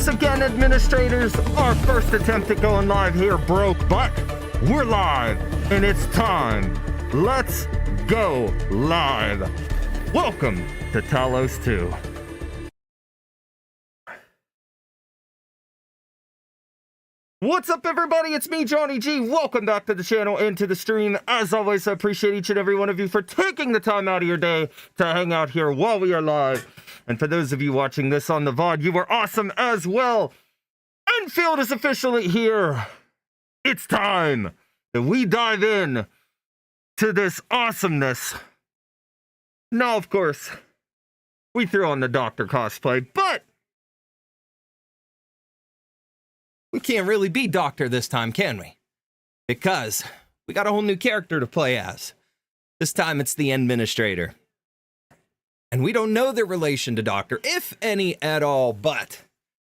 Once again, administrators, our first attempt at going live here broke, but we're live, and it's time. Let's go live. Welcome to Talos-II. What's up, everybody? It's me, Johnny G. Welcome back to the channel and to the stream. As always, I appreciate each and every one of you for taking the time out of your day to hang out here while we are live. And for those of you watching this on the VOD, you are awesome as well. Endfield is officially here. It's time that we dive in to this awesomeness. Now, of course, we threw on the Doctor cosplay, but we can't really be Doctor this time, can we? Because we got a whole new character to play as. This time it's the Endministrator. And we don't know their relation to Doctor, if any at all, but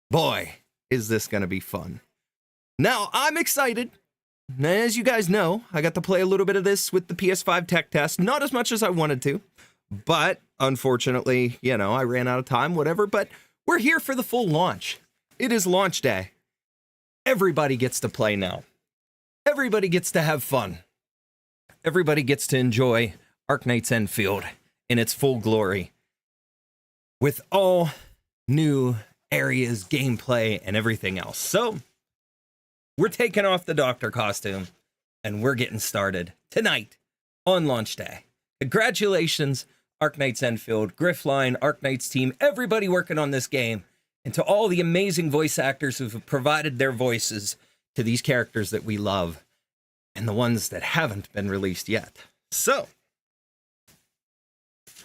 boy, is this going to be fun. Now, I'm excited. As you guys know, I got to play a little bit of this with the PS5 tech test, not as much as I wanted to, but unfortunately, you know, I ran out of time, whatever, but we're here for the full launch. It is launch day. Everybody gets to play now. Everybody gets to have fun. Everybody gets to enjoy Arknights Endfield in its full glory, with all new areas, gameplay, and everything else. So, we're taking off the Doctor costume, and we're getting started tonight on launch day. Congratulations, Arknights Endfield, Griffline, Arknights team, everybody working on this game, and to all the amazing voice actors who've provided their voices to these characters that we love, and the ones that haven't been released yet. So,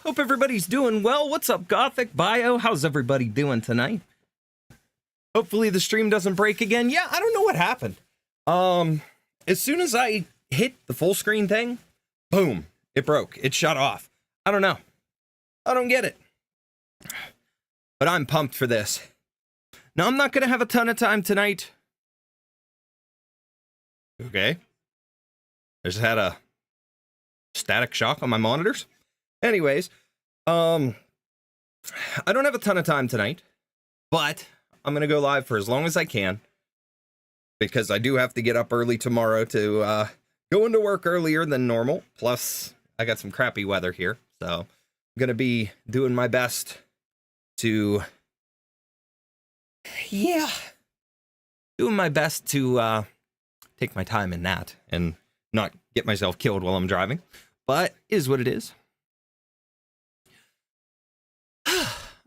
hope everybody's doing well. What's up, Gothic Bio? How's everybody doing tonight? Hopefully the stream doesn't break again. Yeah, I don't know what happened. As soon as I hit the full screen thing, boom, it broke. It shut off. I don't know. I don't get it. But I'm pumped for this. Now, I'm not going to have a ton of time tonight. Okay. I just had a static shock on my monitors. Anyways, I don't have a ton of time tonight, but I'm going to go live for as long as I can, because I do have to get up early tomorrow to go into work earlier than normal. Plus, I got some crappy weather here, so I'm going to be doing my best to, doing my best to take my time in that and not get myself killed while I'm driving, but is what it is.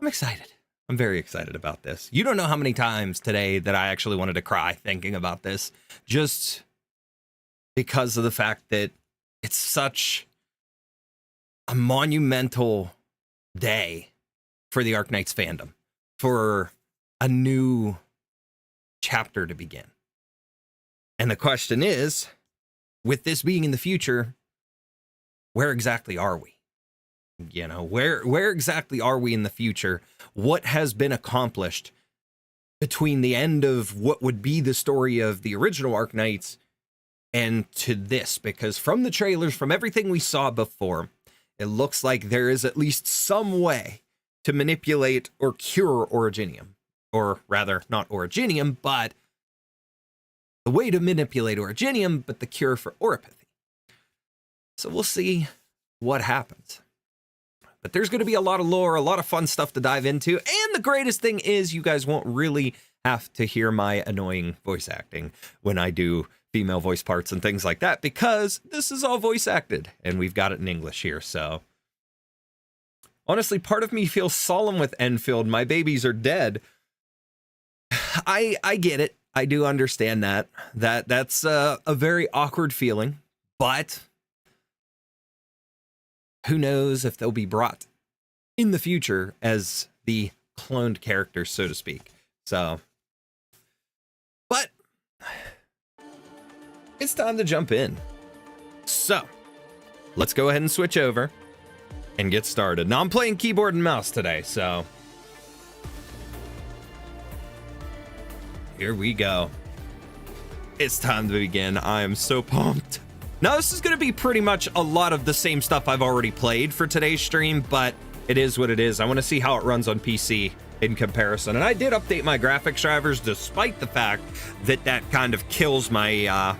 I'm excited. I'm very excited about this. You don't know how many times today that I actually wanted to cry thinking about this, just because of the fact that it's such a monumental day for the Arknights fandom, for a new chapter to begin. And the question is, with this being in the future, where exactly are we? You know, where exactly are we in the future? What has been accomplished between the end of what would be the story of the original Arknights and to this? Because from the trailers, from everything we saw before, it looks like there is at least some way to manipulate or cure Originium. Or rather, not Originium, but the way to manipulate Originium, but the cure for Oropathy. So we'll see what happens. But there's going to be a lot of lore, a lot of fun stuff to dive into. And the greatest thing is you guys won't really have to hear my annoying voice acting when I do female voice parts and things like that, because this is all voice acted and we've got it in English here. So honestly, part of me feels solemn with Endfield. My babies are dead. I get it. I do understand that. That's a very awkward feeling, but who knows if they'll be brought in the future as the cloned characters, so to speak. So, but it's time to jump in. So, let's go ahead and switch over and get started. Now, I'm playing keyboard and mouse today, so here we go. It's time to begin. I am so pumped. Now, this is going to be pretty much a lot of the same stuff I've already played for today's stream, but it is what it is. I want to see how it runs on PC in comparison. And I did update my graphics drivers despite the fact that that kind of kills my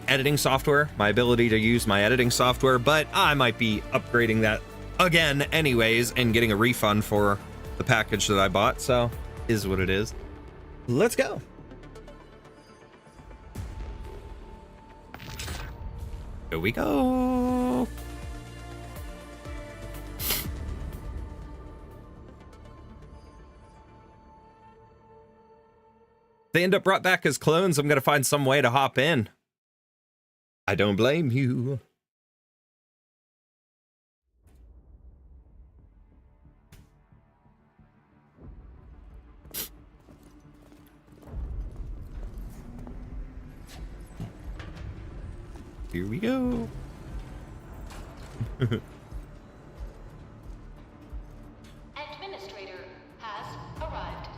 editing software, my ability to use my editing software, but I might be upgrading that again anyways and getting a refund for the package that I bought, so is what it is. Let's go. Here we go. They end up brought back as clones. I'm gonna find some way to hop in. I don't blame you. Here we go. Endministrator has arrived.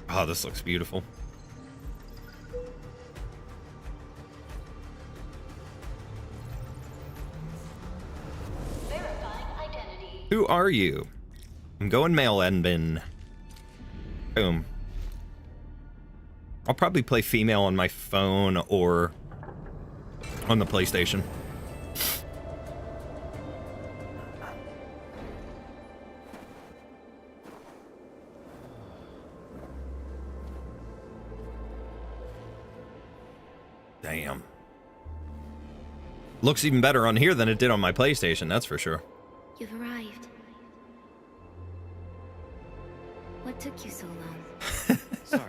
Oh, this looks beautiful. Verifying identity. Who are you? I'm going male Endbin. Boom. I'll probably play female on my phone or on the PlayStation. Damn. Looks even better on here than it did on my PlayStation, that's for sure. You've arrived. What took you so long? Sorry.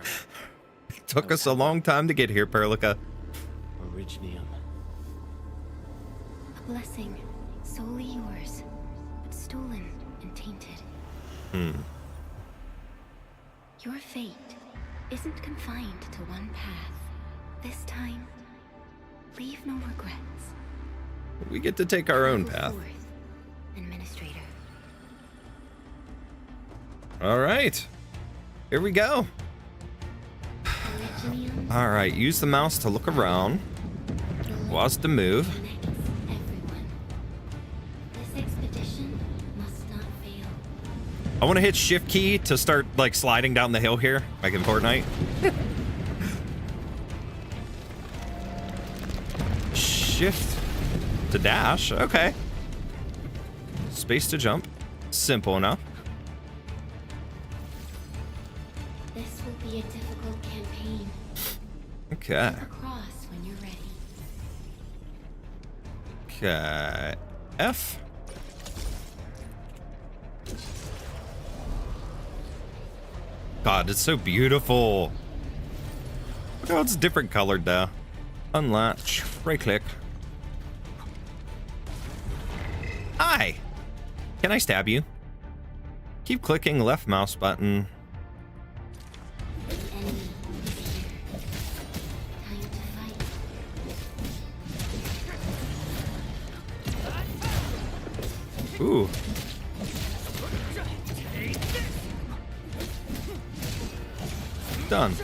It took us a long time to get here, Perlica. Originium. A blessing, solely yours, but stolen and tainted. Your fate isn't confined to one path. This time, leave no regrets. We get to take our own Go path. forth, Endministrator. All right. Here we go. Originium All right, use the mouse to look around. Was to move. connects everyone. This expedition must not fail. I want to hit shift key to start like sliding down the hill here, like in Fortnite. Shift to dash. Okay. Space to jump. Simple enough. This will be a difficult campaign. Okay. Step across when you're ready. Okay. F. God, it's so beautiful. Look how it's different colored though. Unlatch. Right click. Hi. Can I stab you? Keep clicking left mouse button. The enemy is here. Time to fight. Ooh. Done.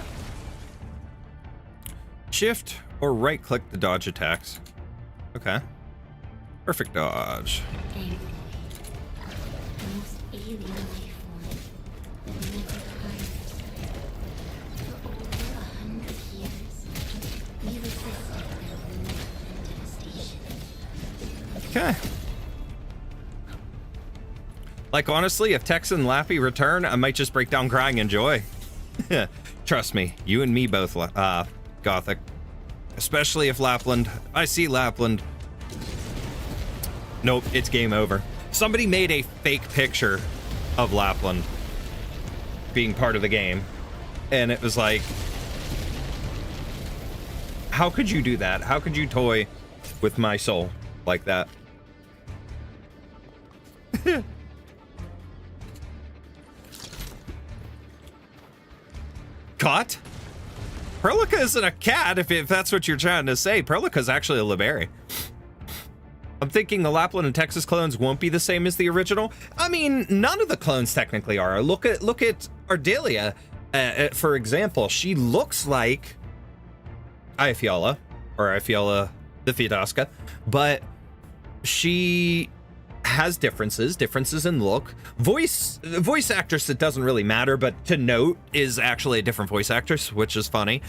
Shift or right click to dodge attacks. Okay. Perfect dodge. Angry. The most alien life form that never tires. For over 100 years, we resisted their rule and devastation. Okay. Like honestly, if Tex and Lappy return, I might just break down crying in joy. Trust me, you and me both, Gothic. Especially if Lapland. I see Lapland. Nope, it's game over. Somebody made a fake picture of Lapland being part of the game. And it was like, how could you do that? How could you toy with my soul like that? Caught? Perlica isn't a cat, if that's what you're trying to say. Perlica's actually a Liberi. I'm thinking the Lapland and Texas clones won't be the same as the original. I mean, none of the clones technically are. Look at Ardelia, for example. She looks like Iafiola, or Iafiola the Fiodosca, but she has differences in look. Voice actress, it doesn't really matter, but to note is actually a different voice actress, which is funny.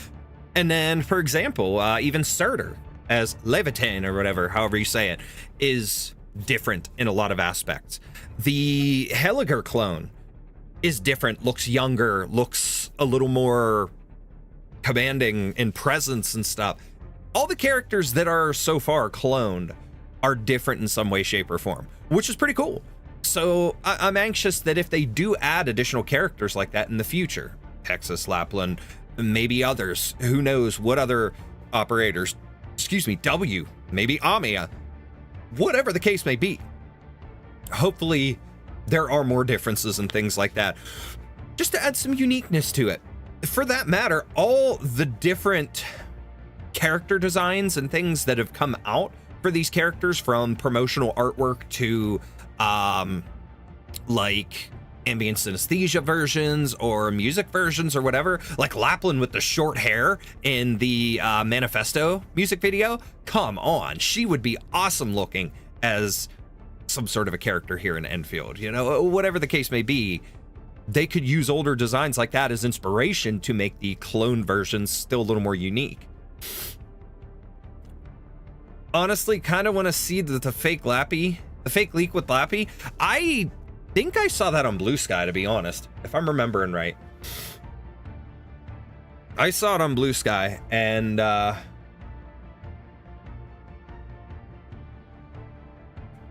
And then, for example, even Surtur as Levitain or whatever, however you say it, is different in a lot of aspects. The Helliger clone is different, looks younger, looks a little more commanding in presence and stuff. All the characters that are so far cloned are different in some way, shape, or form, which is pretty cool. So I'm anxious that if they do add additional characters like that in the future, Texas, Lapland, maybe others, who knows what other operators, W, maybe Amia, whatever the case may be. Hopefully there are more differences and things like that, just to add some uniqueness to it. For that matter, all the different character designs and things that have come out for these characters, from promotional artwork to like ambient synesthesia versions or music versions or whatever, like Lapland with the short hair in the Manifesto music video. Come on, she would be awesome looking as some sort of a character here in Endfield. You know, whatever the case may be, they could use older designs like that as inspiration to make the clone versions still a little more unique. Honestly, kind of want to see the fake leak with Lappy. I think I saw that on Blue Sky, to be honest, if I'm remembering right. I saw it on Blue Sky, and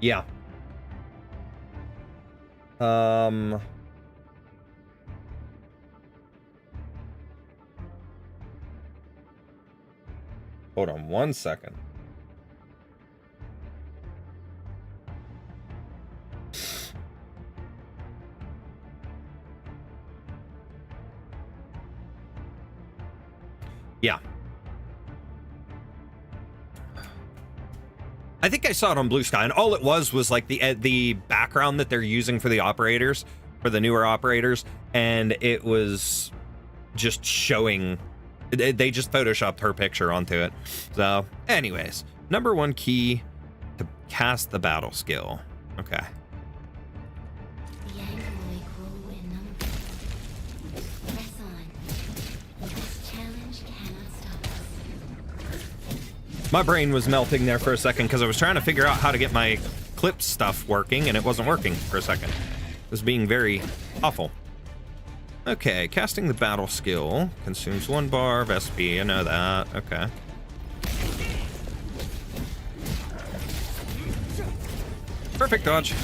yeah. Hold on one second. Yeah. I think I saw it on Blue Sky, and all it was like the background that they're using for the operators, for the newer operators, and it was just showing. They just photoshopped her picture onto it. So, anyways, number 1 key to cast the battle skill. Okay. The Angloid grow in number. Press on. This challenge cannot stop us. My brain was melting there for a second because I was trying to figure out how to get my clip stuff working, and it wasn't working for a second. It was being very awful. Okay, casting the battle skill consumes 1 bar of SP. I know that. Okay. Perfect dodge.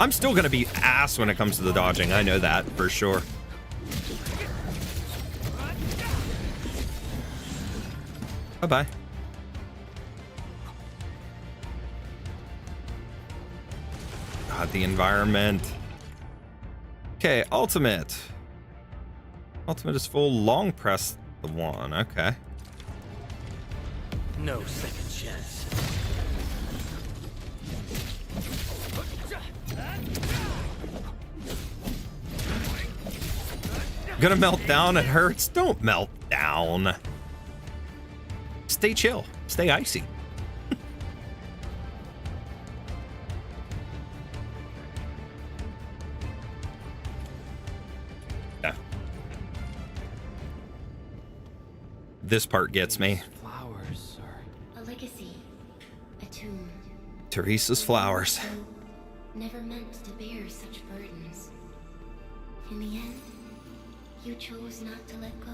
I'm still gonna be ass when it comes to the dodging. I know that for sure. Bye-bye. God, the environment. Okay, ultimate. Ultimate is full long press the 1. Okay. No second chance. Gonna melt down. It hurts. Don't melt down. Stay chill. Stay icy. Yeah. This part gets me. Flowers are A legacy. A tomb. Teresa's flowers. Never meant to bear such burdens. In the end, you chose not to let go.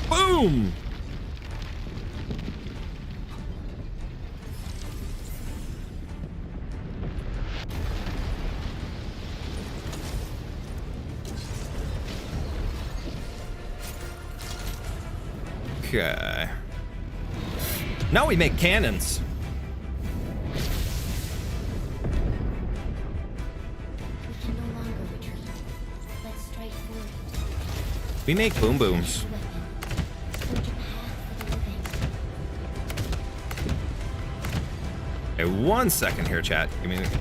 Boom! Okay. Now we make cannons. We can no longer retreat. Let's strike forward. We make boom booms. Forge a path for the living. Okay, 1 second here, chat.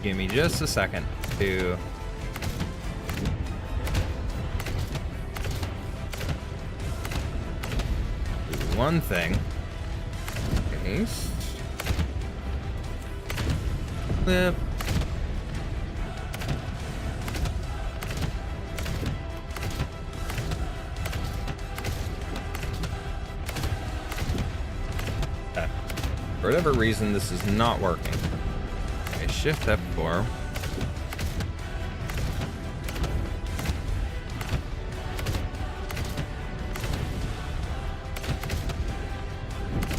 Give me just a second to one thing. Paste. Flip. For whatever reason, this is not working. Okay, shift F4.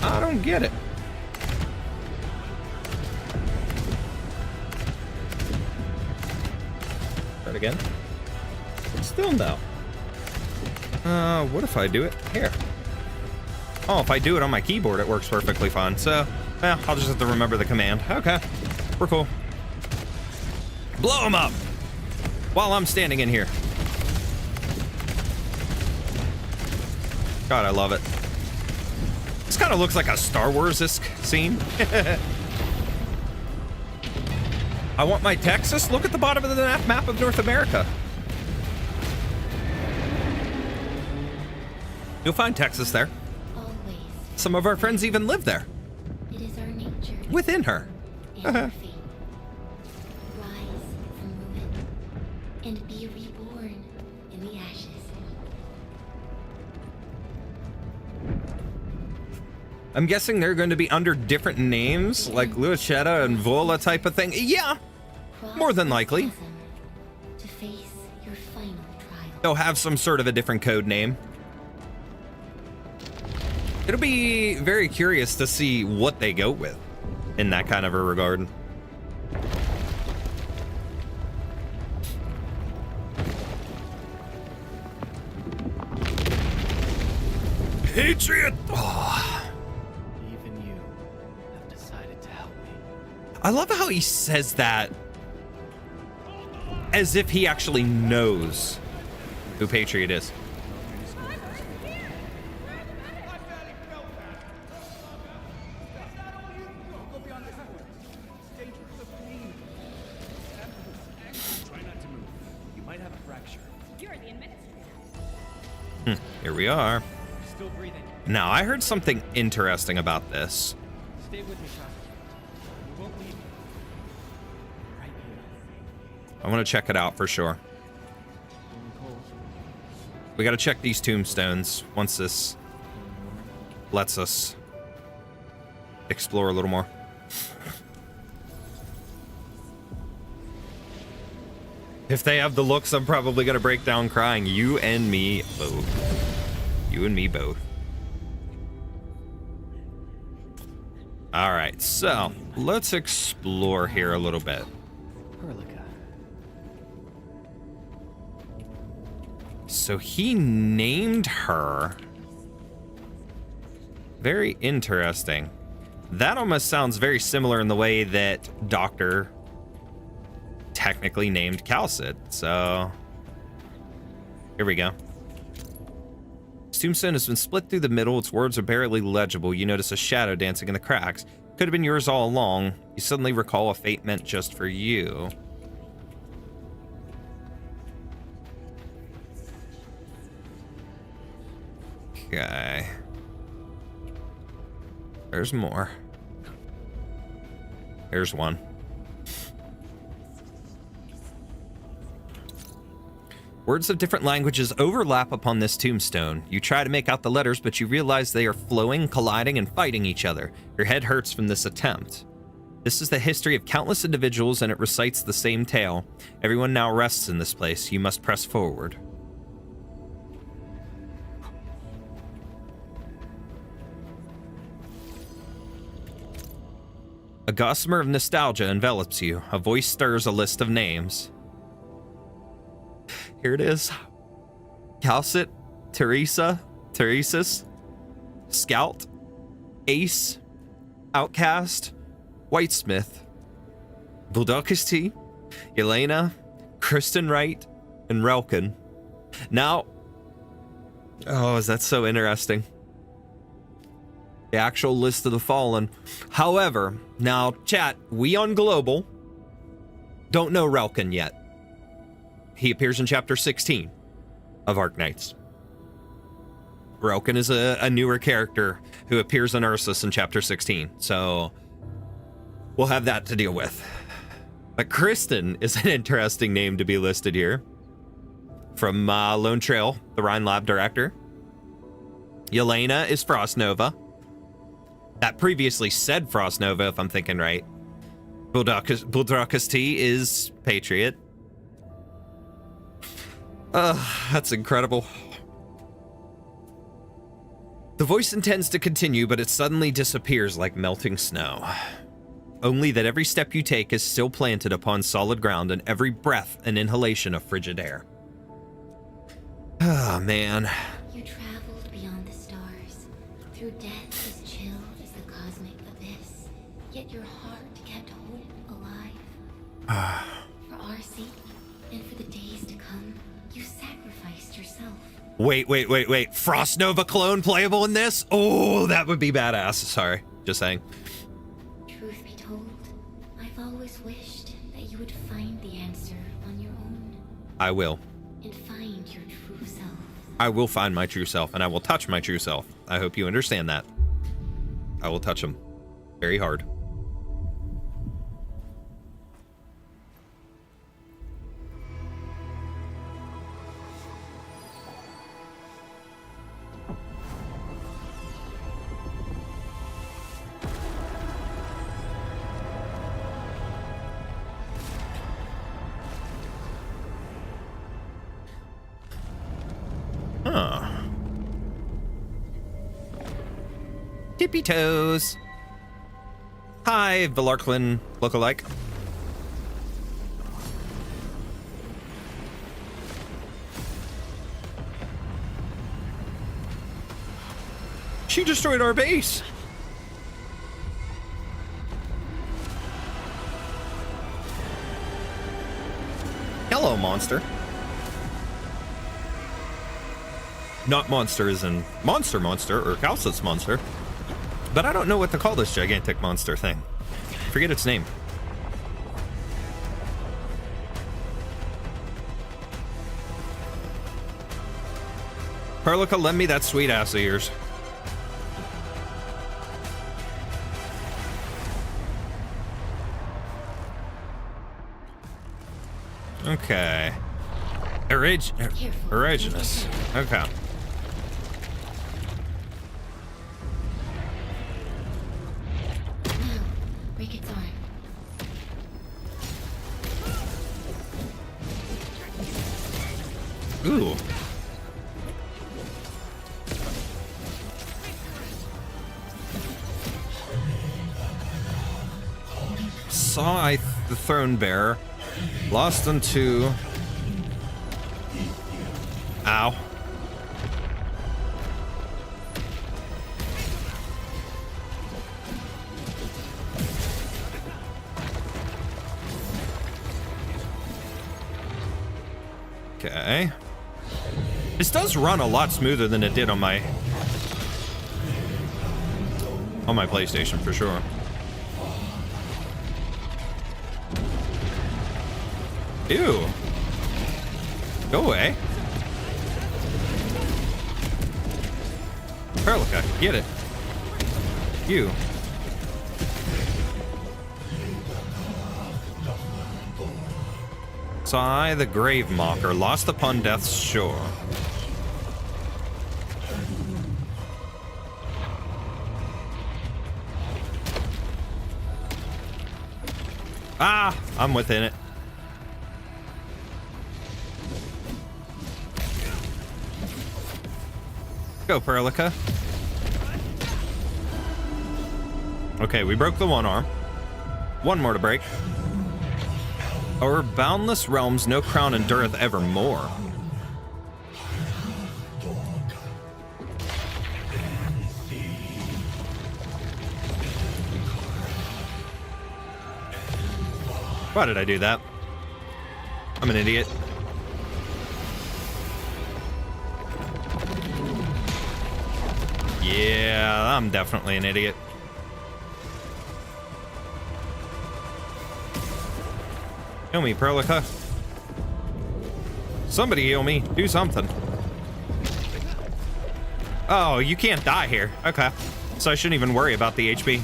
I don't get it. Try it again. Still no. What if I do it here? Oh, if I do it on my keyboard, it works perfectly fine. So, I'll just have to remember the command. Okay, we're cool. Blow him up while I'm standing in here. God, I love it. This kind of looks like a Star Wars-esque scene. I want my Texas. Look at the bottom of the map of North America. You'll find Texas there. Always. Some of our friends even live there. It is our nature. Within her. And our fate. Rise from ruin and be reborn in the ashes. I'm guessing they're going to be under different names, like Luchetta and Vola type of thing. Yeah, more than likely. To face your final trial. They'll have some sort of a different code name. It'll be very curious to see what they go with in that kind of a regard. Patriot! Oh. Even you have decided to help me. I love how he says that as if he actually knows who Patriot is. Here we are. Still breathing. Now, I heard something interesting about this. Stay with me, Sean. We won't leave you. Right here. I want to check it out for sure. Going cold. We got to check these tombstones once this lets us explore a little more. If they have the looks, I'm probably going to break down crying. You and me both. You and me both. All right, so let's explore here a little bit. Perlica. So he named her. Very interesting. That almost sounds very similar in the way that Doctor technically named Calcid. So here we go. His tombstone has been split through the middle. Its words are barely legible. You notice a shadow dancing in the cracks. Could have been yours all along. You suddenly recall a fate meant just for you. Okay. There's more. Here's one. Words of different languages overlap upon this tombstone. You try to make out the letters, but you realize they are flowing, colliding, and fighting each other. Your head hurts from this attempt. This is the history of countless individuals, and it recites the same tale. Everyone now rests in this place. You must press forward. A gossamer of nostalgia envelops you. A voice stirs a list of names. Here it is. Calcit, Teresa, Teresis, Scout, Ace, Outcast, Whitesmith, Bulldogkisti, Yelena, Kristen Wright, and Relkin. Now, oh, is that so interesting? The actual list of the fallen. However, now, chat, we on Global don't know Relkin yet. He appears in chapter 16 of Arknights. Broken is a newer character who appears in Ursus in chapter 16, so we'll have that to deal with. But Kristen is an interesting name to be listed here. From Lone Trail, the Rhine Lab director. Yelena is Frost Nova. That previously said Frost Nova, if I'm thinking right. Buldrakus T is Patriot. That's incredible. The voice intends to continue, but it suddenly disappears like melting snow. Only that every step you take is still planted upon solid ground, and every breath an inhalation of frigid air. Ah, man. You traveled beyond the stars, through death as chill as the cosmic abyss, yet your heart kept hope alive. For our sake, and for the days to come, you sacrificed yourself. Wait. Frost Nova clone playable in this? Oh, that would be badass. Sorry, just saying. Truth be told, I've always wished that you would find the answer on your own. I will. And find your true self. I will find my true self, and I will touch my true self. I hope you understand that. I will touch him very hard. Huh. Tippy toes. Hi, Valarklin lookalike. She destroyed our base. Hello, monster. Not monster as in monster or Calcit's monster. But I don't know what to call this gigantic monster thing. Forget its name. Perlica, lend me that sweet ass of yours. Okay. Originus. Okay. Now, break its arm. Ooh. Saw the throne bearer. Lost unto... Ow. Okay. This does run a lot smoother than it did on my PlayStation for sure. Ew. Go away. Perlica, get it. You. Saw I the grave mocker lost upon death's shore. Ah, I'm within it. Go, Perlica. Okay, we broke the one arm. One more to break. O'er boundless realms no crown endureth evermore. Why did I do that? I'm an idiot. Yeah, I'm definitely an idiot. Heal me, Perlica. Somebody heal me. Do something. Oh, you can't die here. Okay. So I shouldn't even worry about the HP.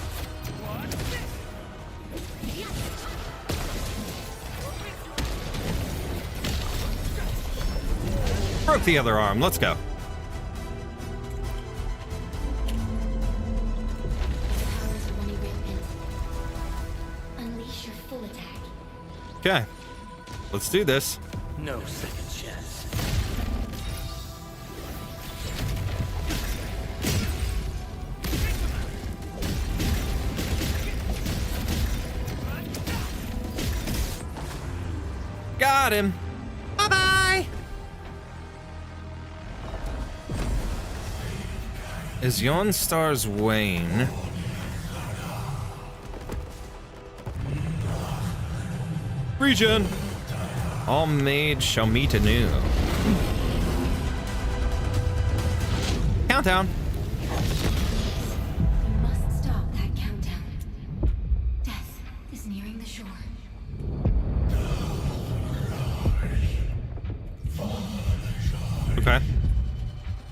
Broke the other arm. Let's go. Powers are running rampant. Unleash your full attack. Okay. Let's do this. No second chance. Got him. Bye-bye. As yon stars wane, regen. All maids shall meet anew. Countdown. You must stop that countdown. Death is nearing the shore. Okay.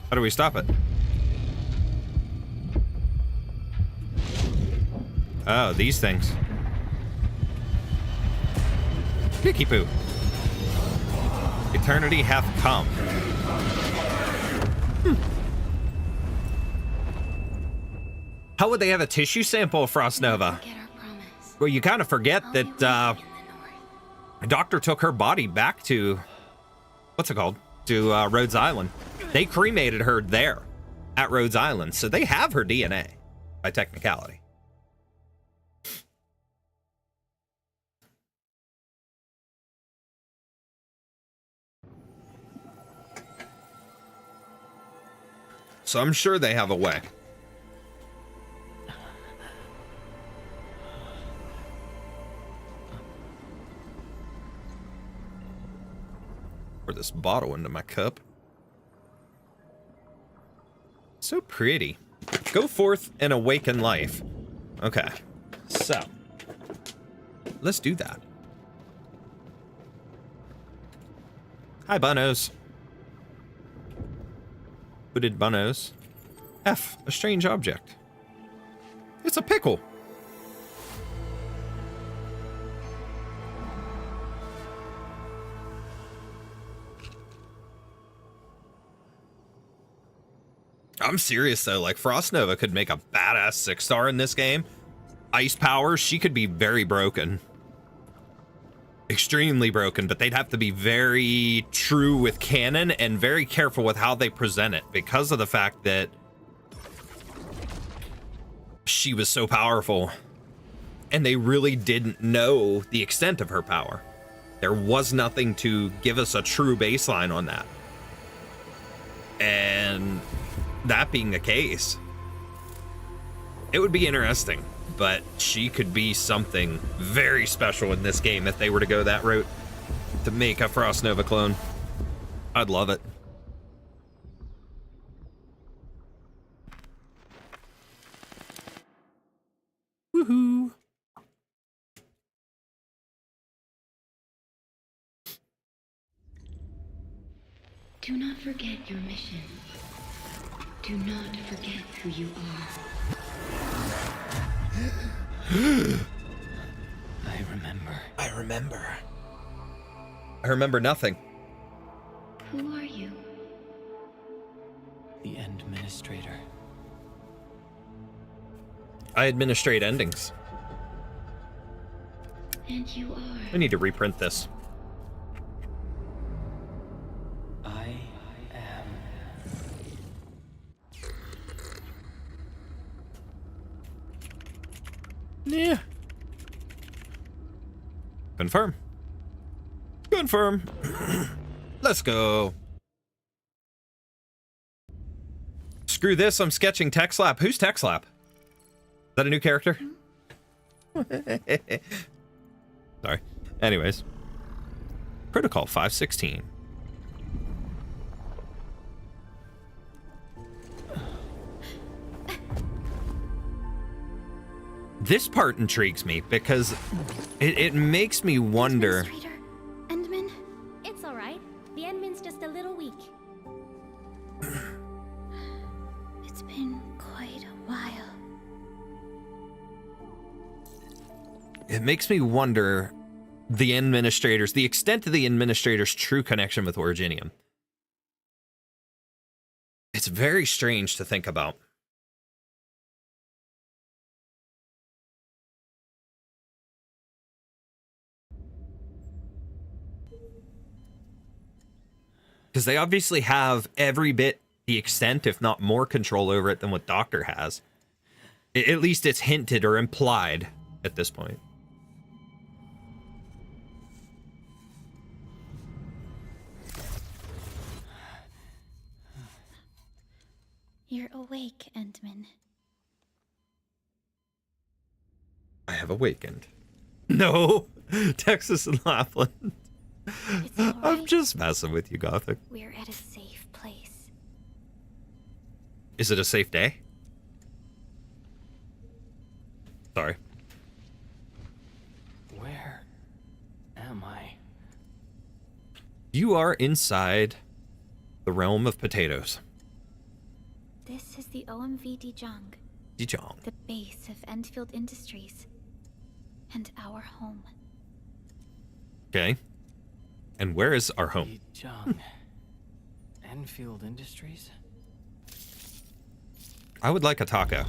How do we stop it? Oh, these things. Picky poo. Eternity hath come. How would they have a tissue sample of Frost Nova? Forget our promise. Well, you kind of forget I'll be that waiting in the north. a doctor took her body back to, what's it called? To Rhodes Island. They cremated her there at Rhodes Island, so they have her DNA by technicality. So I'm sure they have a way. Pour this bottle into my cup. So pretty. Go forth and awaken life. Okay. So. Let's do that. Hi, Bunnos. Hooded Bunnos. F. A strange object. It's a pickle. I'm serious though, like Frost Nova could make a badass 6-star in this game. Ice powers, she could be very broken. Extremely broken, but they'd have to be very true with canon and very careful with how they present it because of the fact that she was so powerful and they really didn't know the extent of her power. There was nothing to give us a true baseline on that. And that being the case, it would be interesting, but she could be something very special in this game if they were to go that route to make a Frost Nova clone. I'd love it. Woohoo! Do not forget your mission. Do not forget who you are. I remember. I remember. I remember nothing. Who are you? The Endministrator. I administrate endings. And you I are. need to reprint this. I am. Yeah. Confirm. Confirm. Let's go. Screw this, I'm sketching Tech Slap. Who's Tech Slap? Is that a new character? Sorry. Anyways. Protocol 516. This part intrigues me because it makes me wonder. Administrator, Endman, It's all right. The Endman's just a little weak. it makes me wonder the extent of the Administrator's true connection with Originium. It's very strange to think about. Because they obviously have every bit the extent, if not more control over it than what Doctor has. At least it's hinted or implied at this point. You're awake, Endman. I have awakened. No, Texas and Lapland. It's all I'm right. just messing with you, Gothic. We're at a safe place. Is it a safe day? Sorry. Where am I? You are inside the realm of potatoes. This is the OMV Dijong, Dijong. the base of Endfield Industries, and our home. Okay. And where is our home? Jung. Enfield Industries? I would like a taco.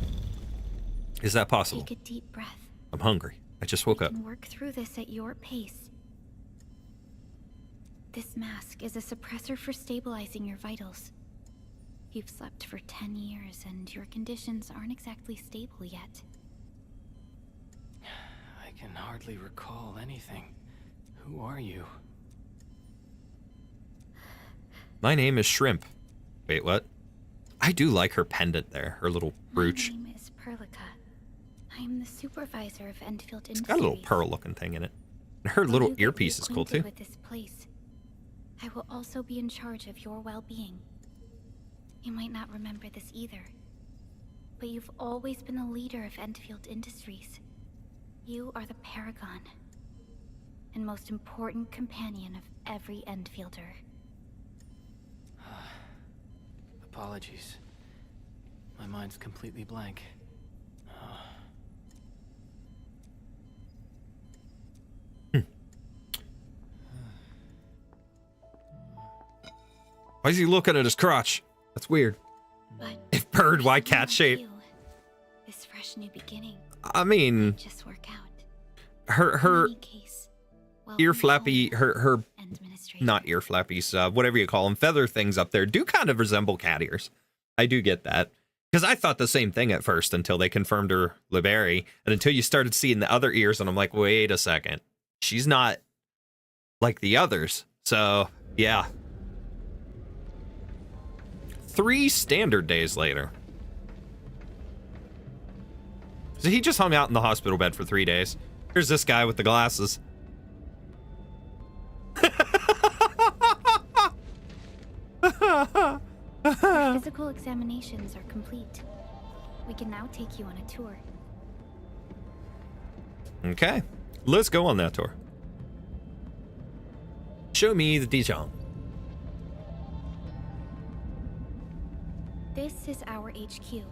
Is that possible? Take a deep breath. I'm hungry. I just woke You up. can work through this at your pace. This mask is a suppressor for stabilizing your vitals. You've slept for 10 years, and your conditions aren't exactly stable yet. I can hardly recall anything. Who are you? My name is Shrimp. Wait, what? I do like her pendant there, her little brooch. My name is Perlica. I am the supervisor of Endfield Industries. It's got a little pearl-looking thing in it. And her While little you get earpiece is cool, reacquainted too. With this place, I will also be in charge of your well-being. You might not remember this either, but you've always been the leader of Endfield Industries. You are the paragon and most important companion of every Endfielder. Apologies. My mind's completely blank. Why is he looking at his crotch? That's weird. But If bird, why cat shape? you, this fresh new beginning I mean, might just work out. her In any case, welcome ear flappy, home, her Endministrator. not ear flappies, whatever you call them, feather things up there do kind of resemble cat ears. I do get that. Because I thought the same thing at first until they confirmed her Libery, and until you started seeing the other ears, and I'm like, wait a second. She's not like the others. So, yeah. 3 standard days later. So he just hung out in the hospital bed for 3 days. Here's this guy with the glasses. Your physical examinations are complete. We can now take you on a tour. Okay, let's go on that tour. Show me the Dijon. This is our HQ.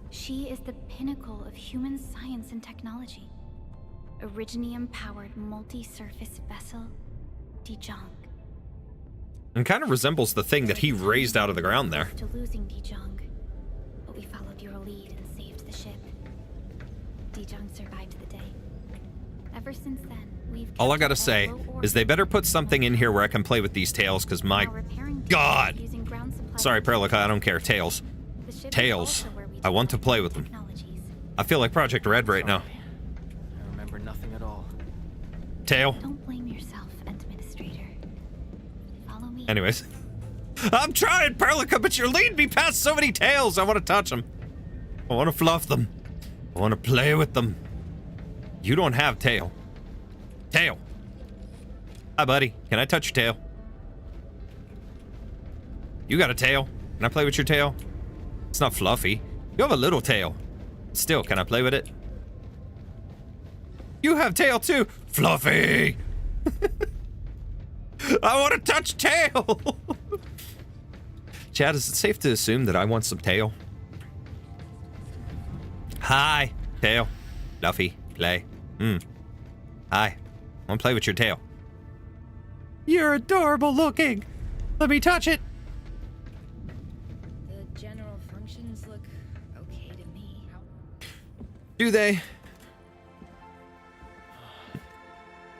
She is the pinnacle of human science and technology. Originium-powered multi-surface vessel, Dijong. And kind of resembles the thing that he raised out of the ground there. To losing Dijong, but we followed your lead and saved the ship. Dijong survived the day. Ever since then, we've All I kept gotta it say low is orbit. they better put something in here where I can play with these tails, because my Now repairing God. Dijong using ground supply Sorry, Perlica, I don't care. Tails. The ship is Tails. also where we I want to deploy play new with them. technologies. I feel like Project Red right now. Sorry. I remember nothing at all. Tail. Don't blame yourself, Endministrator. Follow me. Anyways. I'm trying, Perlica, but you're leading me past so many tails. I want to touch them. I want to fluff them. I want to play with them. You don't have tail. Tail. Hi, buddy. Can I touch your tail? You got a tail. Can I play with your tail? It's not fluffy. You have a little tail. Still, can I play with it? You have tail too. Fluffy. I want to touch tail. Chad, is it safe to assume that I want some tail? Hi, tail. Fluffy, play. Hi. I want to play with your tail. You're adorable looking. Let me touch it. The general functions look okay to me. Do they?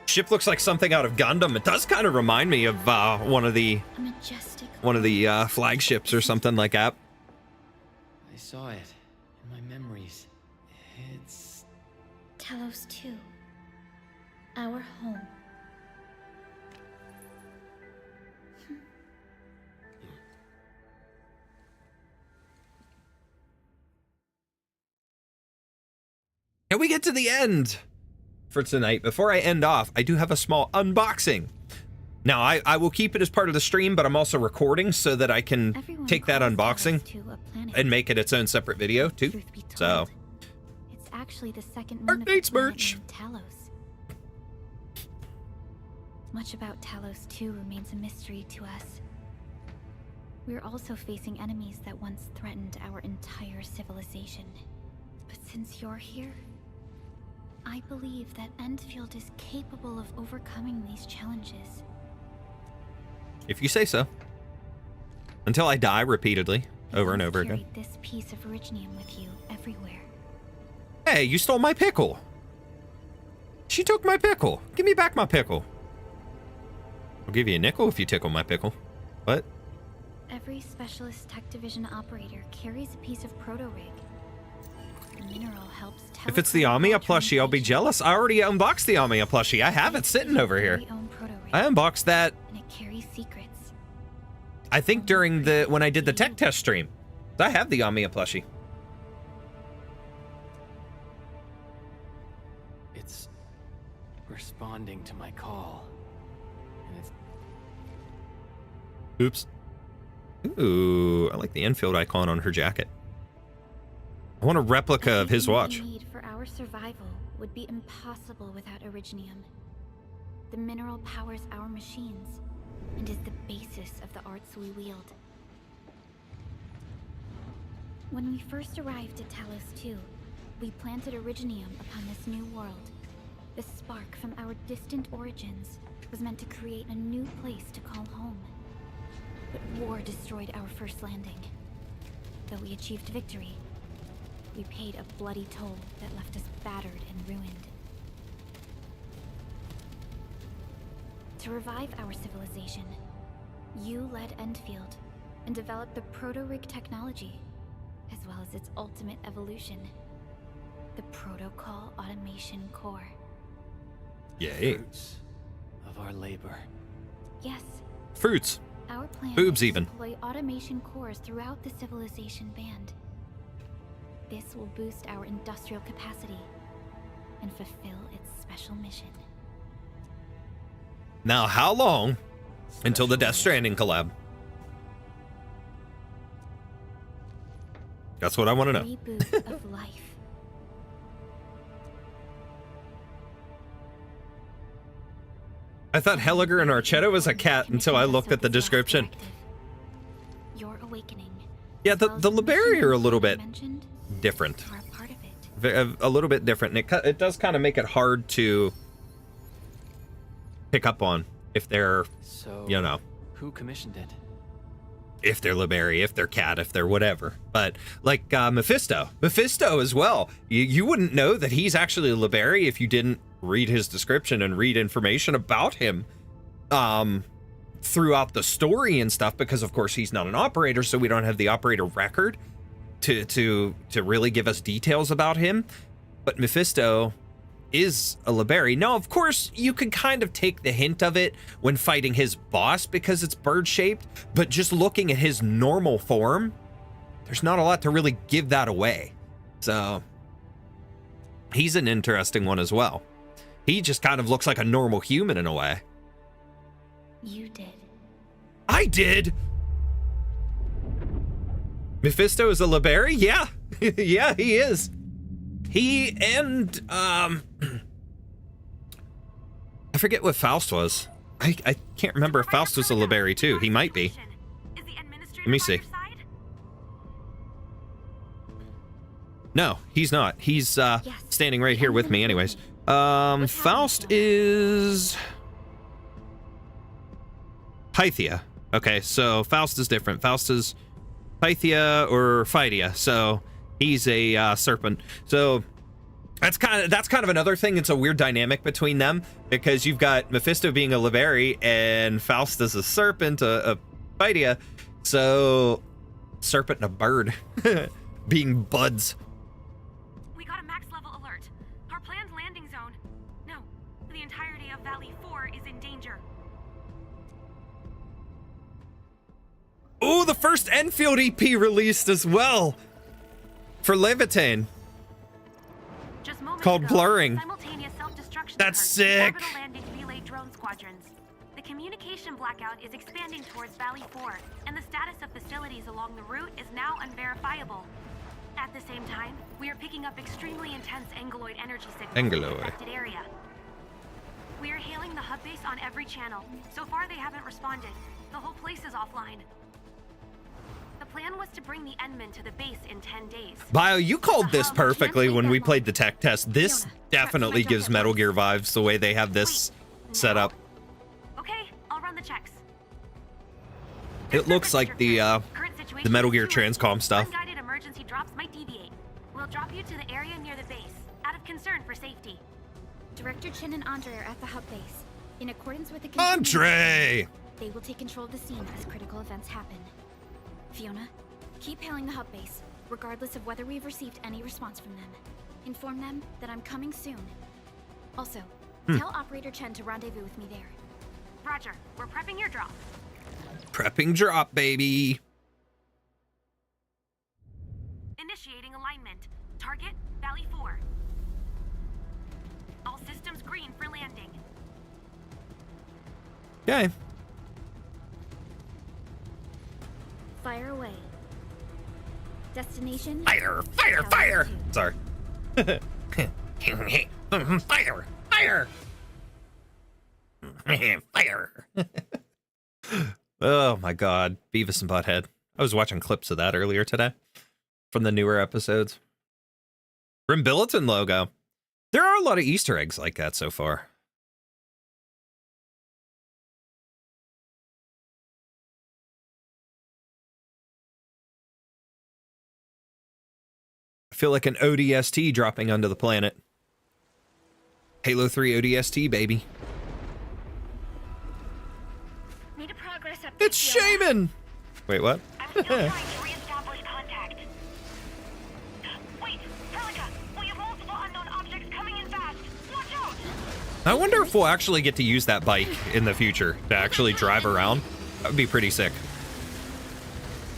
Ship looks like something out of Gundam. It does kind of remind me of one of the A majestic flagships or something like that. I saw it in my memories. It's Talos-II. Our home. And we get to the end for tonight. Before I end off, I do have a small unboxing. Now, I will keep it as part of the stream, but I'm also recording so that I can Everyone take that calls unboxing Talos-II a planet. and make it its own separate video, too. Truth be told, So, it's actually the second moon of the Arknights planet merch. named Talos. Much about Talos-II remains a mystery to us. We're also facing enemies that once threatened our entire civilization. But since you're here, I believe that Endfield is capable of overcoming these challenges. if you say so. Until I die repeatedly, over and You've over again. carried this piece of Originium with you everywhere. Hey, you stole my pickle. She took my pickle. Give me back my pickle. I'll give you a nickel if you tickle my pickle. What? Every Specialist Tech Division operator carries a piece of proto-rig. The mineral helps If it's the Amiya plushie, I'll be jealous. I already unboxed the Amiya plushie. I have it sitting over here. I unboxed that, And it carries secrets. I think during when I did the tech test stream. I have the Amiya plushie. it's responding to my call. And it's Oops. Ooh, I like the Enfield icon on her jacket. I want a replica of his watch. Everything we need for our survival would be impossible without Originium. The mineral powers our machines and is the basis of the arts we wield. When we first arrived at Talos-II, we planted Originium upon this new world. The spark from our distant origins was meant to create a new place to call home. But war destroyed our first landing. Though we achieved victory, we paid a bloody toll that left us battered and ruined. To revive our civilization, you led Endfield and developed the proto-rig technology, as well as its ultimate evolution, the Protocol Automation Core. Yay. fruits of our labor. Yes, Fruits. our plan Boobs is to even. deploy automation cores throughout the civilization band. This will boost our industrial capacity and fulfill its special mission. Now, how long until the Death Stranding collab? That's what I want to know. Reboot of life. I thought Helliger and Archetto was a cat until I looked at the description. Your awakening. Yeah, as the well as Liberi machines are a little I bit mentioned, different. are a part of it. A little bit different. And it does kind of make it hard to pick up on if they're, So, you know, who commissioned it? if they're Liberi, if they're cat, if they're whatever. But like Mephisto as well. You wouldn't know that he's actually a Liberi if you didn't read his description and read information about him throughout the story and stuff, because of course he's not an operator, so we don't have the operator record to really give us details about him. But Mephisto is a Liberi. Now, of course, you can kind of take the hint of it when fighting his boss because it's bird-shaped, but just looking at his normal form, there's not a lot to really give that away. So, he's an interesting one as well. He just kind of looks like a normal human in a way. You did. I did! Mephisto is a Liberi? Yeah. Yeah, he is. He and, I forget what Faust was. I can't remember if Faust was a Liberi too. He might be. Let me see. No, he's not. He's standing right here with me anyways. Faust is Pythia. Okay, so Faust is different. Faust is Pythia or Phydia, so he's a serpent. So that's kind of another thing. It's a weird dynamic between them because you've got Mephisto being a Liveri and Faust is a serpent, a Pythia. So serpent and a bird being buds. We got a max level alert. Our planned landing zone. No, the entirety of Valley 4 is in danger. Oh, the first Endfield EP released as well for Levitain. Just moments Called ago, Blurring. Simultaneous self-destruction That's occurred sick. with orbital landing relay drone squadrons. The communication blackout is expanding towards Valley 4, and the status of facilities along the route is now unverifiable. At the same time, we are picking up extremely intense angeloid energy signals in the Angeloid. affected area. We are hailing the hub base on every channel. So far, they haven't responded. The whole place is offline. The plan was to bring the Endmen to the base in 10 days. Bio, you called this perfectly when we played the tech test. This definitely gives Metal Gear vibes, the way they have this set up. Okay, I'll run the checks. It looks like the Metal Gear Transcom stuff. Unguided emergency drops might deviate. We'll drop you to the area near the base, out of concern for safety. Director Chen and Andre are at the hub base. In accordance with the Andre! they will take control of the scene as critical events happen. Fiona, keep hailing the hub base, regardless of whether we've received any response from them. Inform them that I'm coming soon. Also, tell Operator Chen to rendezvous with me there. Roger, we're prepping your drop. Prepping drop, baby. Initiating alignment. Target, Valley 4. All systems green for landing. Okay. Fire away. Destination? Fire! Fire! Fire! Sorry. Fire! Fire! Fire! Oh my god. Beavis and Butthead. I was watching clips of that earlier today from the newer episodes. Rimbilliton logo. There are a lot of Easter eggs like that so far. I feel like an ODST dropping onto the planet. Halo 3 ODST, baby. Need a progress update. It's Shaman! Wait, what? I'm still trying to reestablish contact. Wait, Pelica, we have multiple unknown objects coming in fast. Watch out! I wonder if we'll actually get to use that bike in the future to actually drive around. That would be pretty sick.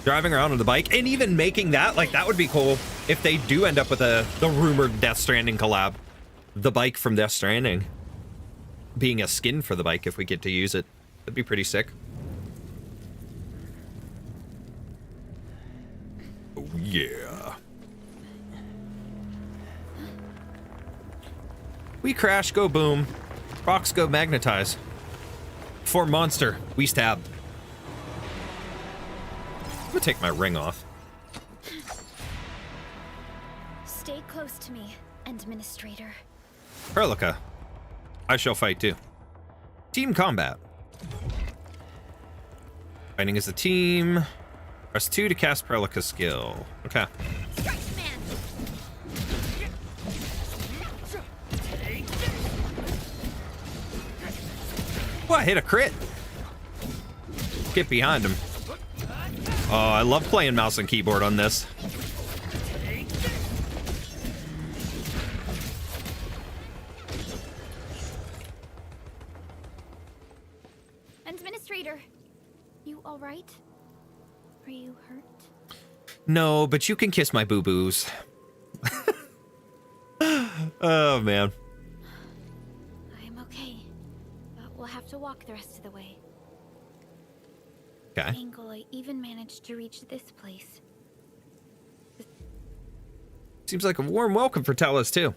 Driving around on the bike and even making that, like, that would be cool if they do end up with the rumored Death Stranding collab. The bike from Death Stranding being a skin for the bike if we get to use it. That'd be pretty sick. Oh, yeah. We crash, go boom. Rocks go magnetize. For monster, we stab. I'm gonna take my ring off. Stay close to me, Endministrator. Perlica, I shall fight too. Team combat. Fighting as a team. Press 2 to cast Perlica skill. Okay. Well, I hit a crit. Get behind him. Oh, I love playing mouse and keyboard on this. Endministrator, you all right? Are you hurt? No, but you can kiss my boo-boos. Oh, man. I'm okay, but we'll have to walk the rest of the way. Okay. Angle, even managed to reach this place. Seems like a warm welcome for Talos-II.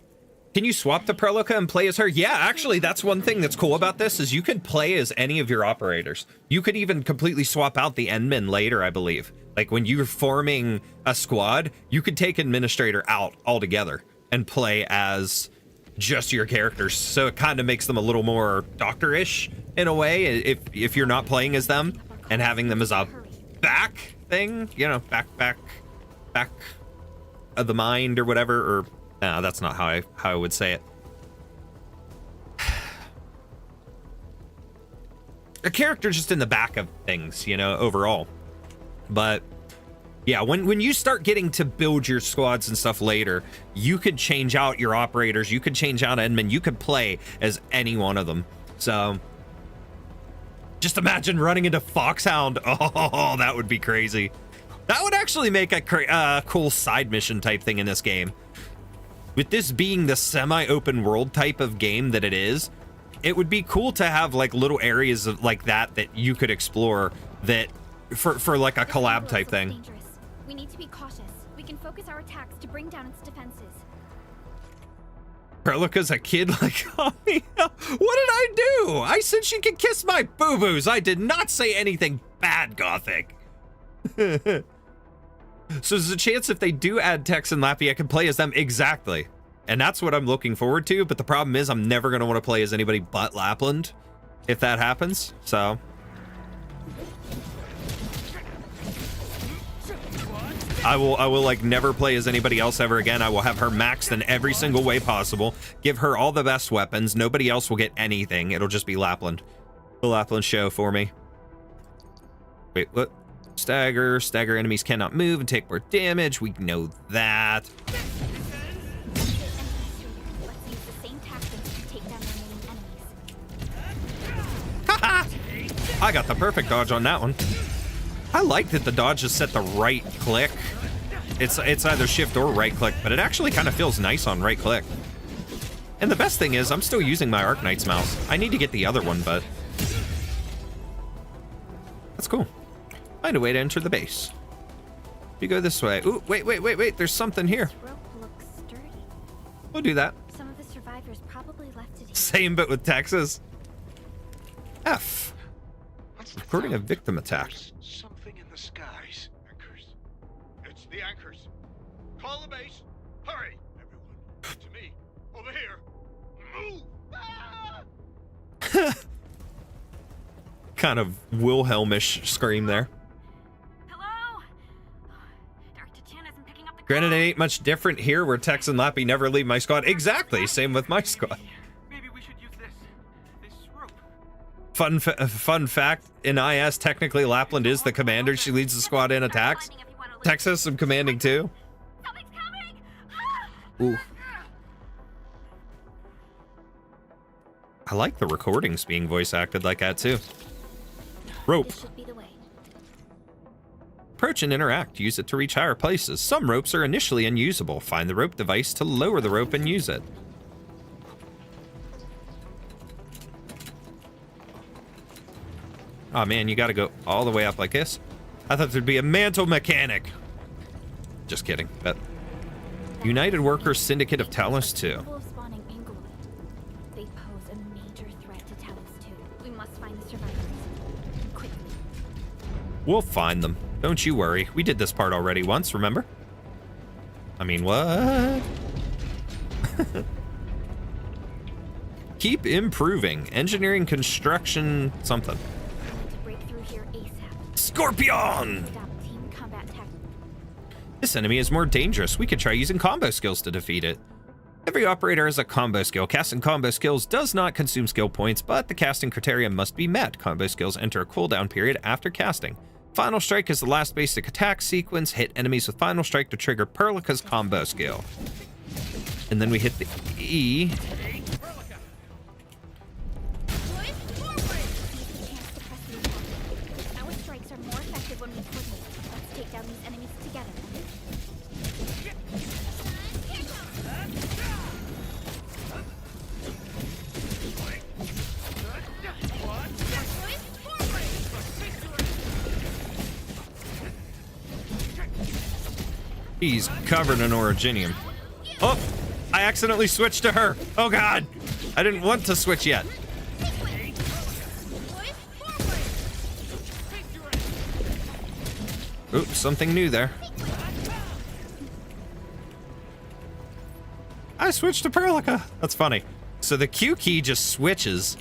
Can you swap the Perlica and play as her? Yeah, actually, that's one thing that's cool about this is you can play as any of your operators. You could even completely swap out the Endmen later, I believe. Like when you're forming a squad, you could take Administrator out altogether and play as just your characters, so it kind of makes them a little more doctor-ish in a way, if you're not playing as them and having them as a back thing, you know, back of the mind or whatever, or no, that's not how I would say it. A character just in the back of things, you know, overall. But yeah, when you start getting to build your squads and stuff later, you could change out your operators, you could change out Endmen, you could play as any one of them. So just imagine running into Foxhound. Oh, that would be crazy. That would actually make a cool side mission type thing in this game. With this being the semi-open world type of game that it is, it would be cool to have like little areas of like that you could explore that for like a collab type thing. Dangerous. We need to be cautious. We can focus our attacks to bring down its defenses. Perlica's a kid like, oh, yeah. What did I do? I said she could kiss my boo-boos. I did not say anything bad, Gothic. So there's a chance if they do add Tex and Lappy, I can play as them. Exactly. And that's what I'm looking forward to. But the problem is I'm never going to want to play as anybody but Lapland if that happens. So I will like never play as anybody else ever again. I will have her maxed in every single way possible. Give her all the best weapons. Nobody else will get anything. It'll just be Lapland. The Lapland show for me. Wait, what? Stagger enemies cannot move and take more damage. We know that. Let's use the same tactics to take down remaining enemies. Haha! I got the perfect dodge on that one. I like that the dodge is set to right click. It's either shift or right click, but it actually kind of feels nice on right click. And the best thing is I'm still using my Arknights mouse. I need to get the other one, but that's cool. Find a way to enter the base. You go this way. Ooh, wait. There's something here. This rope looks sturdy. We'll do that. Some of the survivors probably left it here. Same, but with Texas. F. Reporting a victim attack. Something in the skies. Anchors. It's the anchors. Call the base. Hurry, everyone. To me. Over here. Move. Ah! Kind of Wilhelmish scream there. Hello? Dr. Chin isn't picking up the Granted, it call. ain't much different here where Tex and Lappy never leave my squad. Exactly, same with my squad. Maybe we should use this rope. Fun fact, in IS, technically Lapland is the commander. She leads the squad in attacks. Texas, I'm commanding too. Something's coming! Ah! Ooh. I like the recordings being voice acted like that too. Rope. This should be the way. Approach and interact. Use it to reach higher places. Some ropes are initially unusable. Find the rope device to lower the rope and use it. Oh man, you gotta go all the way up like this. I thought there'd be a mantle mechanic. Just kidding. But United Workers Syndicate of Talos-II. Capable of spawning Inglewood. They pose a major threat to Talos-II. We must find the survivors. Quickly. We'll find them. Don't you worry. We did this part already once, remember? I mean, what? Keep improving. Engineering, construction, something. We need to break through here ASAP. Scorpion! Stop team combat tactics. This enemy is more dangerous. We could try using combo skills to defeat it. Every operator has a combo skill. Casting combo skills does not consume skill points, but the casting criteria must be met. Combo skills enter a cooldown period after casting. Final Strike is the last basic attack sequence. Hit enemies with Final Strike to trigger Perlica's combo skill. And then we hit the E. Seize the chance to press the attack. Our strikes are more effective when we coordinate. Let's take down these enemies together. He's covered in Originium. Oh, I accidentally switched to her. Oh God, I didn't want to switch yet. Oops, something new there. I switched to Perlica. That's funny. So the Q key just switches.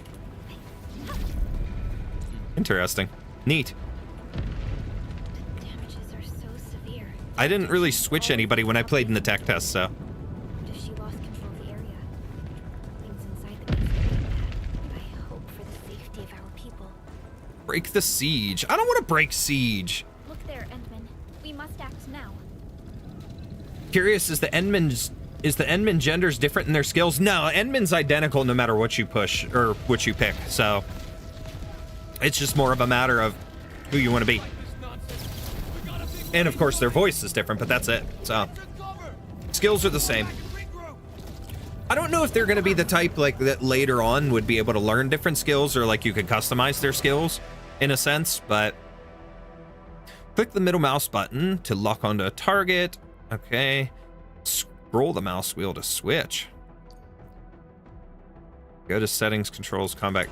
Interesting. Neat. The damages are so severe. I didn't really switch anybody when I played in the tech test, so. What if she lost control of the area? Things inside the base are like that. I hope for the safety of our people. Break the siege. I don't want to break siege. Look there, Endman. We must act now. Curious, is the Endman genders different in their skills? No, Endman's identical no matter what you push or what you pick. So it's just more of a matter of who you want to be. And of course their voice is different, but that's it. So skills are the same. I don't know if they're going to be the type like that later on would be able to learn different skills, or like you could customize their skills in a sense, but click the middle mouse button to lock onto a target. Okay. Scroll the mouse wheel to switch. Go to settings, controls, combat.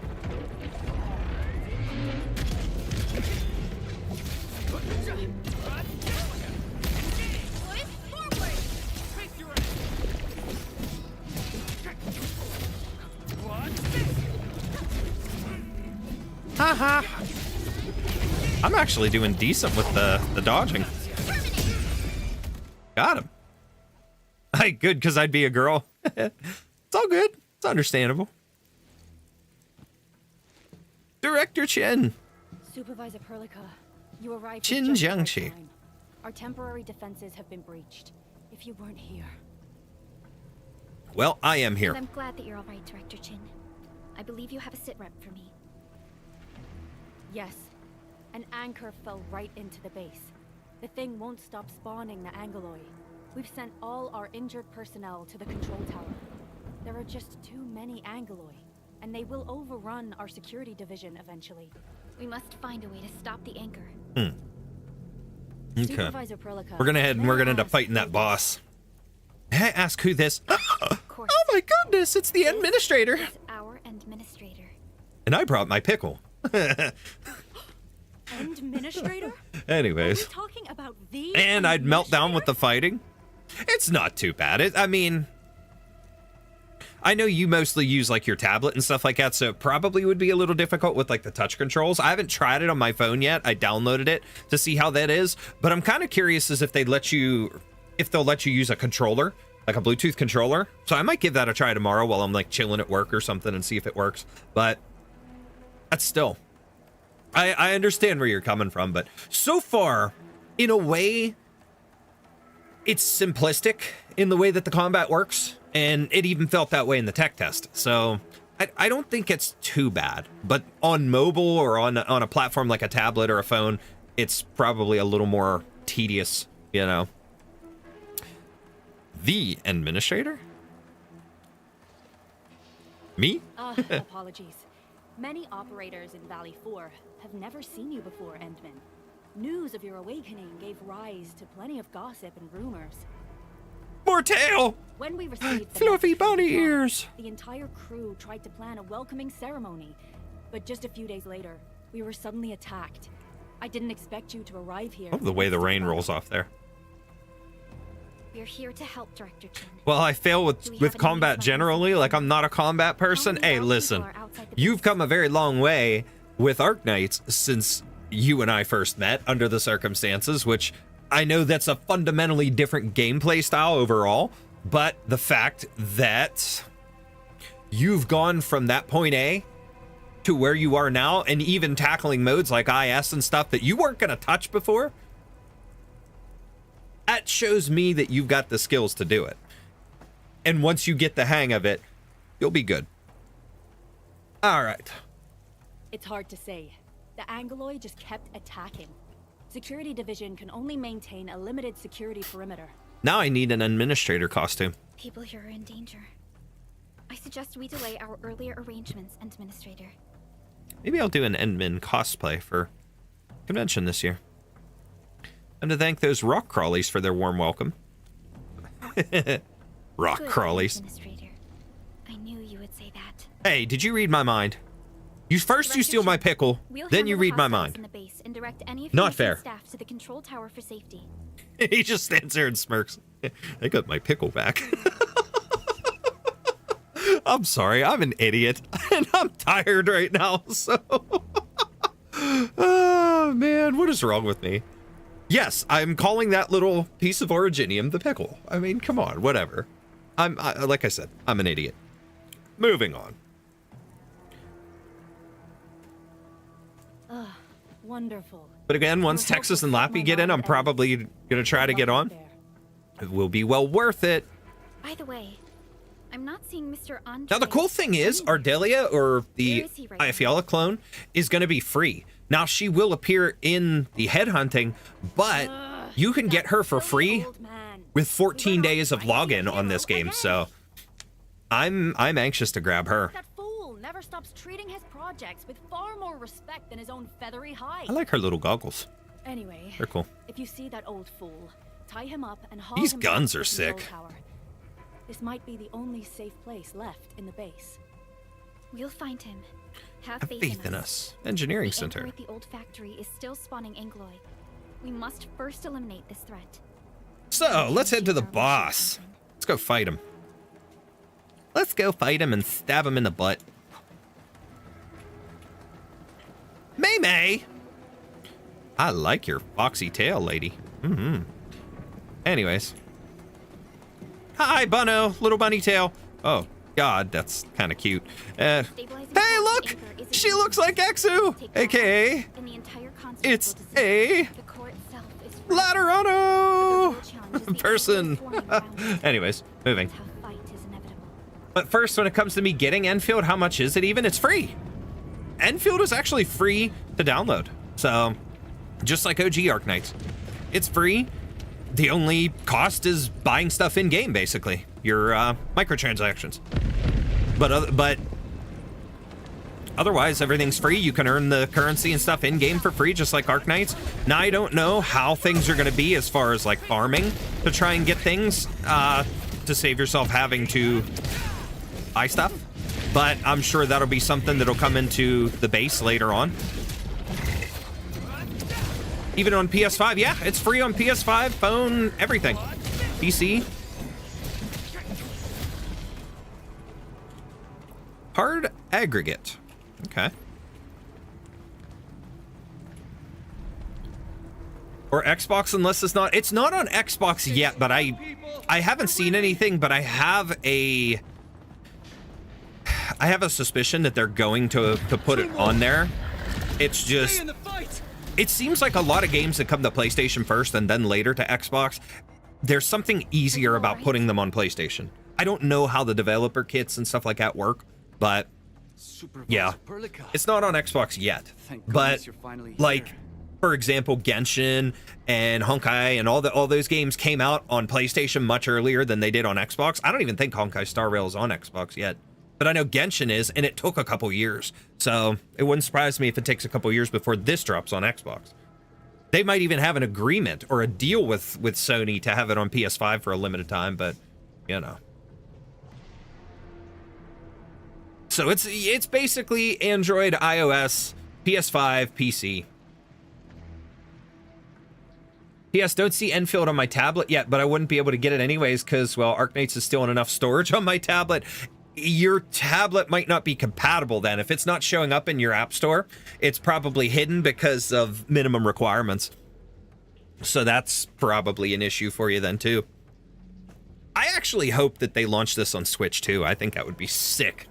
Haha. I'm actually doing decent with the dodging. Got him. Hey, good, because I'd be a girl. It's all good. It's understandable. Director Chen. Supervisor Perlica, you arrived Chin just at the right Jiangxi. time. Our temporary defenses have been breached. If you weren't here. Well, I am here. And I'm glad that you're all right, Director Chin. I believe you have a sit rep for me. Yes. An anchor fell right into the base. The thing won't stop spawning the Angoloi. We've sent all our injured personnel to the control tower. There are just too many Angoloi, and they will overrun our security division eventually. We must find a way to stop the anchor. Okay. Supervisor Perlica, We're gonna head and we're gonna end up fighting that boss. Hey, ask who this. Of course. Oh my goodness, it's the Endministrator. It's our Endministrator. And I brought my pickle. Endministrator? Anyways. Are we talking about the And I'd melt down with Endministrator? the fighting. It's not too bad. I mean, I know you mostly use like your tablet and stuff like that, so it probably would be a little difficult with like the touch controls. I haven't tried it on my phone yet. I downloaded it to see how that is, but I'm kind of curious as if they'll let you use a controller, like a Bluetooth controller. So I might give that a try tomorrow while I'm like chilling at work or something and see if it works. But that's still, I understand where you're coming from, but so far, in a way, it's simplistic in the way that the combat works, and it even felt that way in the tech test. So I don't think it's too bad, but on mobile or on a platform like a tablet or a phone, it's probably a little more tedious, you know. The Endministrator? Me? Apologies. Many operators in Valley 4 have never seen you before, Endman. News of your awakening gave rise to plenty of gossip and rumors. More tail! When we received the Fluffy message from bunny the top, ears! the entire crew tried to plan a welcoming ceremony, but just a few days later, we were suddenly attacked. I didn't expect you to arrive here. Oh, the way the rain rolls off there. We're here to help, Director Chin. Well, I fail Do we with have any combat news generally. Like, I'm not a combat person. Hey, listen, you've come a very long way with Arknights since you and I first met under the circumstances, which I know that's a fundamentally different gameplay style overall. But the fact that you've gone from that point A to where you are now, and even tackling modes like IS and stuff that you weren't going to touch before, that shows me that you've got the skills to do it. And once you get the hang of it, you'll be good. All right. It's hard to say. The Angoloi just kept attacking. Security division can only maintain a limited security perimeter. Now I need an Endministrator costume. People here are in danger. I suggest we delay our earlier arrangements, Endministrator. Maybe I'll do an Endmin cosplay for convention this year. And to thank those rock crawlies for their warm welcome. Rock Good, crawlies. Endministrator. I knew you would say that. Hey, did you read my mind? You first you steal my pickle, We'll then you handle read the my hostiles mind. in the base and direct any of Not your fair. staff to the control tower for safety. He just stands there and smirks. I got my pickle back. I'm sorry. I'm an idiot. And I'm tired right now, so... Oh, man. What is wrong with me? Yes, I'm calling that little piece of originium the pickle. I mean, come on, whatever. Like I said, I'm an idiot. Moving on. Wonderful. But again, once Texas and Lappy get in, I'm probably going to try to get on. It will be well worth it. By the way, I'm not seeing Mr. Andre. Now, the cool thing is, Ardelia, or the Where is he right now? Iafiola clone, is going to be free. Now, she will appear in the headhunting, but you can get her for free with 14 days of login on this game, so I'm anxious to grab her. That fool never stops treating his projects with far more respect than his own feathery hide. I like her little goggles. Anyway, They're cool. if you see that old fool, tie him up and haul These him guns back are to the control sick. tower. This might be the only safe place left in the base. We'll find him. Have Have faith in us. Engineering The Center. Anchor at the old factory is still spawning Angloy. We must first eliminate this threat. So, let's head to the boss. Let's go fight him. Let's go fight him and stab him in the butt. May! I like your foxy tail, lady. Anyways. Hi, Bunno. Little bunny tail. Oh, God, that's kind of cute. Hey, look! She looks like Exu! AKA, And the entire construct it's will disappear. a The core itself is Laterano person. Anyways, moving. tough fight is inevitable. But first, when it comes to me getting Endfield, how much is it even? It's free. Endfield is actually free to download. So, just like OG Arknights. It's free. The only cost is buying stuff in-game, basically. Your microtransactions. But otherwise, everything's free. You can earn the currency and stuff in-game for free, just like Arknights. Now, I don't know how things are going to be as far as, like, farming to try and get things to save yourself having to buy stuff. But I'm sure that'll be something that'll come into the base later on. Even on PS5, yeah, it's free on PS5, phone, everything. PC. Hard aggregate. Okay. Or Xbox, unless it's not on Xbox yet, but I haven't seen anything, but I have a suspicion that they're going to put it on there. It's just, it seems like a lot of games that come to PlayStation first and then later to Xbox, there's something easier about putting them on PlayStation. I don't know how the developer kits and stuff like that work, but yeah, it's not on Xbox yet. But like, for example, Genshin and Honkai and all those games came out on PlayStation much earlier than they did on Xbox. I don't even think Honkai Star Rail is on Xbox yet. But I know Genshin is, and it took a couple years. So it wouldn't surprise me if it takes a couple years before this drops on Xbox. They might even have an agreement or a deal with Sony to have it on PS5 for a limited time, but, you know. So it's basically Android, iOS, PS5, PC. P.S. Don't see Endfield on my tablet yet, but I wouldn't be able to get it anyways because, well, Arknights is still in enough storage on my tablet. Your tablet might not be compatible then. If it's not showing up in your app store, it's probably hidden because of minimum requirements. So that's probably an issue for you then too. I actually hope that they launch this on Switch too. I think that would be sick.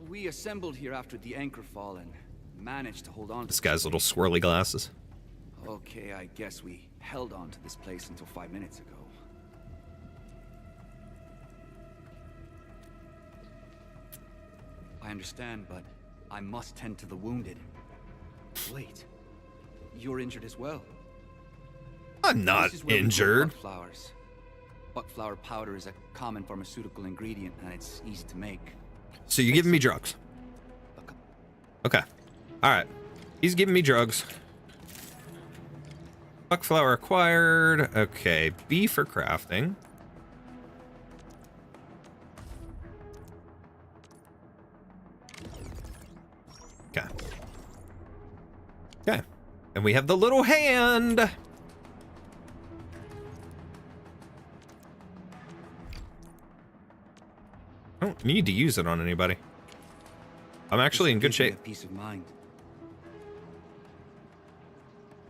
We assembled here after the anchor fall and managed to hold on to This guy's little swirly glasses. Okay, I guess we held on to this place until 5 minutes ago. I understand, but I must tend to the wounded. Wait, you're injured as well. I'm not This is where we grow injured. Buckflowers. Buckflower powder is a common pharmaceutical ingredient, and it's easy to make. So you're giving me drugs. Okay. All right. He's giving me drugs. Buckflower acquired. Okay. B for crafting. Okay. Okay. And we have the little hand. I don't need to use it on anybody. I'm actually in good shape. Peace of mind.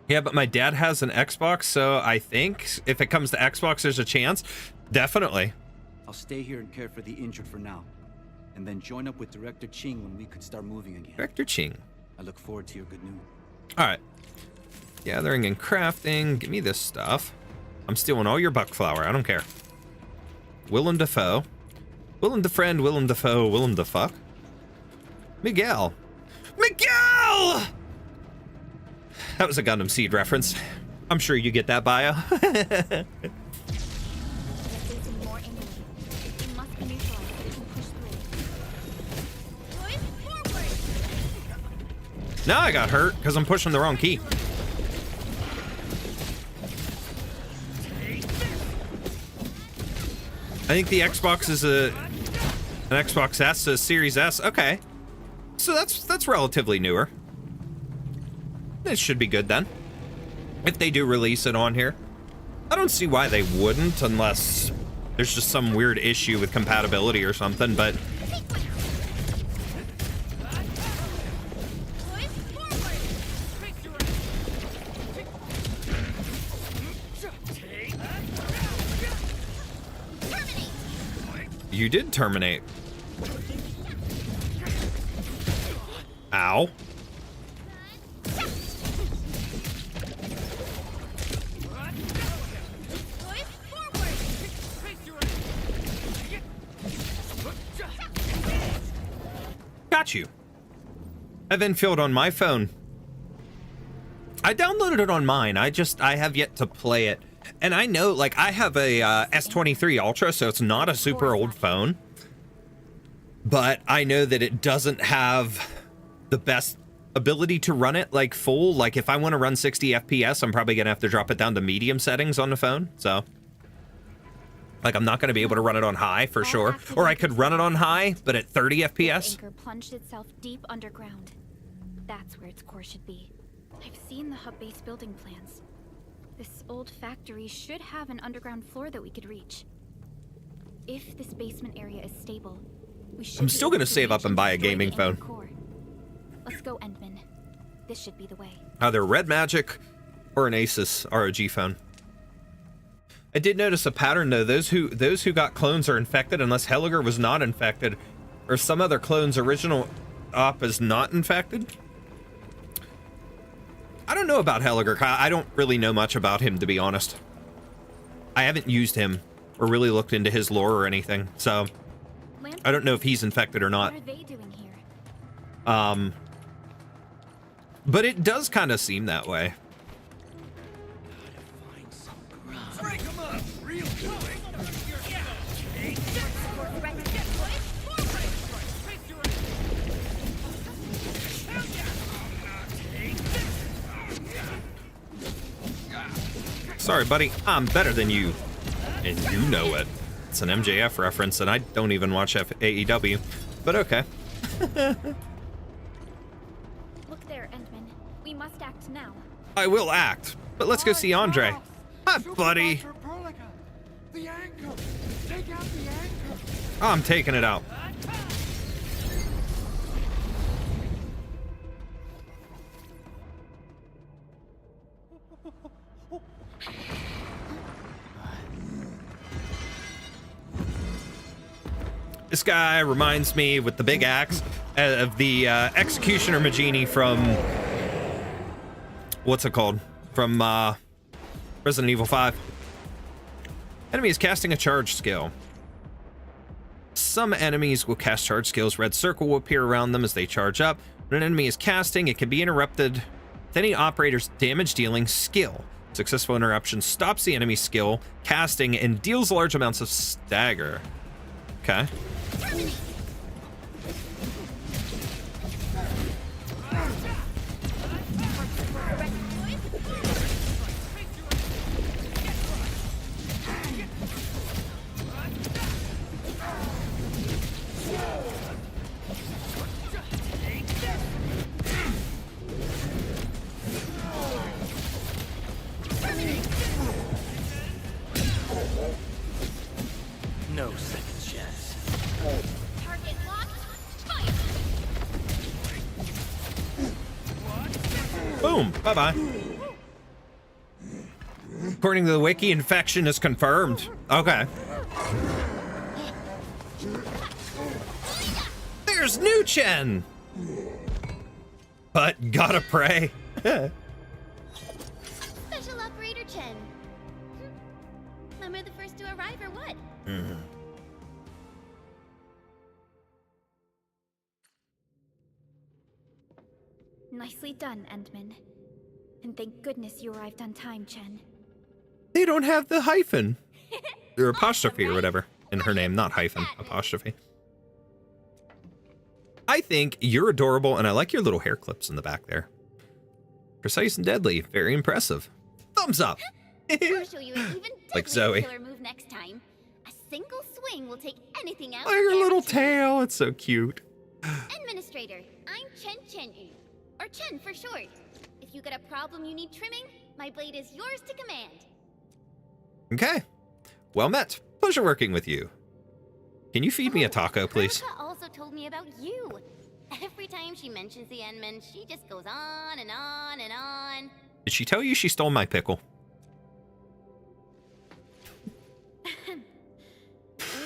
Yeah, but my dad has an Xbox, so I think if it comes to Xbox, there's a chance. Definitely. I'll stay here and care for the injured for now, and then join up with Director Ching when we could start moving again. Director Ching. I look forward to your good news. All right. Gathering and crafting. Give me this stuff. I'm stealing all your buck flower. I don't care. Willem Dafoe. Willem to friend, Willem Dafoe, Willem to fuck. Miguel. Miguel! That was a Gundam Seed reference. I'm sure you get that bio. Now I got hurt because I'm pushing the wrong key. I think the Xbox is an Xbox S, a Series S. Okay. So that's relatively newer. It should be good then. If they do release it on here. I don't see why they wouldn't unless there's just some weird issue with compatibility or something, but you did terminate. Ow. Got you. I have Endfield on my phone. I downloaded it on mine. I have yet to play it. And I know, like, I have a S23 Ultra, so it's not a super old phone. But I know that it doesn't have the best ability to run it, like, full. Like, if I want to run 60 FPS, I'm probably going to have to drop it down to medium settings on the phone. So, like, I'm not going to be able to run it on high, for sure. Or I could run it on high, but at 30 FPS. Anchor plunged itself deep underground. That's where its core should be. I've seen the hub base building plans. This old factory should have an underground floor that we could reach. If this basement area is stable, we should. I'm still going to save up and buy a gaming phone. Let's go, Endman. This should be the way. Either Red Magic or an Asus ROG phone. I did notice a pattern though. Those who got clones are infected unless Helliger was not infected, or some other clone's original op is not infected. I don't know about Helliger. I don't really know much about him, to be honest. I haven't used him or really looked into his lore or anything, so I don't know if he's infected or not. What are they doing here? But it does kind of seem that way. Sorry, buddy, I'm better than you. And you know it. It's an MJF reference, and I don't even watch AEW. But okay. Look there, Endman. We must act now. I will act. But let's go see Andre. Hi, buddy. The anchor! Take out the anchor! I'm taking it out. This guy reminds me, with the big axe, of the Executioner Magini from... what's it called? From Resident Evil 5. Enemy is casting a charge skill. Some enemies will cast charge skills. Red circle will appear around them as they charge up. When an enemy is casting, it can be interrupted with any operator's damage dealing skill. Successful interruption stops the enemy's skill casting and deals large amounts of stagger. Okay. No second chance. Boom. Bye-bye. According to the wiki, infection is confirmed. Okay. There's new Chen! But gotta pray. Special Operator Chen. Remember the first to arrive or what? Nicely done, Endman. And thank goodness you arrived on time, Chen. They don't have the hyphen. Or apostrophe or whatever in her name. Not hyphen, apostrophe. I think you're adorable, and I like your little hair clips in the back there. Precise and deadly. Very impressive. Thumbs up. I'll show you an even Like deadlier Zoe. killer move next time. A single swing will take anything out. Oh, your little guaranteed. tail. It's so cute. Administrator, I'm Chen, or Chen for short. If you got a problem you need trimming, my blade is yours to command. Okay. Well met. Pleasure working with you. Can you feed me a taco, please? Veronica also told me about you. Every time she mentions the Endman, she just goes on and on and on. Did she tell you she stole my pickle?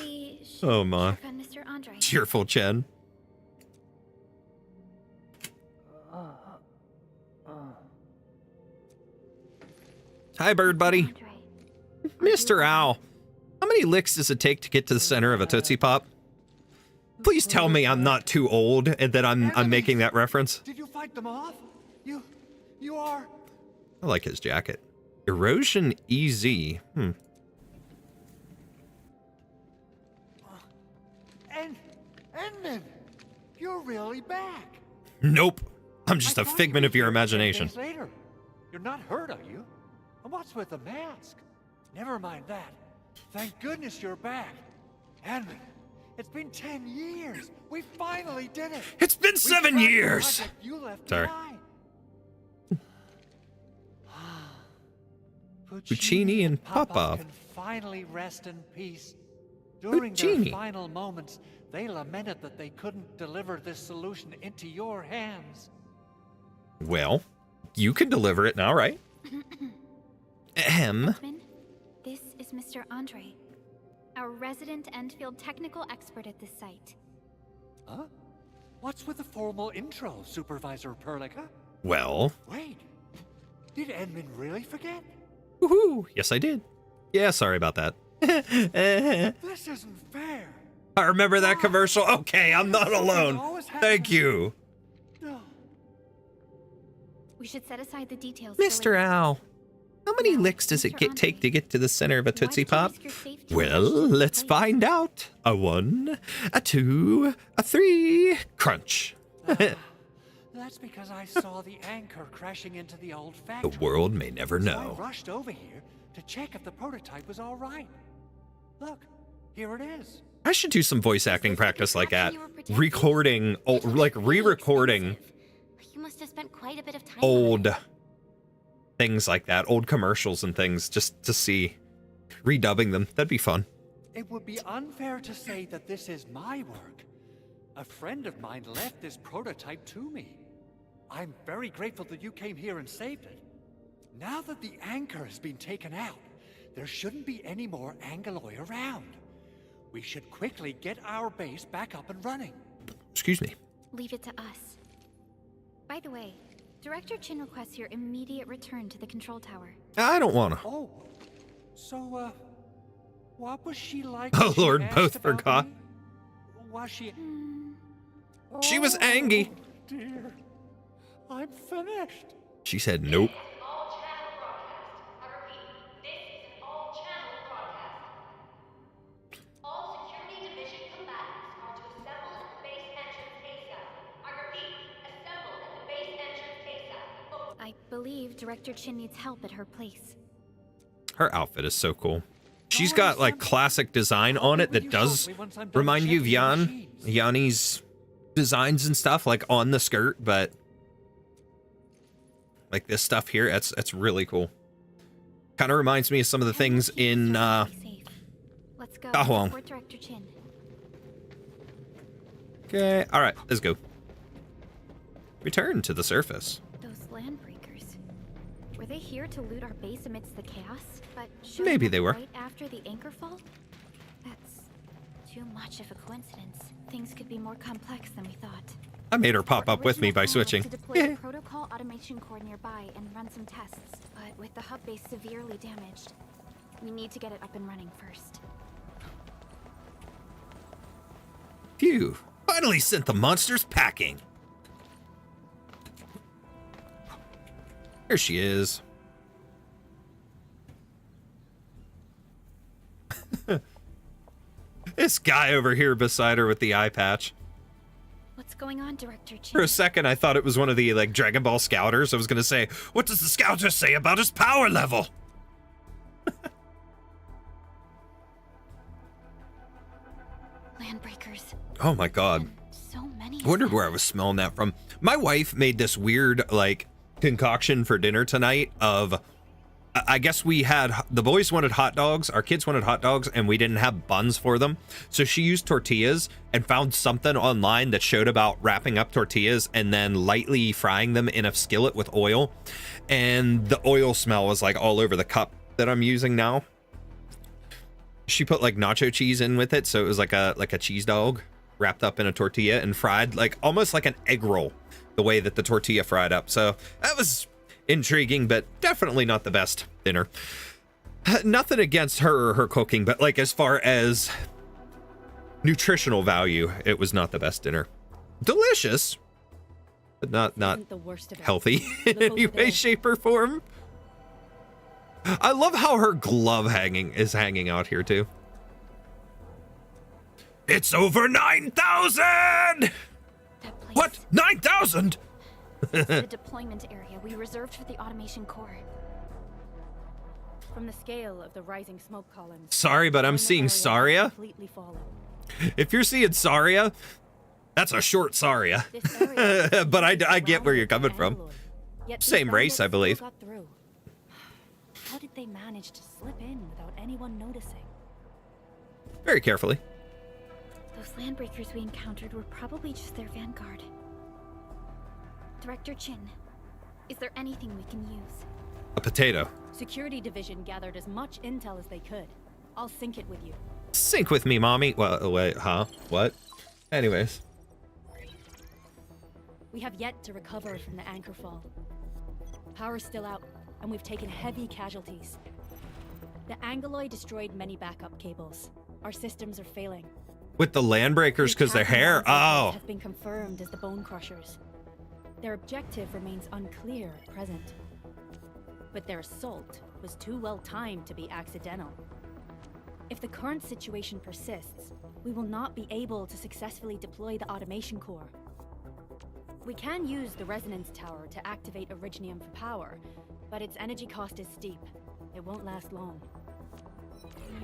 We should Oh my. check on Mr. Andre. Cheerful Chen. Hi, bird buddy. Andre. Mr. Owl. How many licks does it take to get to the center of a Tootsie Pop? Please tell me I'm not too old and that I'm making that reference. Did you fight them off? You are... I like his jacket. Erosion EZ. Endman, you're really back. Nope. I'm just I a thought figment you'd of be your here 10 imagination. days later. You're not hurt, are you? And what's with the mask? Never mind that. Thank goodness you're back. Endman, it's been 10 years. We finally did it. It's been We 7 cracked the years. project you left Sorry. behind. Puccini and Popov. can finally rest in peace. During Puccini. their final moments, they lamented that they couldn't deliver this solution into your hands. Well, you can deliver it now, right? Ahem. Endman, this is Mr. Andre, our resident Endfield technical expert at this site. Huh? What's with the formal intro, Supervisor Perlica? Well, Wait, did Endman really forget? woohoo. Yes, I did. Yeah, sorry about that. This isn't fair. I remember that commercial. Okay, I'm not alone. Thank you. No. We should set aside the details. for Mr. later. Owl, how many Now, licks does it Mr. take to get to the center of a Why Tootsie did you Pop? risk your safety Well, to this let's place? find out. A 1, a 2, a 3. Crunch. That's because I saw the anchor crashing into the old The factory. world may never So I know. rushed over here to check if the prototype was all right. Look, here it is. I should do some voice acting practice like that. You were protected? Recording, It looks like really re-recording expensive. You must have spent quite a bit of time old on it. things like that, old commercials and things, just to see. Redubbing them. That'd be fun. It would be unfair to say that this is my work. A friend of mine left this prototype to me. I'm very grateful that you came here and saved it. Now that the anchor has been taken out, there shouldn't be any more Angeloi around. We should quickly get our base back up and running. Excuse me. Leave it to us. By the way, Director Chin requests your immediate return to the control tower. I don't wanna. Oh, so, what was she like? Oh, when she Lord, asked both about forgot. me? Was she... She was angry. Oh, dear. I'm finished. She said nope. This is an all-channel broadcast. I repeat, this is an all-channel broadcast. All security division combatants are to assemble at the base entrance ASAP. I repeat, assemble at the base entrance ASAP. Over. I believe Director Chin needs help at her place. Her outfit is so cool. She's got like classic design on it that does remind you of Yanni's designs and stuff, like on the skirt, but like this stuff here, that's really cool. Kind of reminds me of some of the things in Safe. Let's go. Dahuang. Support Director Chin. Okay, all right, let's go. Return to the surface. Those land breakers. Were they here to loot our base amidst the chaos? But Maybe they were. Right after the anchor fall? That's too much of a coincidence. Things could be more complex than we thought. I made her pop up with me by switching. To deploy the protocol automation core nearby and run some tests. But with the hub base severely damaged, we need to get it up and running first. Phew. Finally sent the monsters packing. Here she is. This guy over here beside her with the eye patch. What's going on, Director Chin? For a second, I thought it was one of the, like, Dragon Ball Scouters. I was going to say, what does the Scouter say about his power level? Landbreakers. Oh, my God. So many. I wondered where I was smelling that from. My wife made this weird, like, concoction for dinner tonight of... I guess we had, the boys wanted hot dogs, our kids wanted hot dogs, and we didn't have buns for them. So she used tortillas and found something online that showed about wrapping up tortillas and then lightly frying them in a skillet with oil. And the oil smell was like all over the cup that I'm using now. She put like nacho cheese in with it, so it was like a cheese dog wrapped up in a tortilla and fried like almost like an egg roll, the way that the tortilla fried up. So that was intriguing, but definitely not the best dinner. Nothing against her or her cooking, but like as far as nutritional value, it was not the best dinner. Delicious, but not The worst of it. healthy in any way, shape, or form. I love how her glove is hanging out here too. It's over 9,000! That place. What? 9,000? It's the deployment area we reserved for the automation core. From the scale of the rising smoke columns. Sorry, but I'm the seeing area Saria. has completely fallen. If you're seeing Saria, that's a short Saria. This area But I get where surrounded you're coming by from. alloy, yet these Same race, bandits I still believe. got through. How did they manage to slip in without anyone noticing? Very carefully. Those landbreakers we encountered were probably just their vanguard. Director Chin, is there anything we can use? A potato. Security Division gathered as much intel as they could. I'll sync it with you. Sync with me, mommy. Well, wait, huh? What? Anyways. We have yet to recover from the anchor fall. Power's still out, and we've taken heavy casualties. The Angoloi destroyed many backup cables. Our systems are failing. With the landbreakers, because their hair. Oh. Have been confirmed as the Bone Crushers. Their objective remains unclear at present. But their assault was too well timed to be accidental. If the current situation persists, we will not be able to successfully deploy the automation core. We can use the resonance tower to activate Originium for power, but its energy cost is steep. It won't last long.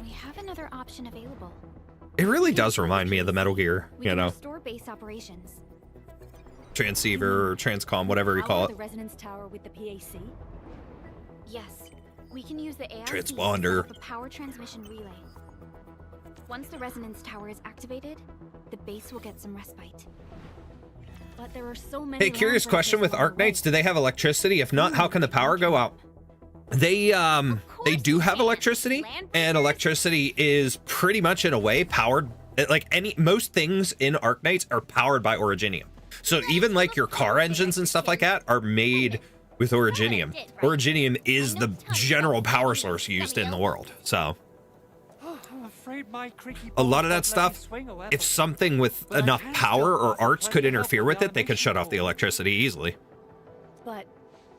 We have another option available. It really does remind me of the Metal Gear, We you can know, restore base operations. transceiver or transcom, whatever you call Power it. the resonance tower with the PAC? Yes, we can use the ARC Transponder. to set up a power transmission relay. Once the resonance tower is activated, the base will get some respite. But there are so many. Hey, curious question with Arknights. Arknights, do they have electricity? If not, how can the power go out? They do have electricity, and electricity is pretty much in a way powered, like most things in Arknights are powered by Originium. So even like your car engines and stuff like that are made with Originium. Originium is the general power source used in the world. So I'm afraid my creaky a lot of bones that won't let me stuff, swing a level. if something with enough power or arts could interfere with it, they could shut off the electricity easily. But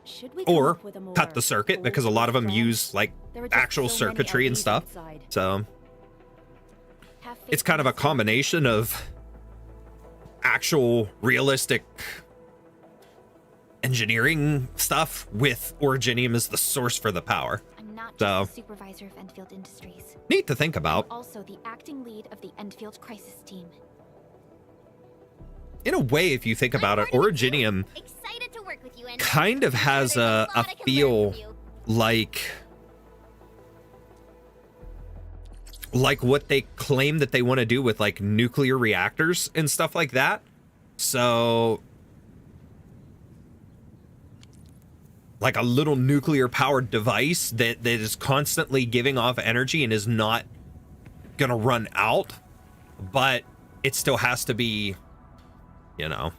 should we come Or up with a more cut the circuit, because a lot of them bold use like There are just actual so many circuitry and LEDs stuff. outside. So Have faith it's kind of in a us. combination of actual realistic engineering stuff with Originium as the source for the power. I'm not So- just the supervisor of Endfield Industries. Neat to think about. Also the acting lead of the Endfield Crisis Team. In a way, if you think about it, Originium Excited to work with you, and kind of has a feel like what they claim that they want to do with like nuclear reactors and stuff like that. So like a little nuclear powered device that is constantly giving off energy and is not gonna run out, but it still has to be, you know,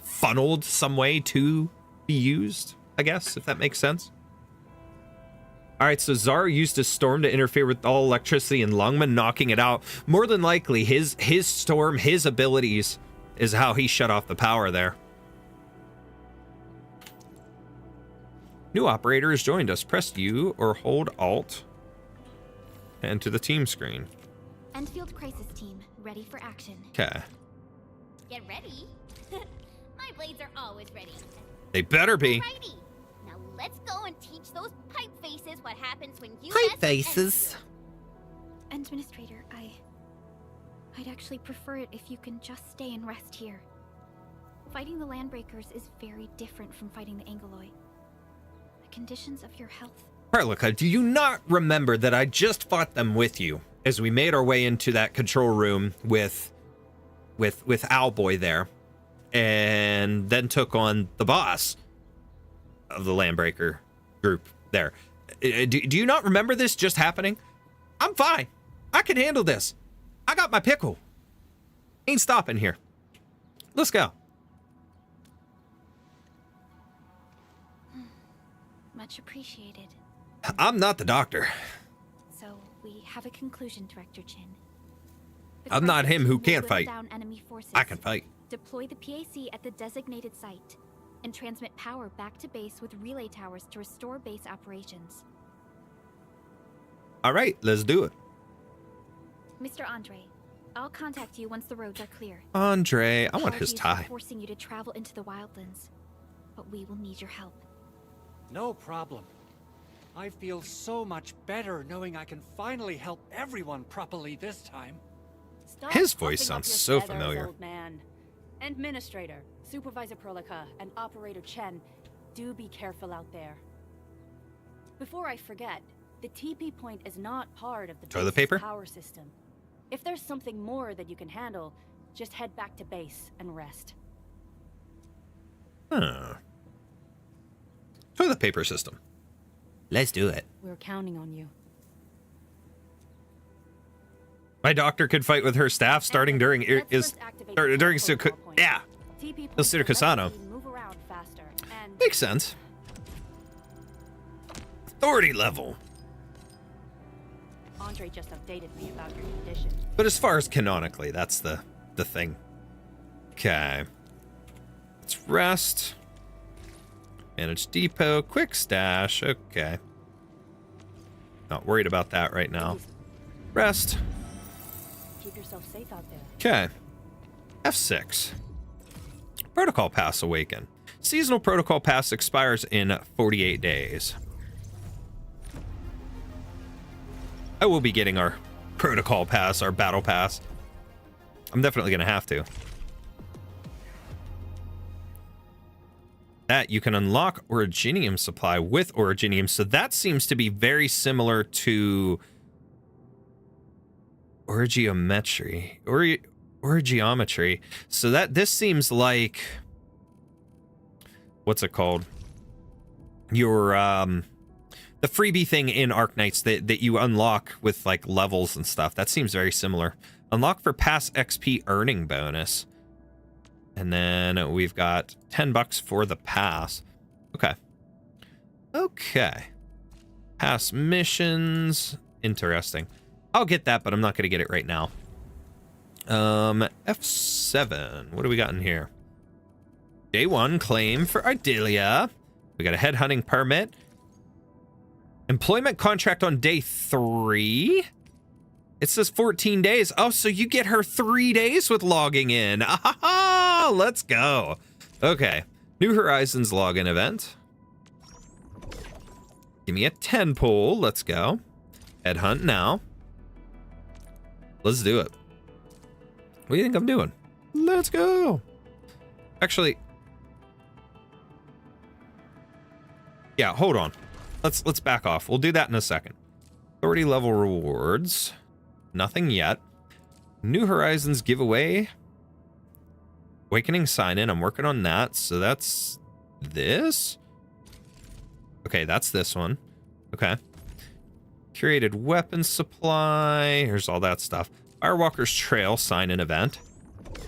funneled some way to be used, I guess, if that makes sense. All right, so Zara used his storm to interfere with all electricity in Lungman, knocking it out. More than likely, his storm, his abilities is how he shut off the power there. New operator has joined us. Press U or hold Alt and to the team screen. Endfield Crisis Team, ready for action. Okay. Get ready. My blades are always ready. They better be. Alrighty. Now let's go and teach those pipe faces what happens when you Pipe faces. Endministrator, I'd actually prefer it if you can just stay and rest here. Fighting the Landbreakers is very different from fighting the Angeloi. The conditions of your health. Harlika, do you not remember that I just fought them with you as we made our way into that control room with Owlboy there, and then took on the boss of the Landbreaker group there? Do you not remember this just happening? I'm fine. I can handle this. I got my pickle. Ain't stopping here. Let's go. Much appreciated. I'm not the doctor. So we have a conclusion, Director Chin. The I'm not crisis him who team will can't whittle fight. down enemy forces, I can fight. deploy the PAC at the designated site, and transmit power back to base with relay towers to restore base operations. All right, let's do it. Mr. Andre, I'll contact you once the roads are clear. Andre, I want his Apologies tie. for forcing you to travel into the wildlands, but we will need your help. No problem. I feel so much better knowing I can finally help everyone properly this time. Stop His voice puffing up sounds your so feathers, familiar. Old man. Administrator, Supervisor Perlica, and Operator Chen, do be careful out there. Before I forget, the TP point is not part of the Toilet base's paper? power system. If there's something more that you can handle, just head back to base and rest. Huh. Toilet paper system. Let's do it. We're counting on you. My doctor could fight with her staff starting during Let's is first activate or the during protocol point. yeah. TP Il Sir points will let Casano. the team move around faster, and Makes sense. Authority level. Andre just updated me about your condition. But as far as canonically, that's the thing. Okay. Let's rest. Manage depot, quick stash. Okay. Not worried about that right now. Rest. Keep yourself safe out there. Okay. F6. Protocol Pass awaken. Seasonal Protocol Pass expires in 48 days. I will be getting our Protocol Pass, our Battle Pass. I'm definitely going to have to. That you can unlock Originium supply with Originium. So that seems to be very similar to Origiometry. Origiometry. So that this seems like, what's it called? Your the freebie thing in Arknights that you unlock with like levels and stuff. That seems very similar. Unlock for past XP earning bonus. And then we've got $10 for the pass. Okay. Okay. Pass missions. Interesting. I'll get that, but I'm not going to get it right now. F7. What do we got in here? Day 1 claim for Ardelia. We got a headhunting permit. Employment contract on day 3. It says 14 days. Oh, so you get her 3 days with logging in. Ah, let's go. Okay. New Horizons login event. Give me a 10 pull. Let's go. Headhunt now. Let's do it. What do you think I'm doing? Let's go. Actually. Yeah, hold on. Let's back off. We'll do that in a second. Authority level rewards. Nothing yet. New Horizons giveaway. Awakening sign in. I'm working on that. So that's this. Okay, that's this one. Okay. Curated weapon supply. Here's all that stuff. Firewalker's Trail, sign an event.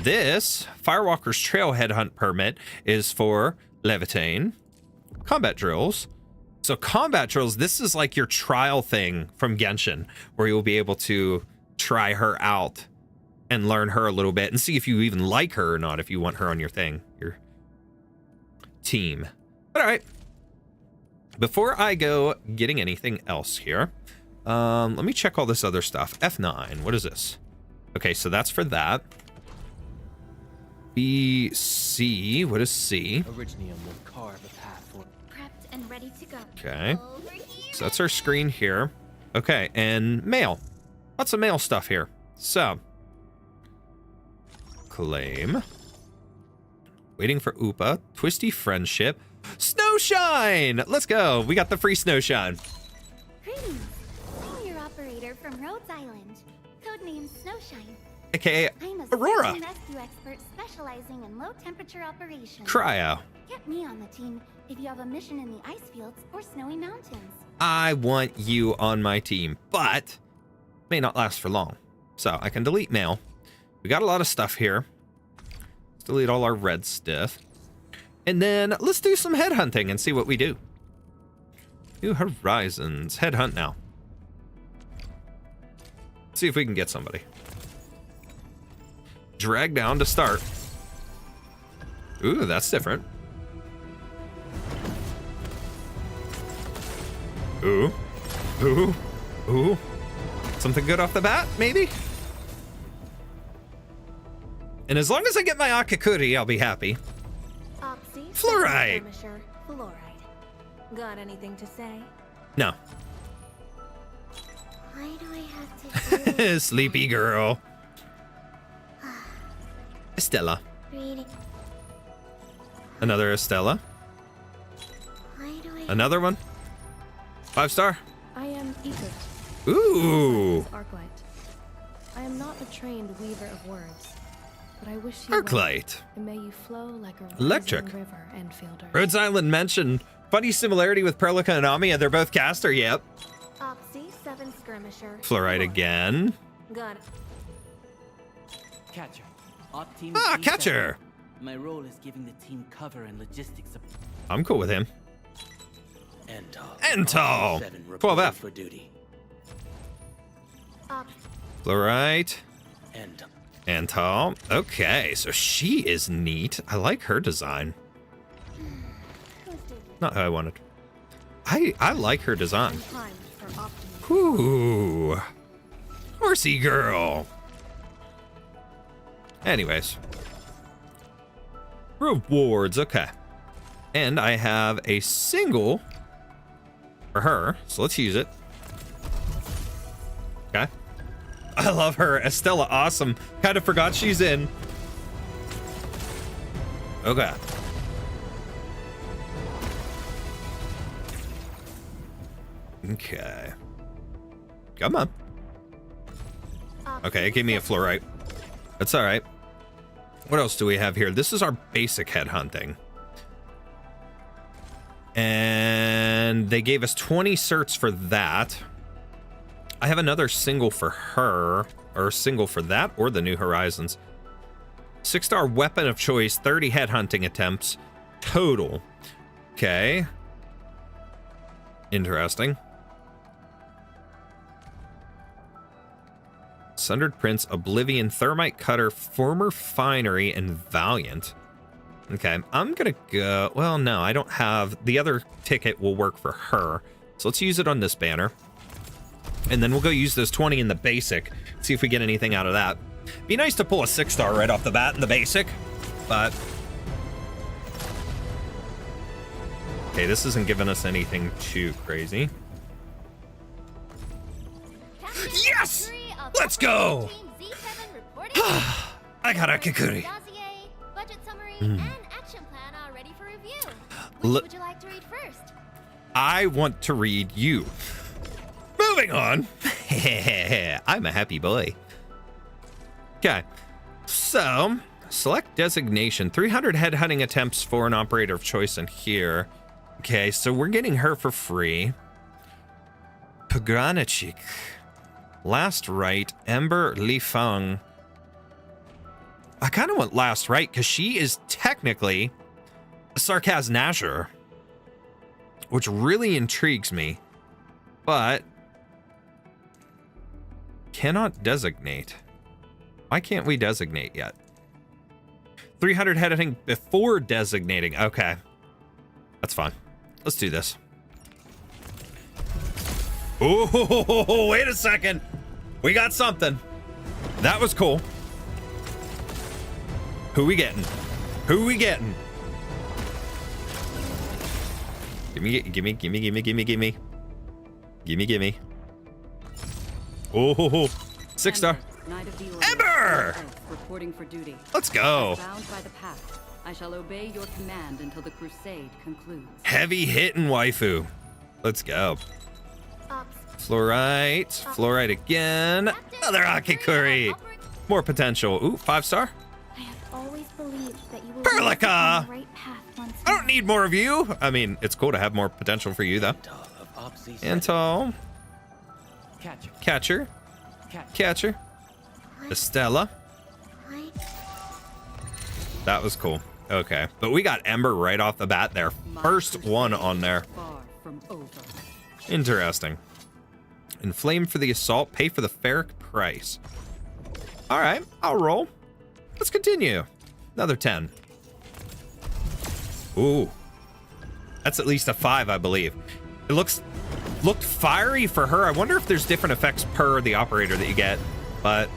This Firewalker's Trail headhunt permit is for Levitain. Combat drills. So combat drills, this is like your trial thing from Genshin, where you'll be able to try her out and learn her a little bit and see if you even like her or not, if you want her on your thing, your team. But all right. Before I go getting anything else here, let me check all this other stuff. F9, what is this? Okay, so that's for that. B, C, what is C? Originium will carve a path for. Prepped and ready to go. Okay, so that's our screen here. Okay, and mail. Lots of mail stuff here. So, claim. Waiting for Upa. Twisty friendship. Snowshine! Let's go. We got the free Snowshine. Greetings. I'm your operator from Rhodes Island. Codename Snowshine. AKA I'm a Aurora. search and rescue expert specializing in low-temperature operations. Cryo. Get me on the team if you have a mission in the ice fields or snowy mountains. I want you on my team, but may not last for long. So I can delete mail. We got a lot of stuff here. Let's delete all our red stuff. And then let's do some headhunting and see what we do. New Horizons. Headhunt now. See if we can get somebody. Drag down to start. Ooh, that's different. Ooh. Ooh. Ooh. Something good off the bat, maybe? And as long as I get my Akakuri, I'll be happy. Oxy, Fluorite. skirmisher, fluoride. Got anything to say? No. Why do I have to do this? Sleepy girl. Estella. Reading. Another Estella. Why do I Another one. 5-star. I am Egypt. Ooh. Arklight. I am not a trained weaver of words, but I wish you well, Arklight. and may you flow like a Electric. rising river, Endfielder. Rhodes Island mentioned funny similarity with Perlica and Amiya. They're both caster. Yep. Oxy, 7 skirmisher. Fluorite again. Got it. Catcher. Op team Ah, D7. catcher. My role is giving the team cover and logistics support. I'm cool with him. Ental. Ental. 7 reporting 12F. for duty. Fluorite. Ental. Antal. Okay, so she is neat. I like her design. Not how I wanted. I like her design. Time for optimism. Ooh. Horsey girl. Anyways. Rewards, okay. And I have a single for her, so let's use it. Okay. I love her. Estella, awesome. Kind of forgot she's in. Okay. Okay. Come on. Okay, it gave me a fluorite. That's all right. What else do we have here? This is our basic headhunting. And they gave us 20 certs for that. I have another single for her, or a single for that, or the New Horizons. 6-star weapon of choice, 30 headhunting attempts total. Okay. Interesting. Sundered Prince, Oblivion, Thermite Cutter, Former Finery, and Valiant. Okay, I'm gonna go... Well, no, I don't have... The other ticket will work for her. So let's use it on this banner. And then we'll go use those 20 in the basic. See if we get anything out of that. Be nice to pull a 6-star right off the bat in the basic. But... Okay, this isn't giving us anything too crazy. Yes! Let's go! I got a Kikuri. Budget summary and action plan are ready for review. Which would you like to read first? I want to read you. Moving on. I'm a happy boy. Okay. So, select designation. 300 headhunting attempts for an operator of choice in here. Okay, so we're getting her for free. Pogranichik. Last Right. Ember Li Feng. I kind of want Last Right because she is technically a Sarkaz Nasher, which really intrigues me, but cannot designate. Why can't we designate yet? 300 heading before designating. Okay. That's fine. Let's do this. Oh, wait a second. We got something. That was cool. Who we getting? Who we getting? Gimme. Oh, 6-star. Ember! Reporting for duty. Let's go. Bound by the pact, I shall obey your command until the crusade concludes. Heavy hitting waifu. Let's go. Fluorite. Fluorite again. Another Akikuri. More potential. Ooh, 5-star. I have always believed that you will Perlica! be on the right path once I don't need more of you. I mean, it's cool to have more potential for you, though. Antal. Catcher. Catcher. Estella. That was cool. Okay. But we got Ember right off the bat there. First one on there. Interesting. Inflame for the assault. Pay for the fair price. All right. I'll roll. Let's continue. Another 10. Ooh. That's at least a 5, I believe. It looked fiery for her. I wonder if there's different effects per the operator that you get, but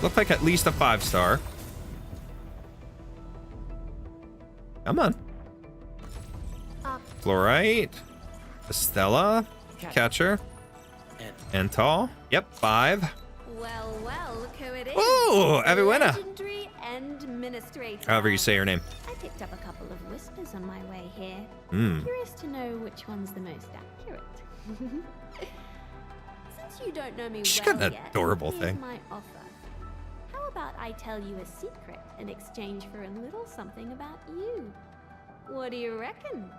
looked like at least a 5-star. Come on. Fluorite. Estella. Catcher. Antal. Yep, 5. Well, look who it is. Ooh, Aviwena. Legendary Endministrator. However you say your name. I picked up a couple of whispers on my way here. Hmm. Curious to know which one's the most accurate. Since you don't know me She's well got an yet, adorable here's thing. my offer. How about I tell you a secret in exchange for a little something about you? What do you reckon?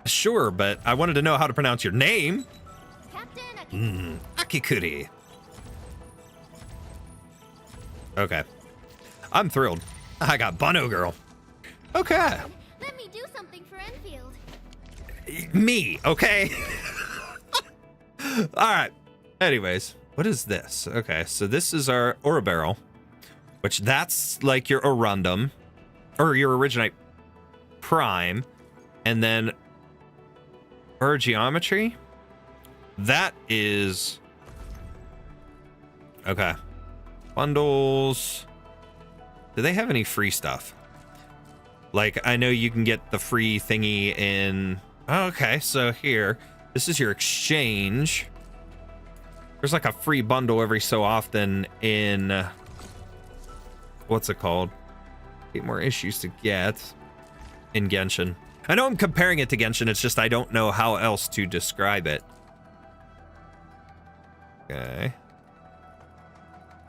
Sure, but I wanted to know how to pronounce your name. Captain Akikuri. Okay. I'm thrilled. I got Bono Girl. Okay. Let me do something for Enfield. Me, okay? All right. Anyways, what is this? Okay, so this is our Aura Barrel, which that's like your Orundum, or your Originate Prime, and then Ur Geometry. That is... Okay. Bundles. Do they have any free stuff? Like, I know you can get the free thingy in... Okay, so here. This is your exchange. There's like a free bundle every so often in... what's it called? 8 more issues to get in Genshin. I know I'm comparing it to Genshin, it's just I don't know how else to describe it. Okay.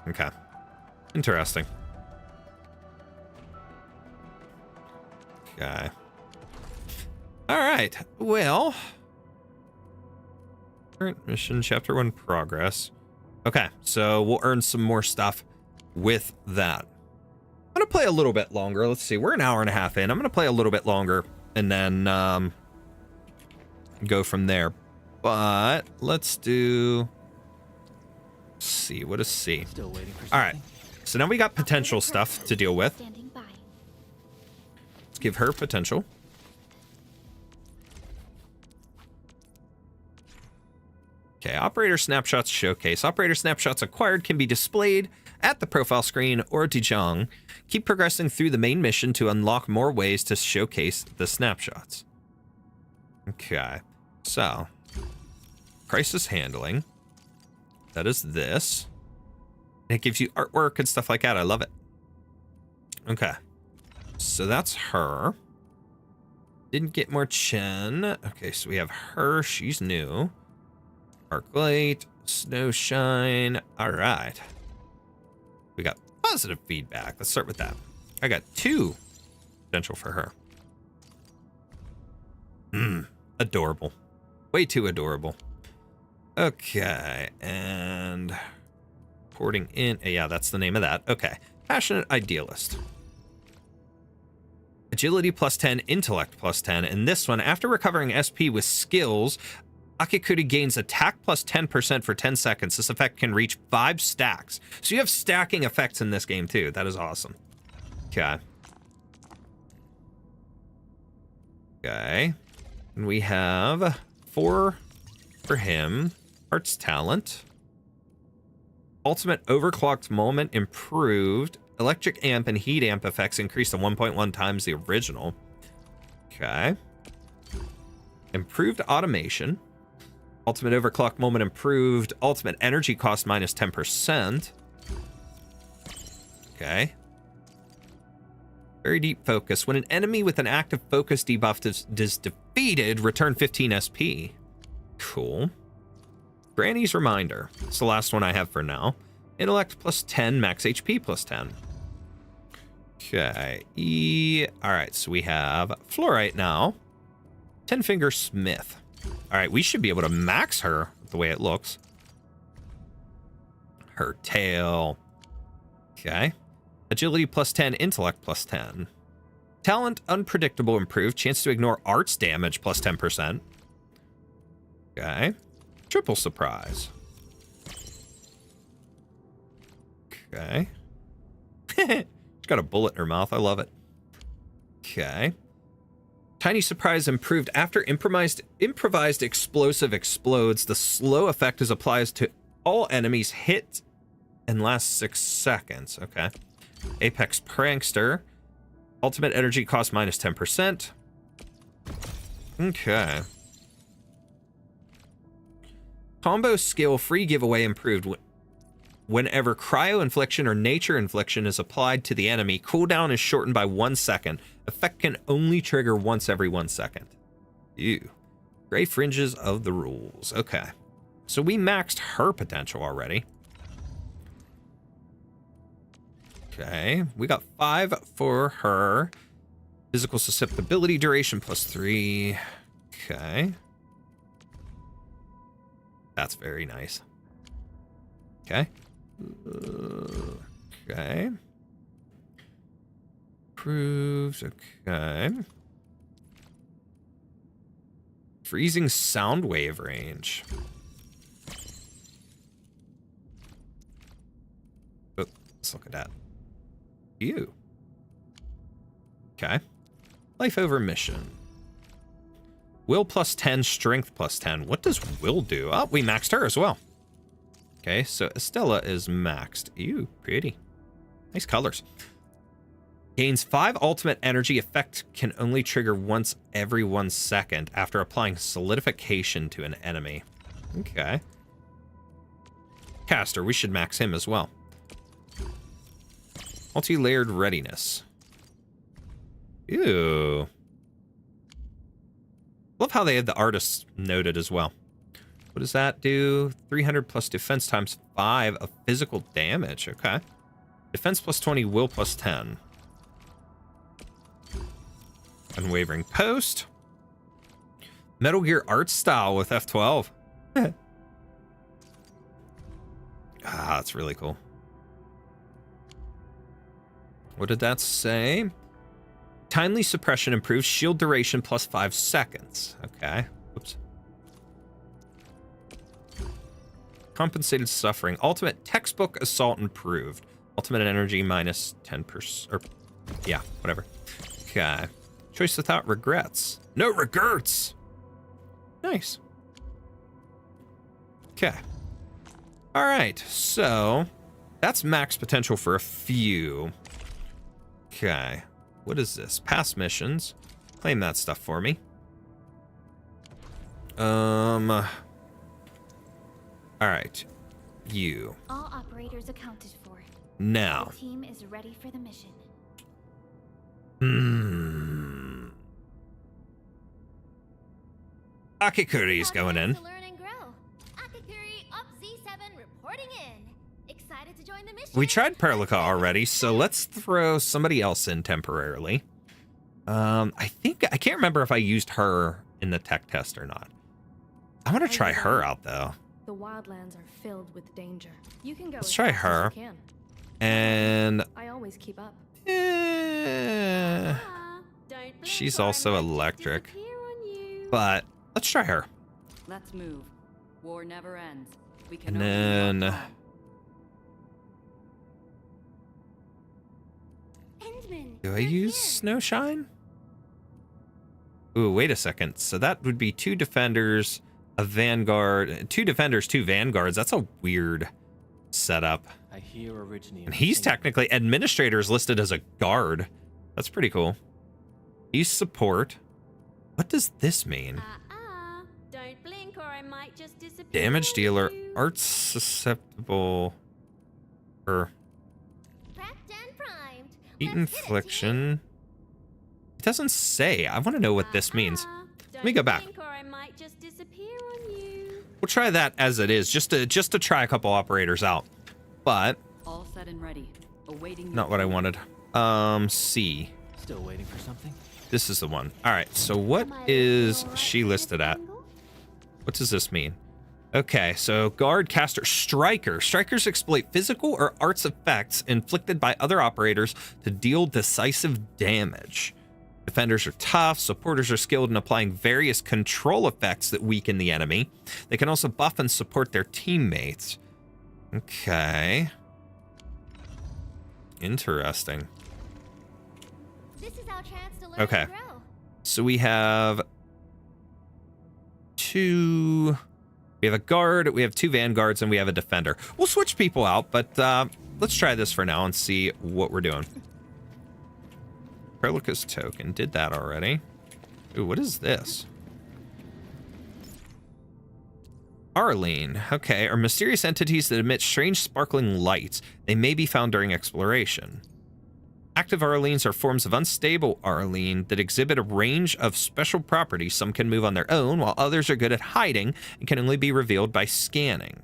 Okay. Interesting. Okay. All right. Well, current mission, chapter 1 progress. Okay, so we'll earn some more stuff with that. I'm gonna play a little bit longer. Let's see. We're an hour and a half in. I'm gonna play a little bit longer and then go from there. But let's do. Let's see. What is C? Still waiting for All right. So now we got potential stuff to deal with. Standing by. Let's give her potential. Okay, operator snapshots showcase. Operator snapshots acquired can be displayed at the profile screen or Dijong. Keep progressing through the main mission to unlock more ways to showcase the snapshots. Okay, so crisis handling. That is this. And it gives you artwork and stuff like that. I love it. Okay, so that's her. Didn't get more Chen. Okay, so we have her. She's new. Arclight, Snowshine. All right. We got positive feedback. Let's start with that. I got 2 potential for her. Adorable. Way too adorable. Okay, and porting in. Yeah, that's the name of that. Okay. Passionate Idealist. Agility +10, Intellect +10, and this one, after recovering SP with skills, Akikuri gains attack +10% for 10 seconds. This effect can reach 5 stacks. So you have stacking effects in this game too. That is awesome. Okay. Okay. And we have 4 for him. Arts Talent. Ultimate Overclocked Moment improved. Electric Amp and Heat Amp effects increased to 1.1 times the original. Okay. Improved Automation. Ultimate Overclock Moment improved. Ultimate Energy Cost minus 10%. Okay. Very Deep Focus. When an enemy with an active focus debuff is defeated, return 15 SP. Cool. Granny's Reminder. It's the last one I have for now. Intellect +10, max HP +10. Okay. Alright, so we have Fluorite now. 10-Finger Smith. Alright, we should be able to max her the way it looks. Her tail. Okay. Agility +10, Intellect +10. Talent Unpredictable improved. Chance to ignore arts damage +10%. Okay. Triple Surprise. Okay. She's got a bullet in her mouth. I love it. Okay. Tiny Surprise improved. After improvised explosive explodes, the slow effect is applied to all enemies hit and lasts 6 seconds. Okay. Apex Prankster. Ultimate energy cost minus 10%. Okay. Combo skill free giveaway improved. Whenever cryo infliction or nature infliction is applied to the enemy, cooldown is shortened by 1 second. Effect can only trigger once every 1 second. Ew. Gray fringes of the rules. Okay. So we maxed her potential already. Okay. We got 5 for her. Physical susceptibility duration +3. Okay. That's very nice. Okay. Okay. Proves. Okay. Freezing sound wave range. Oh, let's look at that. Ew. Okay. Life over mission. Will +10, strength +10. What does will do? Oh, we maxed her as well. Okay, so Estella is maxed. Ew, pretty. Nice colors. Gains 5 ultimate energy. Effect can only trigger once every 1 second after applying solidification to an enemy. Okay. Caster, we should max him as well. Multi-layered readiness. Ew. Love how they had the artists noted as well. What does that do? 300 plus defense times 5 of physical damage. Okay. Defense +20, will +10. Unwavering Post. Metal Gear art style with F12. That's really cool. What did that say? Timely suppression improves shield duration +5 seconds. Okay. Whoops. Compensated suffering. Ultimate textbook assault improved. Ultimate energy minus 10%. Or, yeah, whatever. Okay. Choice without regrets. No regrets! Nice. Okay. Alright, so that's max potential for a few. Okay. What is this? Past missions. Claim that stuff for me. Alright. You. All operators accounted for. Now. The team is ready for the mission. Akikuri's going in. To learn and grow. Akikuri up Z7 reporting in. Excited to join the mission. We tried Perlica already, so let's throw somebody else in temporarily. I can't remember if I used her in the tech test or not. I want to try her out though. The wildlands are filled with danger. You can go. Let's as try fast as her. you can. And I always keep up. she's also electric. But let's try her. Let's move. War never ends. We can And only then walk on. do I use Snowshine? Ooh, wait a second. So that would be 2 defenders, a vanguard, 2 defenders, 2 vanguards. That's a weird setup. I hear Originium. And he's technically administrator is listed as a guard. That's pretty cool. He's support. What does this mean? Don't blink or I might just disappear. Damage dealer, arts susceptible, or Prepped and primed. heat infliction. It doesn't say. I want to know what this means. Let me go back. Blink or I might just disappear on you. We'll try that as it is, just to try a couple operators out. But All set and ready. Awaiting not what I your wanted. C. Still waiting for something? This is the one. All right. So what is she listed at? What does this mean? Okay, so guard, caster, striker. Strikers exploit physical or arts effects inflicted by other operators to deal decisive damage. Defenders are tough. Supporters are skilled in applying various control effects that weaken the enemy. They can also buff and support their teammates. Okay. Interesting. This is our chance to learn Okay. and grow. So we have 2... We have a guard, we have 2 vanguards, and we have a defender. We'll switch people out, but let's try this for now and see what we're doing. Prelicus token. Did that already. Ooh, what is this? Arlene. Okay, are mysterious entities that emit strange sparkling lights. They may be found during exploration. Active Arlenes are forms of unstable Arlene that exhibit a range of special properties. Some can move on their own, while others are good at hiding and can only be revealed by scanning.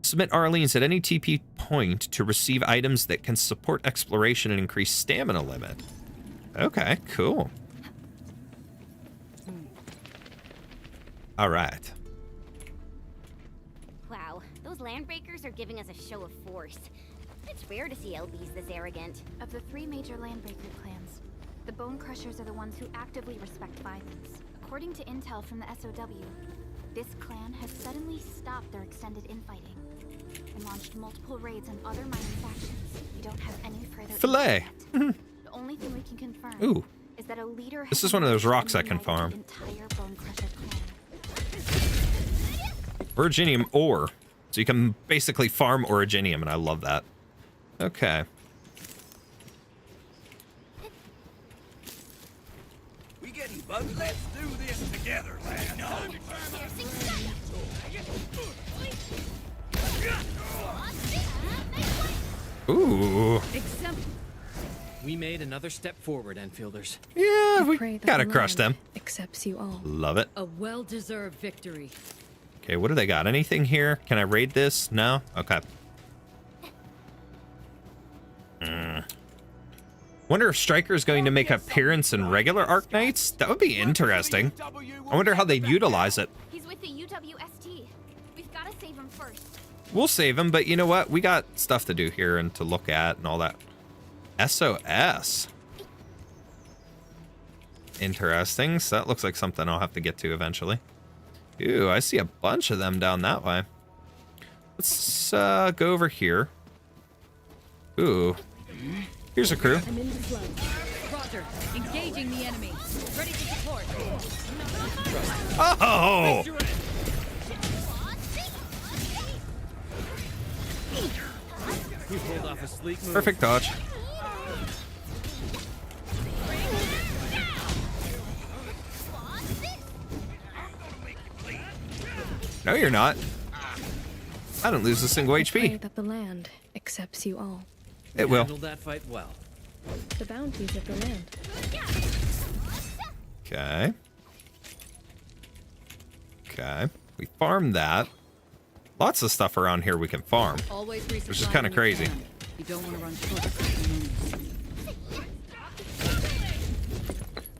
Submit Arlenes at any TP point to receive items that can support exploration and increase stamina limit. Okay, cool. All right. Wow, those landbreakers are giving us a show of force. It's rare to see LBs this arrogant. Of the 3 major landbreaker clans, the Bone Crushers are the ones who actively respect violence. According to intel from the SOW, this clan has suddenly stopped their extended infighting and launched multiple raids on other mining factions. We don't have any further Filet. info yet. The only thing we can confirm Ooh. is that a leader This has is one of those rocks I united can the farm. entire Bone Crusher clan. Originium ore. So you can basically farm Originium, and I love that. Okay. We getting bugs? Let's do this together, lad. Ooh. We made another step forward, Enfielders. Yeah, we Pray that gotta the crush them. land accepts you all. Love it. A well-deserved victory. Okay, what do they got? Anything here? Can I raid this? No? Okay. Wonder if Striker is going to make an appearance in regular Arknights? That would be interesting. I wonder how they'd utilize it. He's with the UWST. We've got to save him first. We'll save him, but you know what? We got stuff to do here and to look at and all that. SOS. Interesting. So that looks like something I'll have to get to eventually. Ooh, I see a bunch of them down that way. Let's go over here. Ooh. Here's a crew. I'm in the flow. Roger. Engaging the enemy. Ready to support. Oh! We pulled off a sleek move. Perfect dodge. No, you're not. I don't lose a single Pray HP. that the land accepts you all. It will. Handled that fight well. The bounties of the land. Okay. Okay. We farmed that. Lots of stuff around here we can farm. Always Which is kind of crazy. You don't want to run short of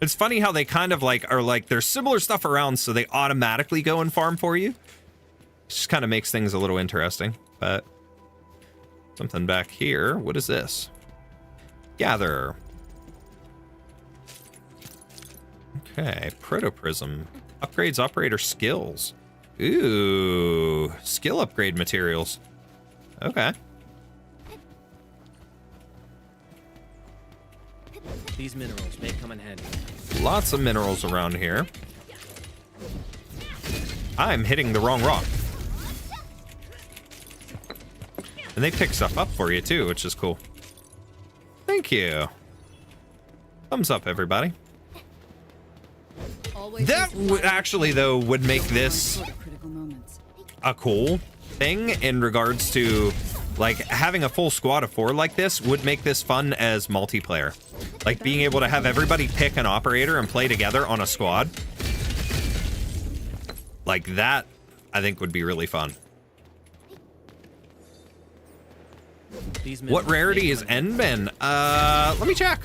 It's funny how they kind of like are like there's similar stuff around, so they automatically go and farm for you. Just kind of makes things a little interesting. But something back here. What is this? Gather. Okay, protoprism. Upgrades operator skills. Ooh, skill upgrade materials. Okay. These minerals may come in handy. Lots of minerals around here. I'm hitting the wrong rock. And they pick stuff up for you too, which is cool. Thank you. Thumbs up, everybody. That would actually, though, would make this a cool thing in regards to, like, having a full squad of 4 like this would make this fun as multiplayer. Like, being able to have everybody pick an operator and play together on a squad. Like, that, I think, would be really fun. What rarity is Endmin? Let me check.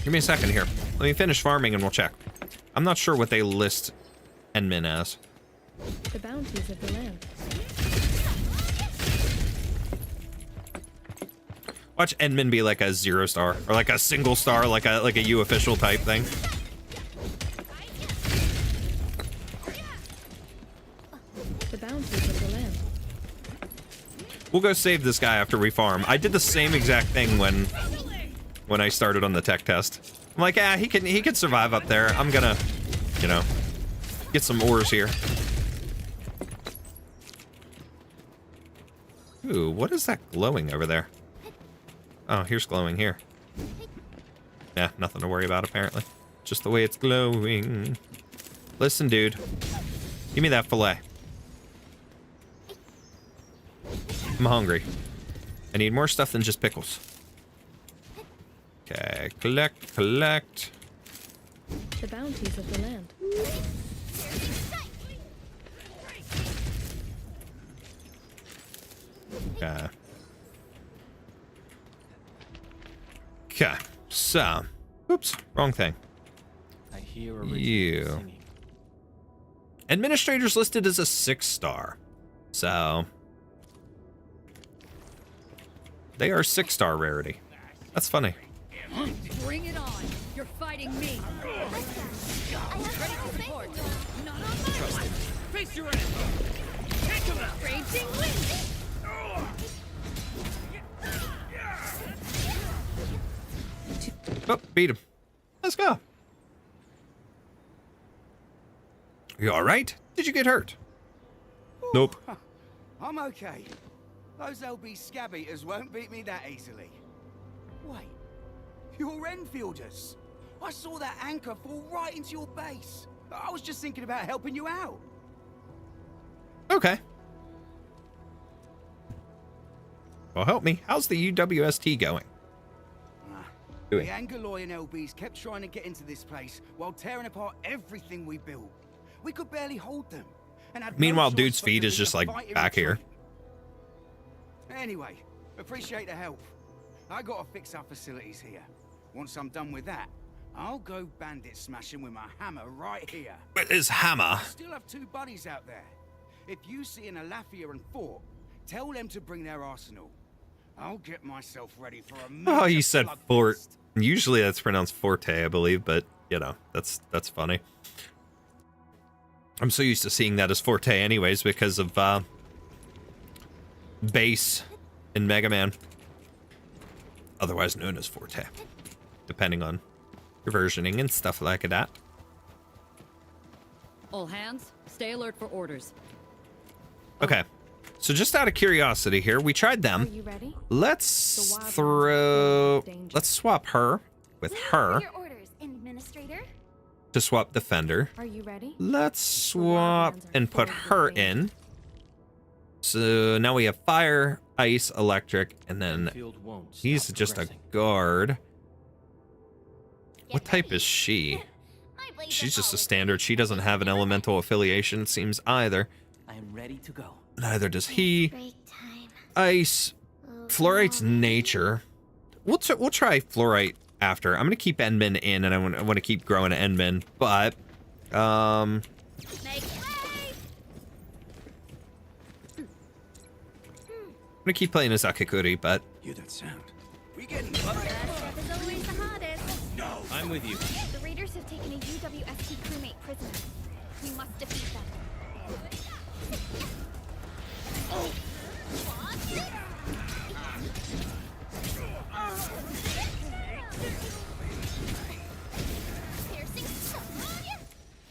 Give me a second here. Let me finish farming and we'll check. I'm not sure what they list Endmin as. The bounties of the land. Watch Endmin be like a 0-star or like a single star, like a U official type thing. The bounties of the land. We'll go save this guy after we farm. I did the same exact thing when I started on the tech test. I'm like, he can survive up there. I'm gonna, you know, get some ores here. Ooh, what is that glowing over there? Oh, here's glowing here. Yeah, nothing to worry about apparently. Just the way it's glowing. Listen, dude. Give me that fillet. I'm hungry. I need more stuff than just pickles. Okay, collect. The bounties of the land. Okay. Okay, so, oops, wrong thing. I hear You. singing. Administrator's listed as a 6-star. So, they are 6-star rarity. That's funny. Bring it on. You're fighting me. Ready to support. Not on my watch. Face your enemy. Take him out. Raging wind. Oh, beat him. Let's go. You all right? Did you get hurt? Nope. I'm okay. Those LB scab eaters won't beat me that easily. Wait, you're Enfielders. I saw that anchor fall right into your base. I was just thinking about helping you out. Okay. Well, help me. How's the UWST going? The Angoloi and LBs kept trying to get into this place while tearing apart everything we built. We could barely hold them. And had Meanwhile, no dude's choice but feet to is lead just the like fight in back here. retreat. Anyway, appreciate the help. I gotta fix our facilities here. Once I'm done with that, I'll go bandit smashing with my hammer right here. With his hammer? I still have 2 buddies out there. If you see an Alafia and Fort, tell them to bring their arsenal. I'll get myself ready for a Oh, major you said slugfest. fort. Usually that's pronounced forte, I believe, but you know, that's funny. I'm so used to seeing that as forte anyways because of base in Mega Man. Otherwise known as forte. Depending on your versioning and stuff like that. All hands, stay alert for orders. Okay. So just out of curiosity here, we tried them. Are you ready? Let's swap her with her Your orders, Endministrator. to swap Defender. Are you ready? Let's swap and put her in. So now we have Fire, Ice, Electric, and then Endfield won't he's stop just a progressing. guard. What Get type ready. is she? My blades She's are just a always standard. She doesn't have an elemental affiliation, it seems, either. I am ready to go. Neither does he. break time. Ice. Oh, Fluorite's no. nature. We'll try Fluorite after. I'm gonna keep Endmin in, and I want to keep growing Endmin, but I'm gonna keep playing as Akakuri, but Hear that sound? We getting close. Is always the hardest. No. I'm with you. The raiders have taken a UWST crewmate prisoner. We must defeat them.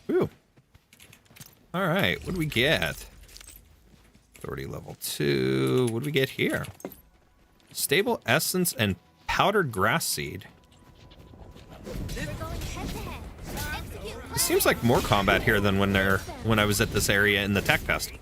Whew. All right, what do we get? Authority level 2. What do we get here? Stable essence and powdered grass seed. It seems like more combat here than when I was at this area in the tech fest.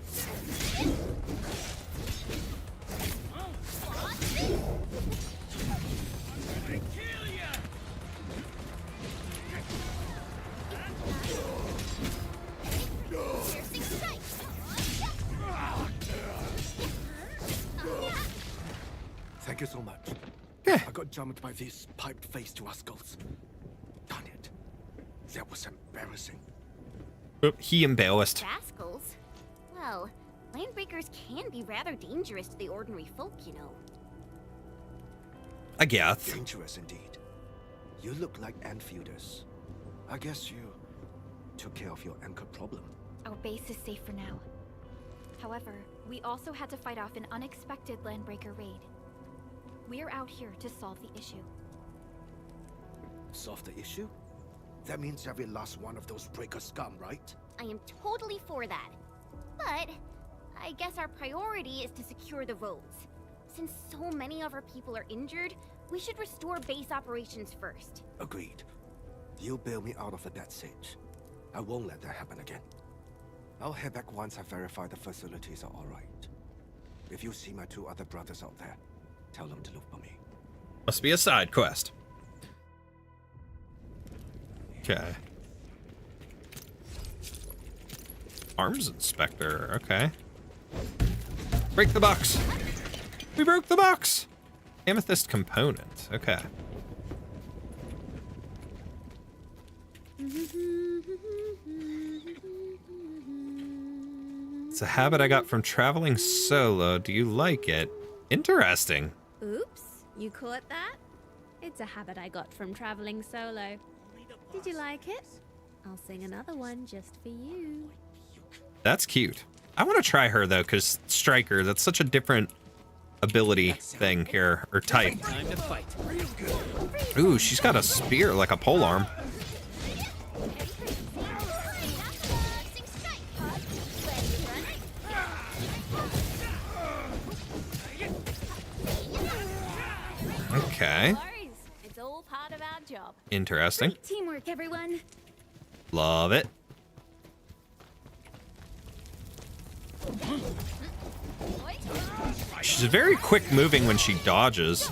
Thank you so much. Yeah. I got jumped by this piped-faced rascals. Darn it. That was embarrassing. Oop, he embarrassed. Rascals? Well, landbreakers can be rather dangerous to the ordinary folk, you know. I guess. Dangerous indeed. You look like Enfielders. I guess you took care of your anchor problem. Our base is safe for now. However, we also had to fight off an unexpected landbreaker raid. We're out here to solve the issue. Solve the issue? That means every last one of those breaker scum, right? I am totally for that. But I guess our priority is to secure the roads. Since so many of our people are injured, we should restore base operations first. Agreed. You bail me out of a bad sitch. I won't let that happen again. I'll head back once I verify the facilities are alright. If you see my 2 other brothers out there, tell them to look for me. Must be a side quest. Okay. Arms inspector. Okay. Break the box. We broke the box. Amethyst component. Okay. It's a habit I got from traveling solo. Do you like it? Interesting. Oops, you caught that? It's a habit I got from traveling solo. Did you like it? I'll sing another one just for you. That's cute. I want to try her though, because Striker, that's such a different ability thing here, or type. Time to fight. Ooh, she's got a spear, like a polearm. Okay. It's all part of our job. Interesting. Great teamwork, everyone. Love it. She's very quick moving when she dodges.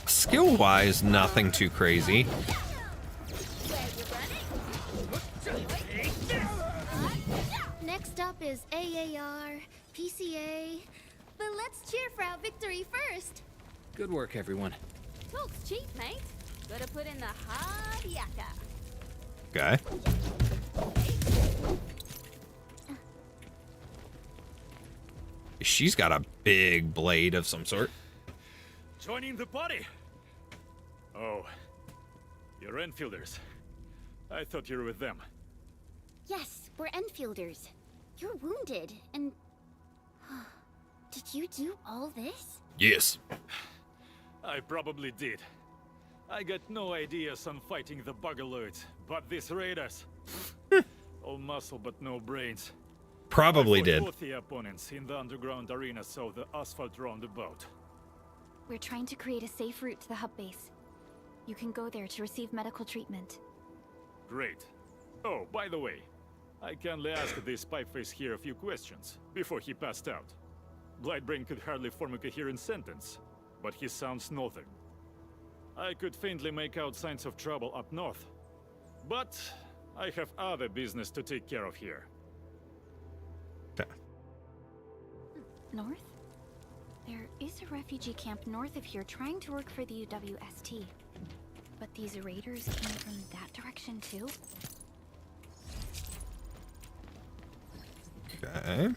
Skill-wise, nothing too crazy. Next up is AAR, PCA. But let's cheer for our victory first. Good work, everyone. Talk's cheap, mate. Gotta put in the hard yakka. Okay. She's got a big blade of some sort. Joining the party? Oh, you're Enfielders. I thought you were with them. Yes, we're Enfielders. You're wounded, and... Did you do all this? Yes. I probably did. I got no ideas on fighting the Buggerloids, but these raiders... all muscle but no brains. Probably I fought did. both the opponents in the underground arena, so the asphalt roundabout. We're trying to create a safe route to the hub base. You can go there to receive medical treatment. Great. Oh, by the way, I kindly asked this pipeface here a few questions before he passed out. Blightbrain could hardly form a coherent sentence, but he sounds northern. I could faintly make out signs of trouble up north, but I have other business to take care of here. North? There is a refugee camp north of here trying to work for the UWST. But these raiders came from that direction too? Okay.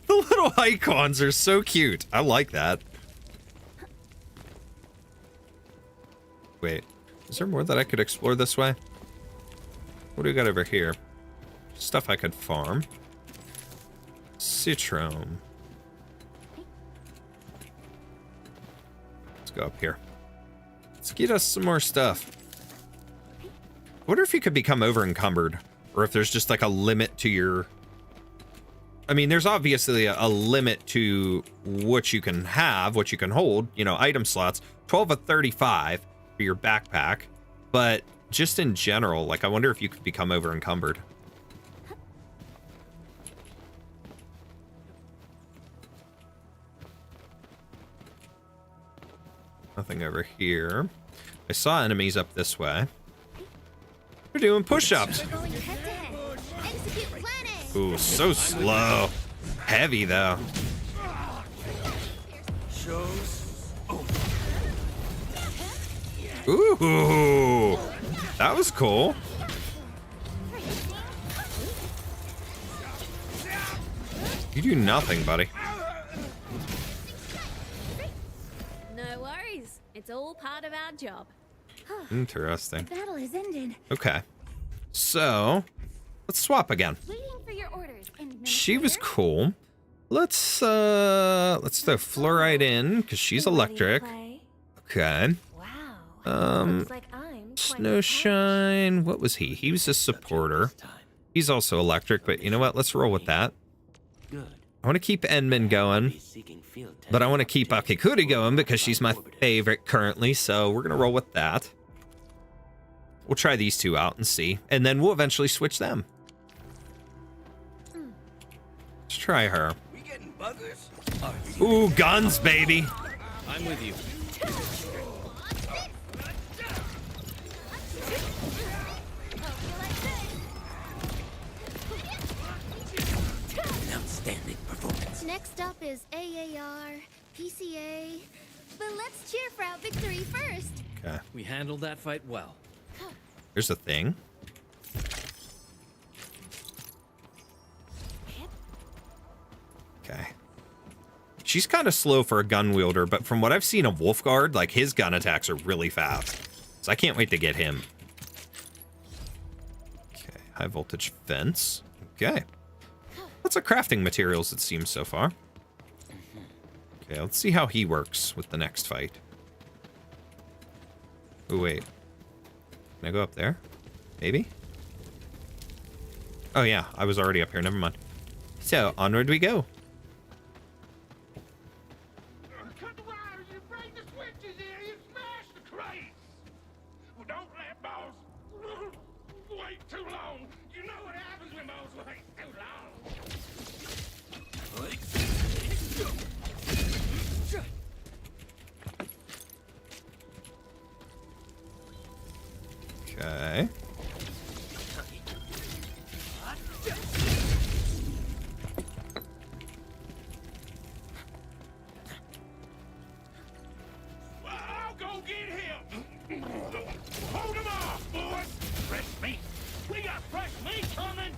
The little icons are so cute. I like that. Wait, is there more that I could explore this way? What do we got over here? Stuff I could farm. Citrome. Let's go up here. Let's get us some more stuff. I wonder if you could become over encumbered, or if there's just like a limit to your... I mean, there's obviously a limit to what you can have, what you can hold, you know, item slots, 12 of 35 for your backpack, but just in general, like, I wonder if you could become over encumbered. Nothing over here. I saw enemies up this way. They're doing push-ups. Ooh, so slow. Heavy, though. Ooh, that was cool. You do nothing, buddy. No worries. It's all part of our job. Interesting. The battle is ended. Okay. So, let's swap again. Waiting for your orders, She was cool. Let's throw Fluorite in, because she's electric. Okay. Snowshine, what was he? He was a supporter. He's also electric, but you know what? Let's roll with that. I want to keep Endman going, but I want to keep Akikuri going because she's my favorite currently, so we're going to roll with that. We'll try these two out and see, and then we'll eventually switch them. Let's try her. Ooh, guns, baby. I'm with you. Outstanding performance. Next up is AAR, PCA, but let's cheer for our victory first. Okay. We handled that fight well. Here's a thing. Okay. She's kind of slow for a gun wielder, but from what I've seen of Wolfguard, like, his gun attacks are really fast. So I can't wait to get him. Okay, high voltage fence. Okay. Lots of crafting materials, it seems, so far. Okay, let's see how he works with the next fight. Oh, wait. Can I go up there? Maybe? Oh, yeah, I was already up here. Never mind. So, onward we go. Cut the wires, you break the switches here, you smash the crates! Well, don't let boss wait too long. You know what happens when boss waits too long. Okay. I'll go get him. Hold him off, boys. Fresh meat. We got fresh meat coming.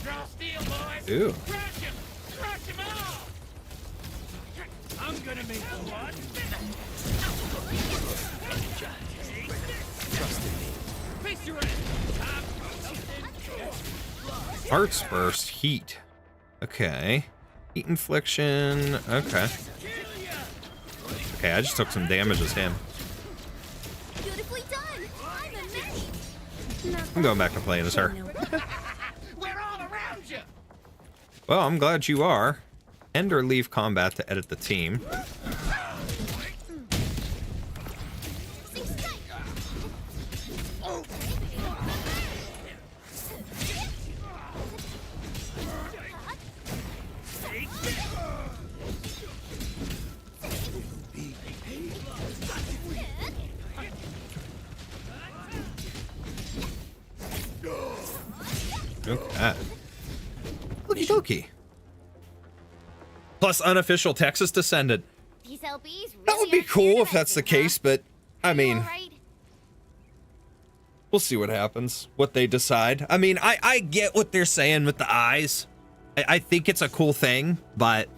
Draw steel, boys. Ooh. Crush him. Crush him off. I'm gonna make one. Face your Hearts burst, heat. Okay. Heat infliction. Okay. Okay, I just took some damage as him. Beautifully done. I'm amazed. I'm going back to playing as her. We're all around you. Well, I'm glad you are. End or leave combat to edit the team. Okay. Okie dokie. Plus unofficial Texas descendant. These LBs really That would be cool if that's the case, but I mean, alright? we'll see what happens, what they decide. I mean, I get what they're saying with the eyes. I think it's a cool thing, but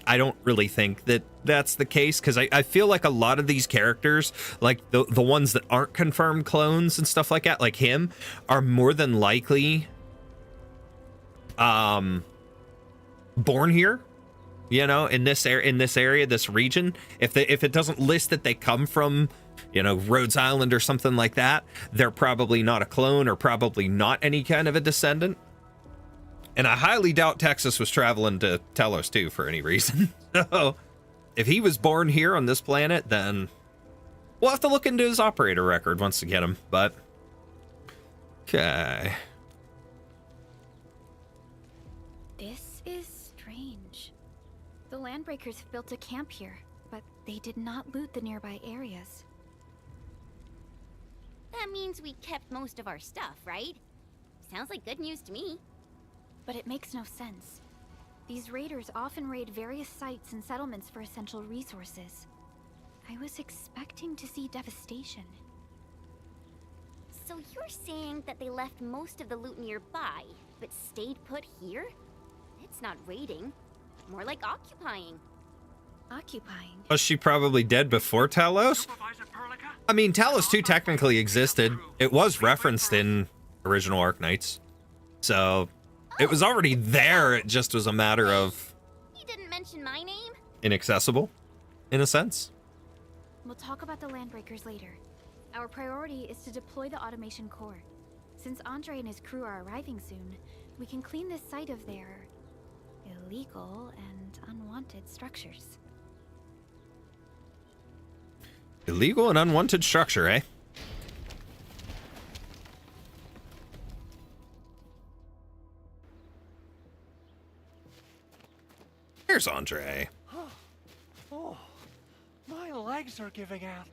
I don't really think that that's the case, because I feel like a lot of these characters, like the ones that aren't confirmed clones and stuff like that, like him, are more than likely born here, you know, in this area, this region. If it doesn't list that they come from, you know, Rhodes Island or something like that, they're probably not a clone or probably not any kind of a descendant. And I highly doubt Texas was traveling to Talos-II for any reason. So if he was born here on this planet, then we'll have to look into his operator record once to get him. But okay. This is strange. The Landbreakers have built a camp here, but they did not loot the nearby areas. That means we kept most of our stuff, right? Sounds like good news to me. But it makes no sense. These raiders often raid various sites and settlements for essential resources. I was expecting to see devastation. So you're saying that they left most of the loot nearby, but stayed put here? It's not raiding. More like occupying. Occupying? Was she probably dead before Talos? I mean, Talos-II technically existed. It was referenced in original Arknights. So it was already there. It just was a matter of... You didn't mention my name? Inaccessible, in a sense. We'll talk about the Landbreakers later. Our priority is to deploy the automation core. Since Andre and his crew are arriving soon, we can clean this site of their illegal and unwanted structures. Illegal and unwanted structure, eh? Here's Andre. Oh, my legs are giving out.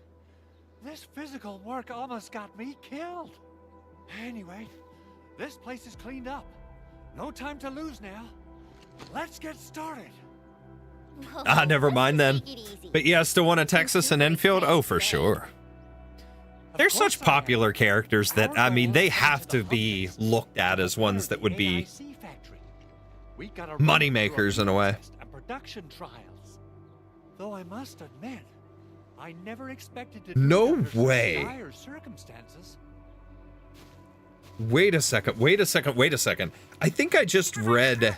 This physical work almost got me killed. Anyway, this place is cleaned up. No time to lose now. Let's get started. Ah, never mind then. But yeah, still want a Texas and Enfield? Oh, for sure. They're such popular characters that, I mean, they have to be looked at as ones that would be money makers in a way. And production trials. Though I must admit, I never expected to No do that under way. such dire circumstances. Wait a second, wait a second, wait a second. I think I just read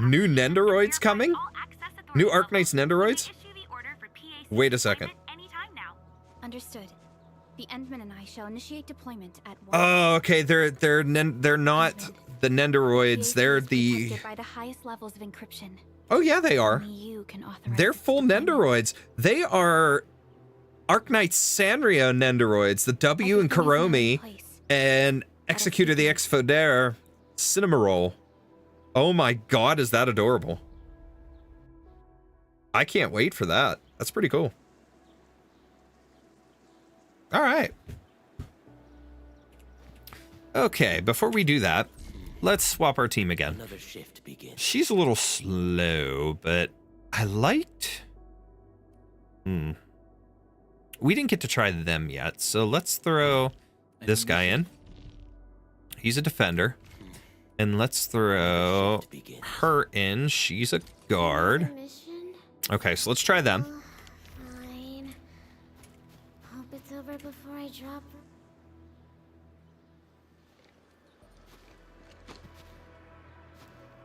new Nendoroids coming? New Arknights Nendoroids? Wait a second. Understood. The Endmen and I shall initiate deployment at once. Oh, okay. They're not the Nendoroids. They're the... Protected by the highest levels of encryption. Oh yeah, they are. Only you can authorize They're full Nendoroids. They are Arknights Sanrio Nendoroids. The W and Karomi and Executor the Exfoder Cinnamoroll. Oh my god, is that adorable. I can't wait for that. That's pretty cool. All right. Okay, before we do that, let's swap our team again. Another shift begins. She's a little slow, but I liked... We didn't get to try them yet, so let's throw this guy in. He's a defender. And let's throw her in. She's a guard. Okay, so let's try them. Fine. Hope it's over before I drop.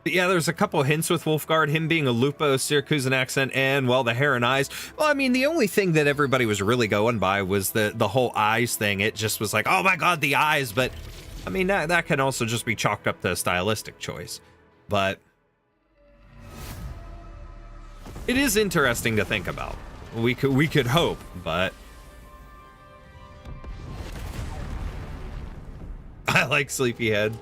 But yeah, there's a couple hints with Wolfguard, him being a Lupo, Syracusan accent, and, well, the hair and eyes. Well, I mean, the only thing that everybody was really going by was the whole eyes thing. It just was like, oh my god, the eyes, but... I mean, that can also just be chalked up to a stylistic choice, but it is interesting to think about. We could hope, but I like Sleepyhead.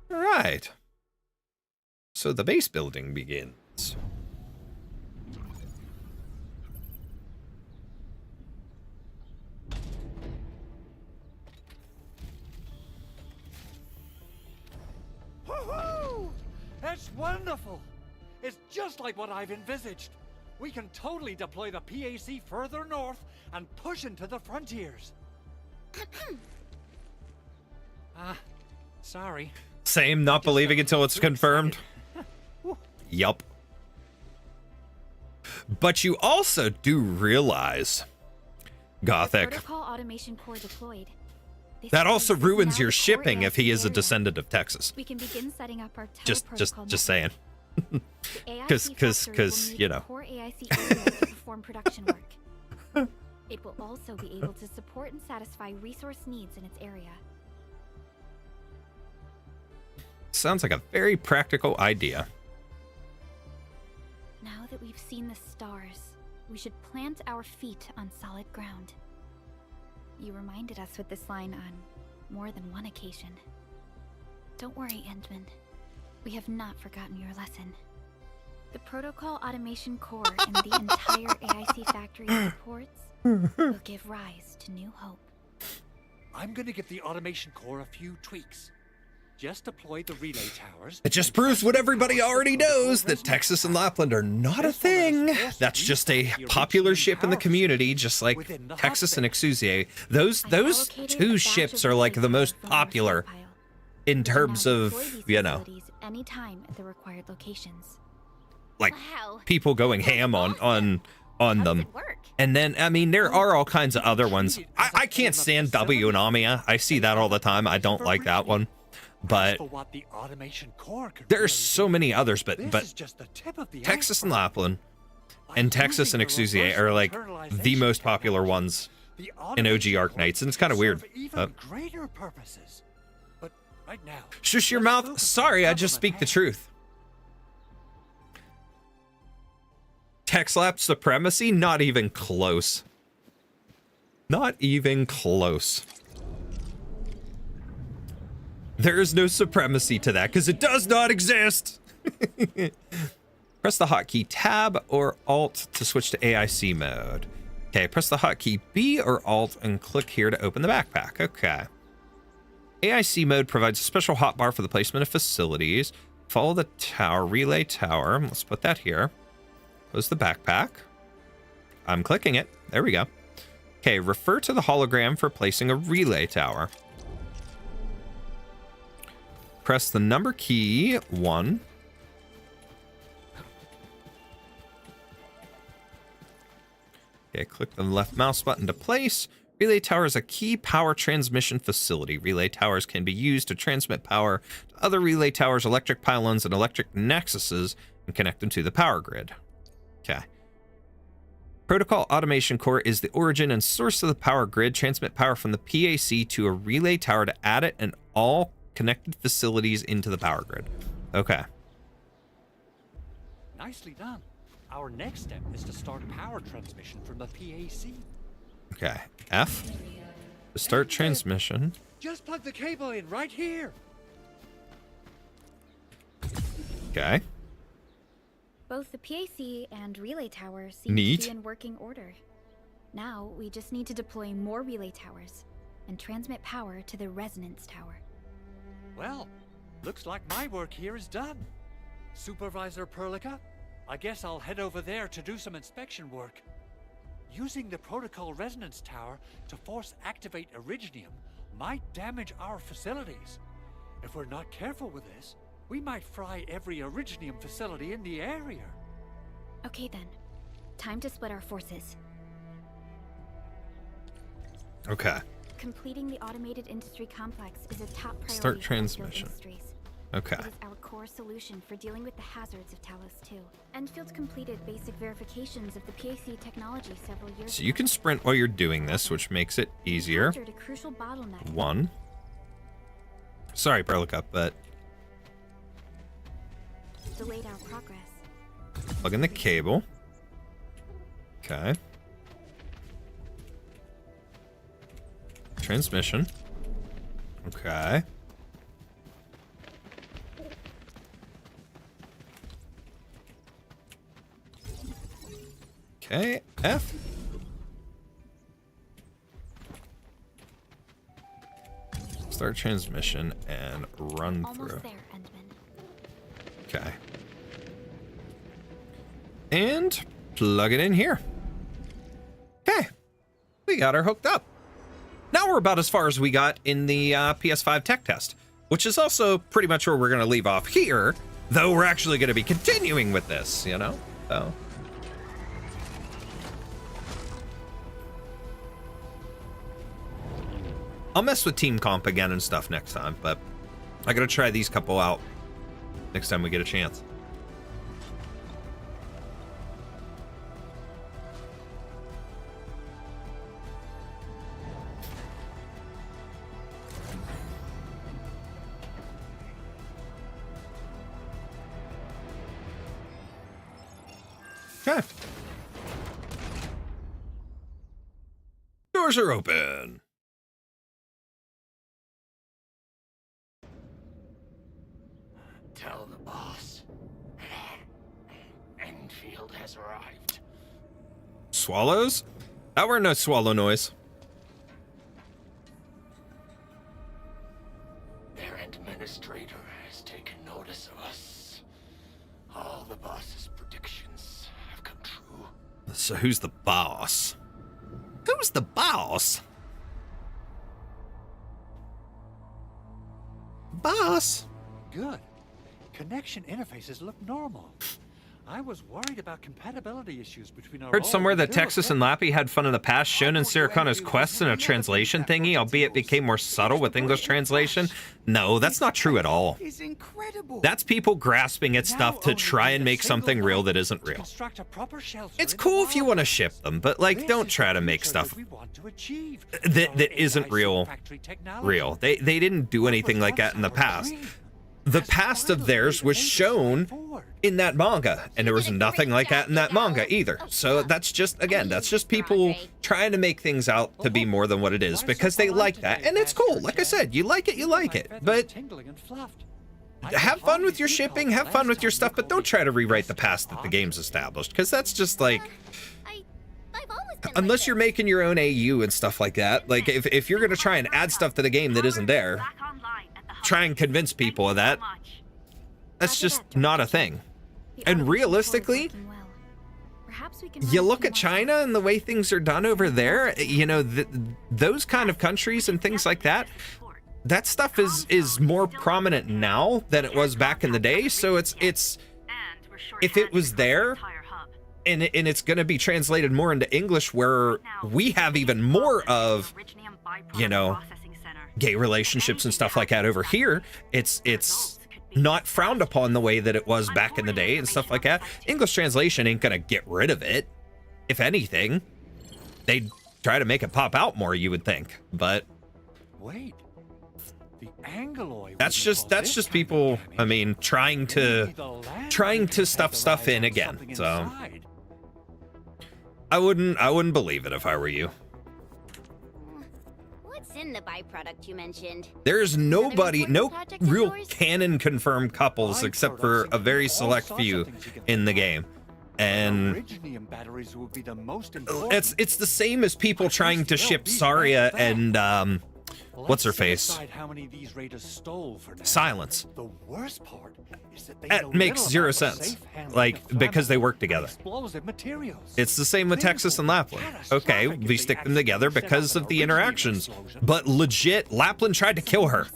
All right. So the base building begins. That's wonderful! It's just like what I've envisaged. We can totally deploy the PAC further north and push into the frontiers. Sorry. Same, not believing until it's confirmed. Yup. But you also do realize, Gothic, Protocol automation core deployed. that also ruins your shipping if he is a descendant of Texas. We can begin setting up our Just saying. Because you know. Core AIC area to perform production work. It will also be able to support and satisfy resource needs in its area. Sounds like a very practical idea. Now that we've seen the stars, we should plant our feet on solid ground. You reminded us with this line on more than one occasion. Don't worry, Endman. We have not forgotten your lesson. The Protocol Automation Core and the entire AIC factory supports will give rise to new hope. I'm gonna give the automation core a few tweaks. Just deploy the relay towers. It just proves what everybody already knows, that Texas and Lapland are not a thing. That's just a popular ship in the community, just like Texas and Exusier. Those two ships are like the most popular in terms of, you know, anytime at the required locations. like people going ham on them. And then, I mean, there are all kinds of other ones. I can't stand W and Amia. I see that all the time. I don't like that one. But there's so many others, but Texas and Lapland and Texas and Exusier are like the most popular ones in OG Arknights, and it's kind of weird. Shush your mouth. Sorry, I just speak the truth. Texlap supremacy? Not even close. Not even close. There is no supremacy to that because it does not exist. Press the hotkey Tab or Alt to switch to AIC mode. Okay, press the hotkey B or Alt and click here to open the backpack. Okay. AIC mode provides a special hotbar for the placement of facilities. Follow the tower, relay tower. Let's put that here. Close the backpack. I'm clicking it. There we go. Okay, refer to the hologram for placing a relay tower. Press the number key 1. Okay, click the left mouse button to place. Relay tower is a key power transmission facility. Relay towers can be used to transmit power to other relay towers, electric pylons, and electric nexuses and connect them to the power grid. Okay. Protocol Automation Core is the origin and source of the power grid. Transmit power from the PAC to a relay tower to add it and all connected facilities into the power grid. Okay. Nicely done. Our next step is to start power transmission from the PAC. Okay. F. To start transmission. Just plug the cable in right here. Okay. Both the PAC and relay towers seem to be in working order. Now we just need to deploy more relay towers and transmit power to the resonance tower. Well, looks like my work here is done. Supervisor Perlica, I guess I'll head over there to do some inspection work. Using the protocol resonance tower to force activate Originium might damage our facilities. If we're not careful with this, we might fry every Originium facility in the area. Okay then, time to split our forces. Okay. Completing the automated industry complex is a top priority. Start transmission. Okay. It is our core solution for dealing with the hazards of Talos-II. Enfield completed basic verifications of the PAC technology several years ago. So you can sprint while you're doing this, which makes it easier. A crucial bottleneck. 1. Sorry, Perlica, but delayed our progress. plug in the cable. Okay. Transmission. Okay. Okay, F. Start transmission and run Almost through. there, Endman. Okay. plug it in here. Okay, we got her hooked up. Now we're about as far as we got in the PS5 tech test, which is also pretty much where we're going to leave off here, though we're actually going to be continuing with this, you know? So. I'll mess with team comp again and stuff next time, but I got to try these couple out next time we get a chance. Okay. Doors are open. Tell the boss. Endfield has arrived. Swallows? That were no swallow noise. Their Endministrator has taken notice of us. All the boss's predictions have come true. So who's the boss? Who's the boss? Boss? Good. Connection interfaces look normal. I was worried about compatibility issues between our Heard somewhere that old Texas and Lappy had fun in the past, shown in Siricano's quest in a translation thingy, albeit became more subtle with English translation. No, that's not true at all. It's incredible. That's people grasping at stuff to try and make something real that isn't real. It's cool if you want to ship them, but like, don't try to make stuff that isn't real. They didn't do anything like that in the past. The past of theirs was shown in that manga, and there was nothing like that in that manga either. So that's just, again, that's just people trying to make things out to be more than what it is because they like that, and it's cool. Like I said, you like it, but have fun with your shipping, have fun with your stuff, but don't try to rewrite the past that the game's established, because that's just like, unless you're making your own AU and stuff like that, like if you're gonna try and add stuff to the game that isn't there, try and convince people of that, that's just not a thing. And realistically, you look at China and the way things are done over there, you know, those kind of countries and things like that, that stuff is more prominent now than it was back in the day. So it's if it was there and it's going to be translated more into English, where we have even more of, you know, gay relationships and stuff like that over here, it's not frowned upon the way that it was back in the day and stuff like that. English translation ain't gonna get rid of it. If anything, they'd try to make it pop out more, you would think. But wait, the Angloid, that's just people, I mean, trying to stuff stuff in again. So I wouldn't believe it if I were you. In the byproduct you mentioned. There's nobody, no real canon confirmed couples except for a very select few in the game. And it's the same as people trying to ship Saria and what's her face? Silence. The worst part is that that makes zero sense. Like, because they work together. It's the same with Texas and Lapland. Okay, we stick them together because of the interactions. But legit, Lapland tried to kill her.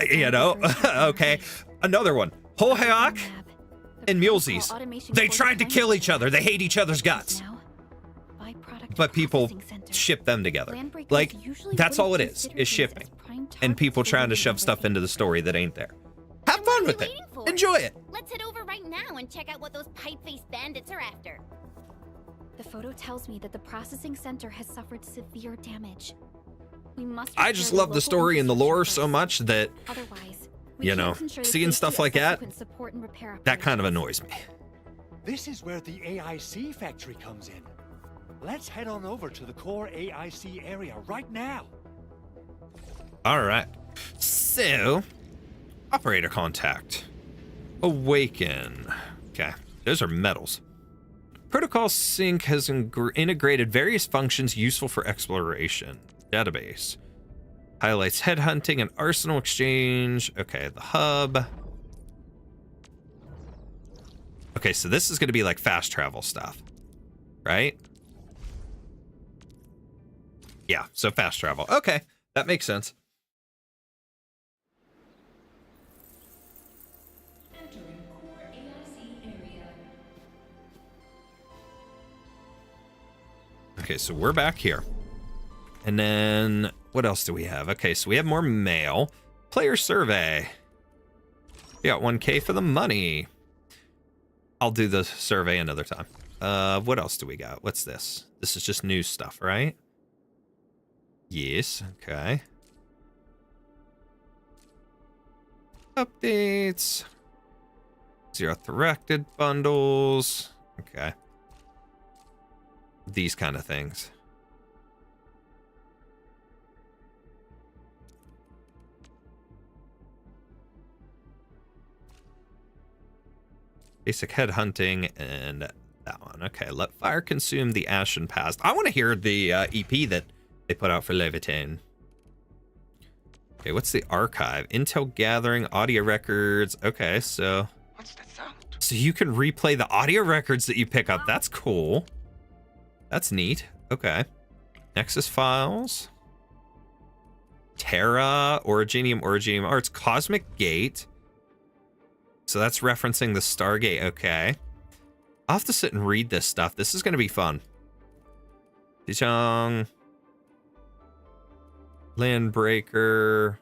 You know? Okay. Another one. Hoheok and Mulesies. They tried to kill each other. They hate each other's guts. But people ship them together. Like, that's all it is shipping. And people trying to shove stuff into the story that ain't there. Have fun with it. Enjoy it. Let's head over right now and check out what those pipe-faced bandits are after. The photo tells me that the processing center has suffered severe damage. We must I just love the story and the lore so much that, you know, seeing stuff like that, that kind of annoys me. This is where the AIC factory comes in. Let's head on over to the core AIC area right now. All right. So, operator contact. Awaken. Okay, those are metals. Protocol Sync has integrated various functions useful for exploration. Database. Highlights headhunting and arsenal exchange. Okay, the hub. Okay, so this is going to be like fast travel stuff, right? Yeah, so fast travel. Okay, that makes sense. Okay, so we're back here. And then what else do we have? Okay, so we have more mail. Player survey. We got 1K for the money. I'll do the survey another time. What else do we got? What's this? This is just news stuff, right? Yes, okay. Updates. Zero directed bundles. Okay. These kind of things. Basic headhunting and that one. Okay, let fire consume the ashen past. I want to hear the EP that they put out for Levitain. Okay, what's the archive? Intel gathering, audio records. Okay, so... What's that sound? So you can replay the audio records that you pick up. That's cool. That's neat. Okay. Nexus files. Terra, Originium Arts, Cosmic Gate. So that's referencing the Stargate. Okay. I'll have to sit and read this stuff. This is going to be fun. Dijon. Landbreaker.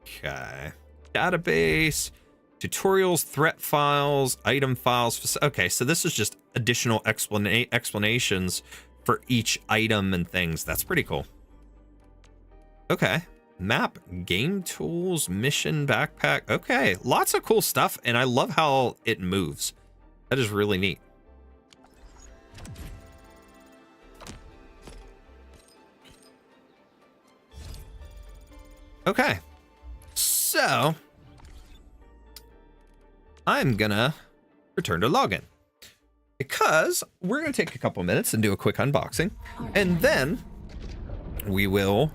Okay. Database. Tutorials, threat files, item files. Okay, so this is just additional explanations for each item and things. That's pretty cool. Okay. Map, game tools, mission, backpack. Okay, lots of cool stuff, and I love how it moves. That is really neat. Okay. So... I'm gonna return to login because we're gonna take a couple minutes and do a quick unboxing, and then we will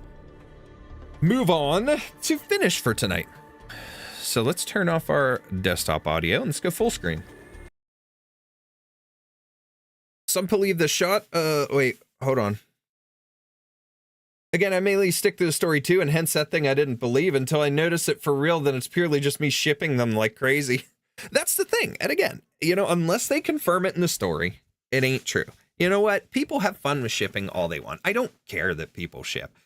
move on to finish for tonight. So let's turn off our desktop audio and let's go full screen. Some believe the shot. Wait, hold on. Again, I mainly stick to the story too, and hence that thing I didn't believe until I notice it for real. Then it's purely just me shipping them like crazy. That's the thing. And again, you know, unless they confirm it in the story, it ain't true. You know what? People have fun with shipping all they want. I don't care that people ship.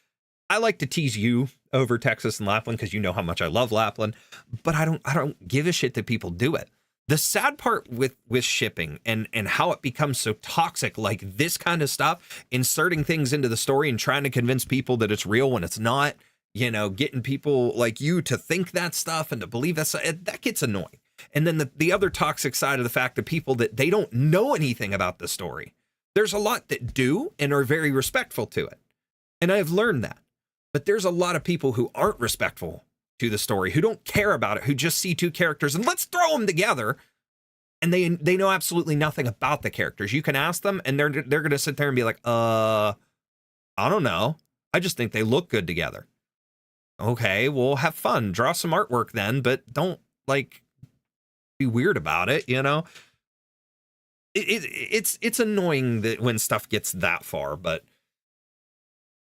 I like to tease you over Texas and Lapland because you know how much I love Lapland, but I don't give a shit that people do it. The sad part with shipping and how it becomes so toxic, like this kind of stuff, inserting things into the story and trying to convince people that it's real when it's not, you know, getting people like you to think that stuff and to believe that gets annoying. And then the other toxic side of the fact of people that they don't know anything about the story. There's a lot that do and are very respectful to it. And I've learned that. But there's a lot of people who aren't respectful to the story, who don't care about it, who just see two characters and let's throw them together. And they know absolutely nothing about the characters. You can ask them and they're going to sit there and be like, I don't know. I just think they look good together. Okay, well, have fun. Draw some artwork then, but don't like be weird about it, you know? It's annoying that when stuff gets that far, but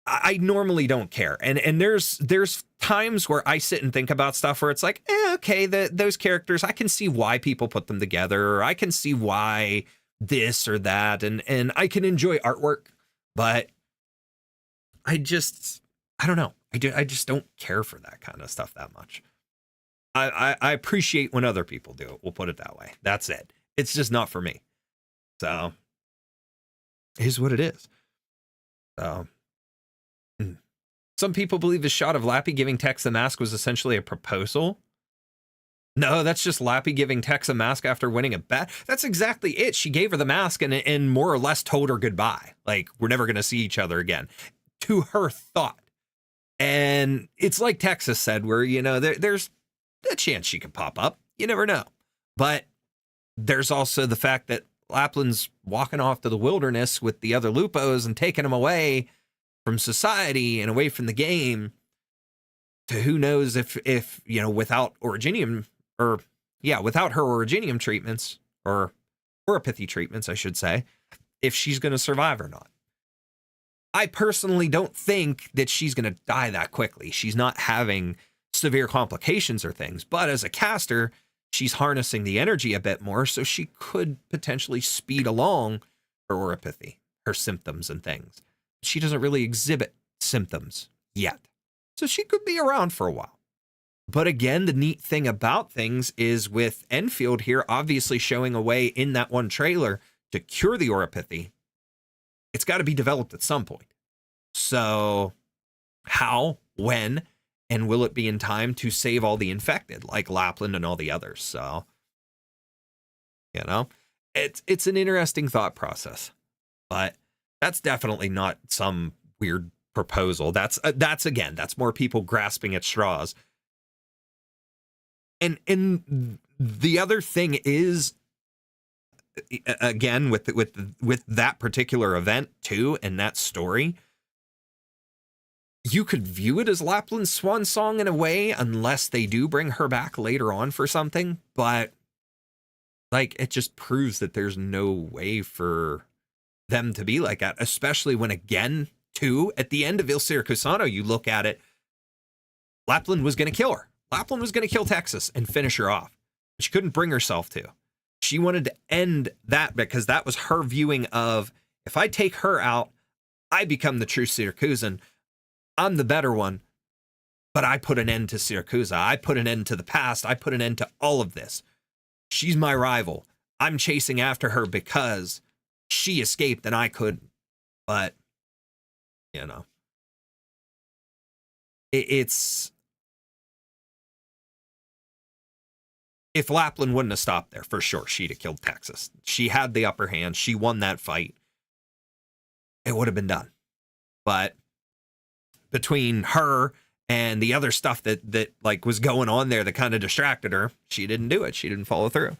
I normally don't care. And there's times where I sit and think about stuff where it's like, okay, those characters, I can see why people put them together, or I can see why this or that, and I can enjoy artwork, but I don't know. I just don't care for that kind of stuff that much. I appreciate when other people do it. We'll put it that way. That's it. It's just not for me. So, here's what it is. So, some people believe the shot of Lappy giving Tex the mask was essentially a proposal. No, that's just Lappy giving Tex a mask after winning a bet. That's exactly it. She gave her the mask and more or less told her goodbye. Like, we're never going to see each other again. To her thought. And it's like Texas said, where, you know, there's a chance she could pop up. You never know. But there's also the fact that Lapland's walking off to the wilderness with the other Lupos and taking them away from society and away from the game to who knows if you know, without originium, or yeah, without her originium treatments, or oropathy treatments, I should say, if she's going to survive or not. I personally don't think that she's going to die that quickly. She's not having severe complications or things, but as a caster, she's harnessing the energy a bit more, so she could potentially speed along her oropathy, her symptoms and things. She doesn't really exhibit symptoms yet, so she could be around for a while. But again, the neat thing about things is with Endfield here obviously showing a way in that one trailer to cure the oropathy, it's got to be developed at some point. So how, when, and will it be in time to save all the infected like Lapland and all the others? So, you know, it's an interesting thought process, but that's definitely not some weird proposal. That's more people grasping at straws. And the other thing is, again, with that particular event too, and that story, you could view it as Lapland's swan song in a way, unless they do bring her back later on for something. But like, it just proves that there's no way for them to be like that, especially when, again, too, at the end of Il Siracusano, you look at it, Lapland was going to kill her. Lapland was going to kill Texas and finish her off. She couldn't bring herself to. She wanted to end that because that was her viewing of, if I take her out, I become the true Syracusan. I'm the better one, but I put an end to Syracusa. I put an end to the past. I put an end to all of this. She's my rival. I'm chasing after her because she escaped and I couldn't. But, you know, it's... If Lapland wouldn't have stopped there, for sure, she'd have killed Texas. She had the upper hand. She won that fight. It would have been done. But between her and the other stuff that like was going on there that kind of distracted her, she didn't do it. She didn't follow through.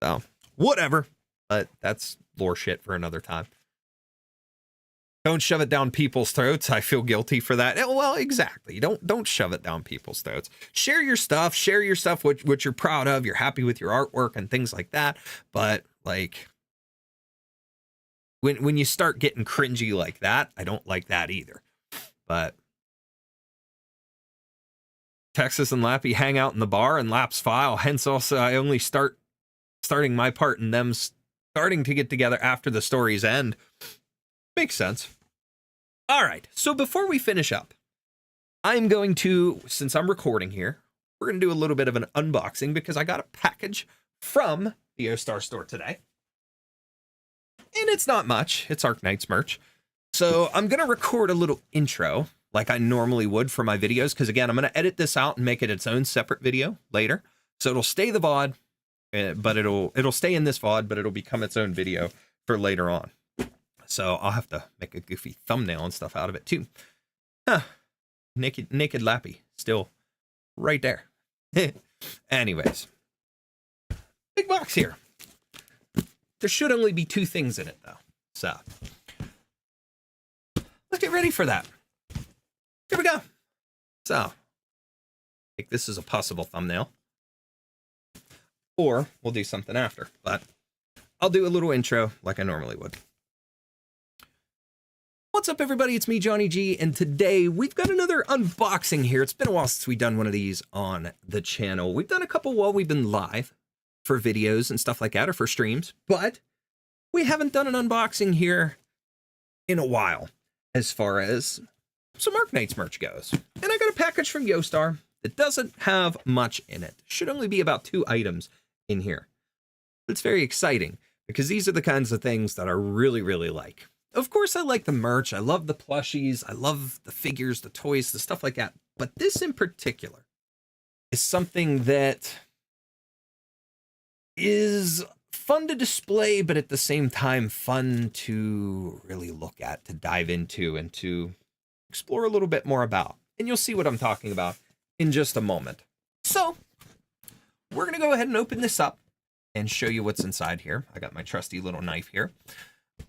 So whatever. But that's lore shit for another time. Don't shove it down people's throats. I feel guilty for that. Well, exactly. Don't shove it down people's throats. Share your stuff. Share your stuff, what you're proud of. You're happy with your artwork and things like that. But like, when you start getting cringy like that, I don't like that either. But Texas and Lappy hang out in the bar and Lap's file. Hence also I only starting my part in them starting to get together after the story's end. Makes sense. All right. So before we finish up, I'm going to, since I'm recording here, we're going to do a little bit of an unboxing because I got a package from the O-Star store today. And it's not much. It's Arknights merch. So I'm going to record a little intro like I normally would for my videos. Because again, I'm going to edit this out and make it its own separate video later. So it'll stay the VOD, but it'll stay in this VOD, but it'll become its own video for later on. So I'll have to make a goofy thumbnail and stuff out of it too. Huh. Naked Lappy still right there. Anyways, big box here. There should only be 2 things in it though. So let's get ready for that. Here we go. So I think this is a possible thumbnail, or we'll do something after, but I'll do a little intro like I normally would. What's up, everybody? It's me, Johnny G, and today we've got another unboxing here. It's been a while since we've done one of these on the channel. We've done a couple while we've been live for videos and stuff like that, or for streams, but we haven't done an unboxing here in a while as far as some Arknights merch goes. And I got a package from Yostar that doesn't have much in it. Should only be about 2 items in here. It's very exciting because these are the kinds of things that I really, really like. Of course, I like the merch. I love the plushies. I love the figures, the toys, the stuff like that. But this in particular is something that is fun to display, but at the same time, fun to really look at, to dive into, and to explore a little bit more about. And you'll see what I'm talking about in just a moment. So we're going to go ahead and open this up and show you what's inside here. I got my trusty little knife here.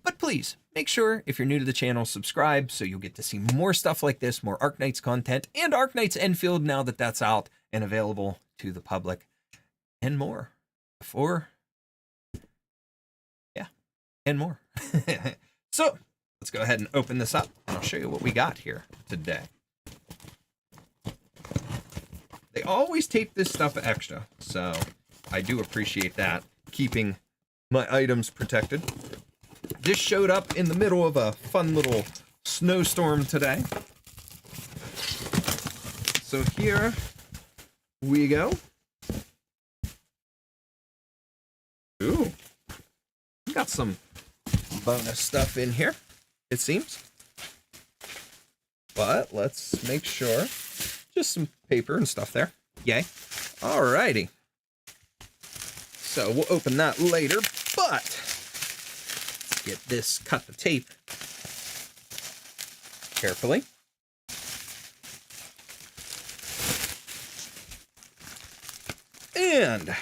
But please, make sure, if you're new to the channel, subscribe so you'll get to see more stuff like this, more Arknights content, and Arknights Endfield now that that's out and available to the public, and more. And more. So, let's go ahead and open this up, and I'll show you what we got here today. They always tape this stuff extra, so I do appreciate that, keeping my items protected. This showed up in the middle of a fun little snowstorm today. So here we go. Ooh, got some bonus stuff in here, it seems. But let's make sure. Just some paper and stuff there. Yay. Alrighty. So we'll open that later, but let's get this, cut the tape carefully. And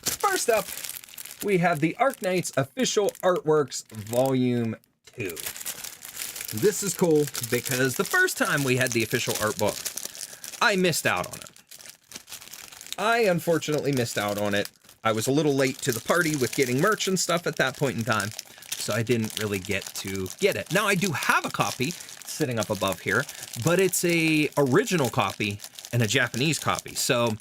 first up, we have the Arknights Official Artworks Volume 2. This is cool because the first time we had the official art book, I missed out on it. I unfortunately missed out on it. I was a little late to the party with getting merch and stuff at that point in time, so I didn't really get to get it. Now I do have a copy sitting up above here, but it's a original copy and a Japanese copy. So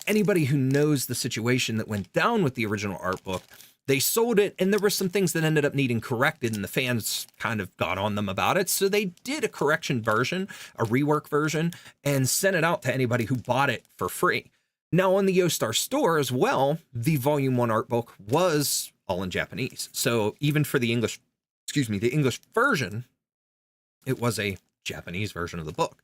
anybody who knows the situation that went down with the original art book, they sold it, and there were some things that ended up needing corrected, and the fans kind of got on them about it. So they did a correction version, a rework version, and sent it out to anybody who bought it for free. Now, on the Yoastar store as well, the Volume 1 art book was all in Japanese. So even for the English version, it was a Japanese version of the book.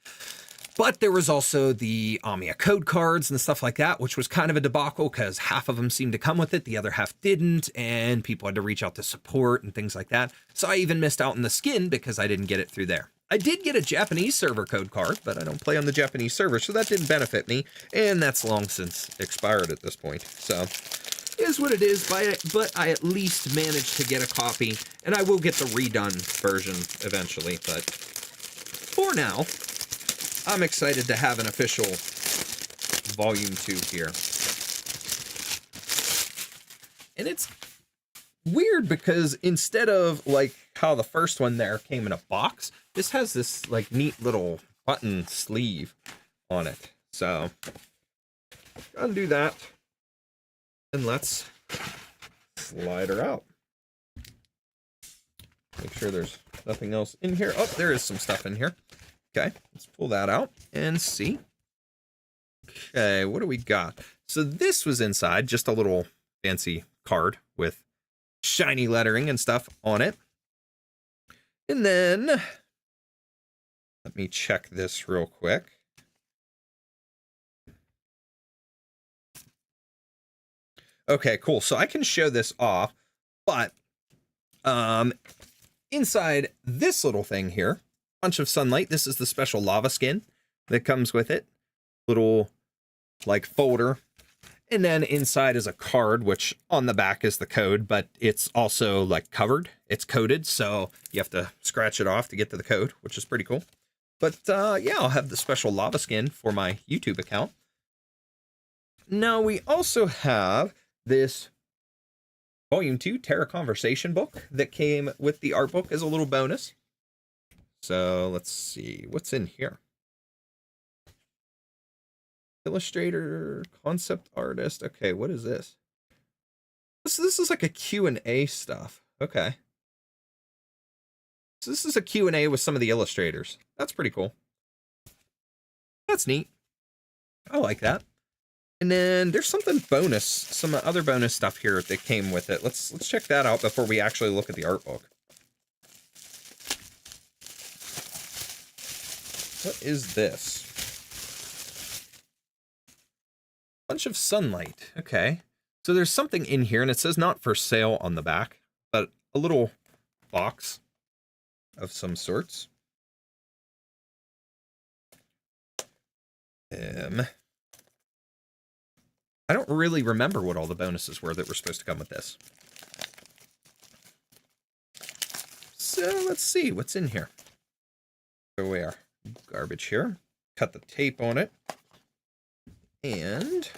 But there was also the Amiya code cards and stuff like that, which was kind of a debacle because half of them seemed to come with it, the other half didn't, and people had to reach out to support and things like that. So I even missed out on the skin because I didn't get it through there. I did get a Japanese server code card, but I don't play on the Japanese server, so that didn't benefit me, and that's long since expired at this point. So it is what it is, but I at least managed to get a copy, and I will get the redone version eventually, but for now, I'm excited to have an official Volume 2 here. And it's weird because instead of like how the first one there came in a box, this has this like neat little button sleeve on it. So undo that and let's slide her out. Make sure there's nothing else in here. Oh, there is some stuff in here. Okay, let's pull that out and see. Okay, what do we got? So this was inside, just a little fancy card with shiny lettering and stuff on it. And then, let me check this real quick. Okay, cool. So I can show this off, but inside this little thing here, bunch of sunlight. This is the special lava skin that comes with it. Little like folder. And then inside is a card, which on the back is the code, but it's also like covered. It's coded, so you have to scratch it off to get to the code, which is pretty cool. But yeah, I'll have the special lava skin for my YouTube account. Now we also have this Volume 2 Terra Conversation book that came with the art book as a little bonus. So let's see what's in here. Illustrator, concept artist. Okay, what is this? This is like a Q&A stuff. Okay. So this is a Q&A with some of the illustrators. That's pretty cool. That's neat. I like that. And then there's something bonus, some other bonus stuff here that came with it. Let's check that out before we actually look at the art book. What is this? Bunch of sunlight. Okay. So there's something in here, and it says not for sale on the back, but a little box of some sorts. I don't really remember what all the bonuses were that were supposed to come with this. So let's see what's in here. There we are. Garbage here. Cut the tape on it. And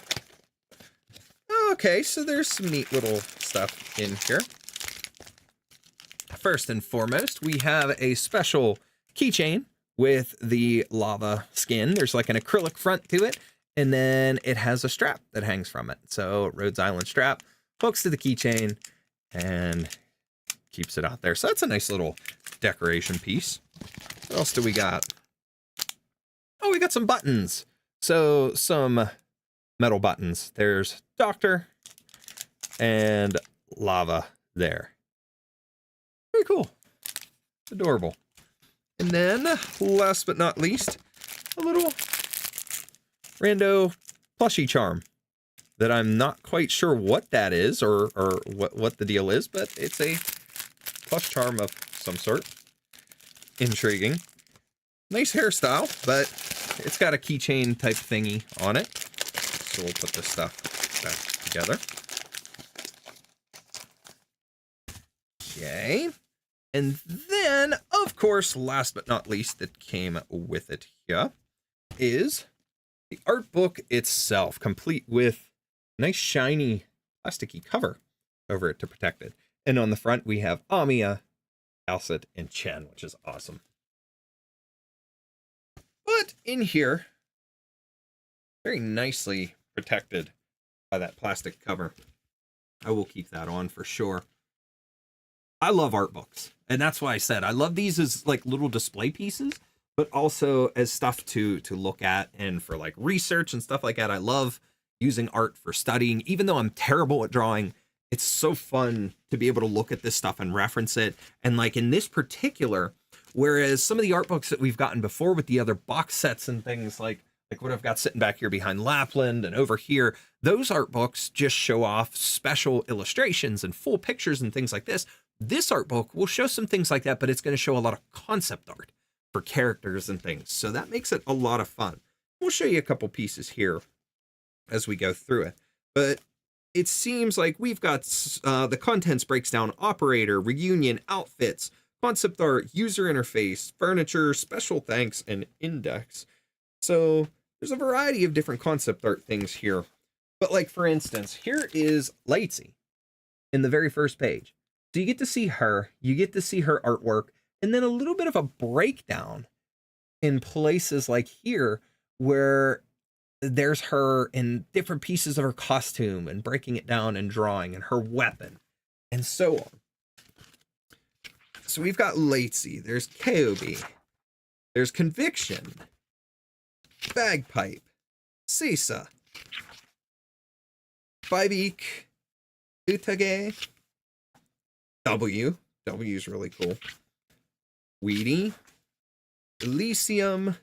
okay, so there's some neat little stuff in here. First and foremost, we have a special keychain with the lava skin. There's like an acrylic front to it, and then it has a strap that hangs from it. So Rhodes Island strap hooks to the keychain and keeps it out there. So that's a nice little decoration piece. What else do we got? Oh, we got some buttons. So some metal buttons. There's Doctor and Lava there. Very cool. Adorable. And then, last but not least, a little rando plushie charm that I'm not quite sure what that is or what the deal is, but it's a plush charm of some sort. Intriguing. Nice hairstyle, but it's got a keychain type thingy on it. So we'll put this stuff back together. Okay. And then, of course, last but not least, that came with it here is the art book itself, complete with nice shiny plasticky cover over it to protect it. And on the front, we have Amiya, Alcet, and Chen, which is awesome. But in here, very nicely protected by that plastic cover. I will keep that on for sure. I love art books, and that's why I said I love these as like little display pieces, but also as stuff to look at and for like research and stuff like that. I love using art for studying, even though I'm terrible at drawing. It's so fun to be able to look at this stuff and reference it. And like in this particular, whereas some of the art books that we've gotten before with the other box sets and things like what I've got sitting back here behind Lapland and over here, those art books just show off special illustrations and full pictures and things like this. This art book will show some things like that, but it's going to show a lot of concept art for characters and things. So that makes it a lot of fun. We'll show you a couple pieces here as we go through it. But it seems like we've got the contents breaks down operator, reunion, outfits, concept art, user interface, furniture, special thanks, and index. So there's a variety of different concept art things here. But like, for instance, here is Lightsy in the very first page. So you get to see her, you get to see her artwork, and then a little bit of a breakdown in places like here where there's her in different pieces of her costume and breaking it down and drawing and her weapon and so on. So we've got Lightsy, there's Kobe, there's Conviction, Bagpipe, Sisa, Bybek, Utage, W's really cool, Weedy, Elysium,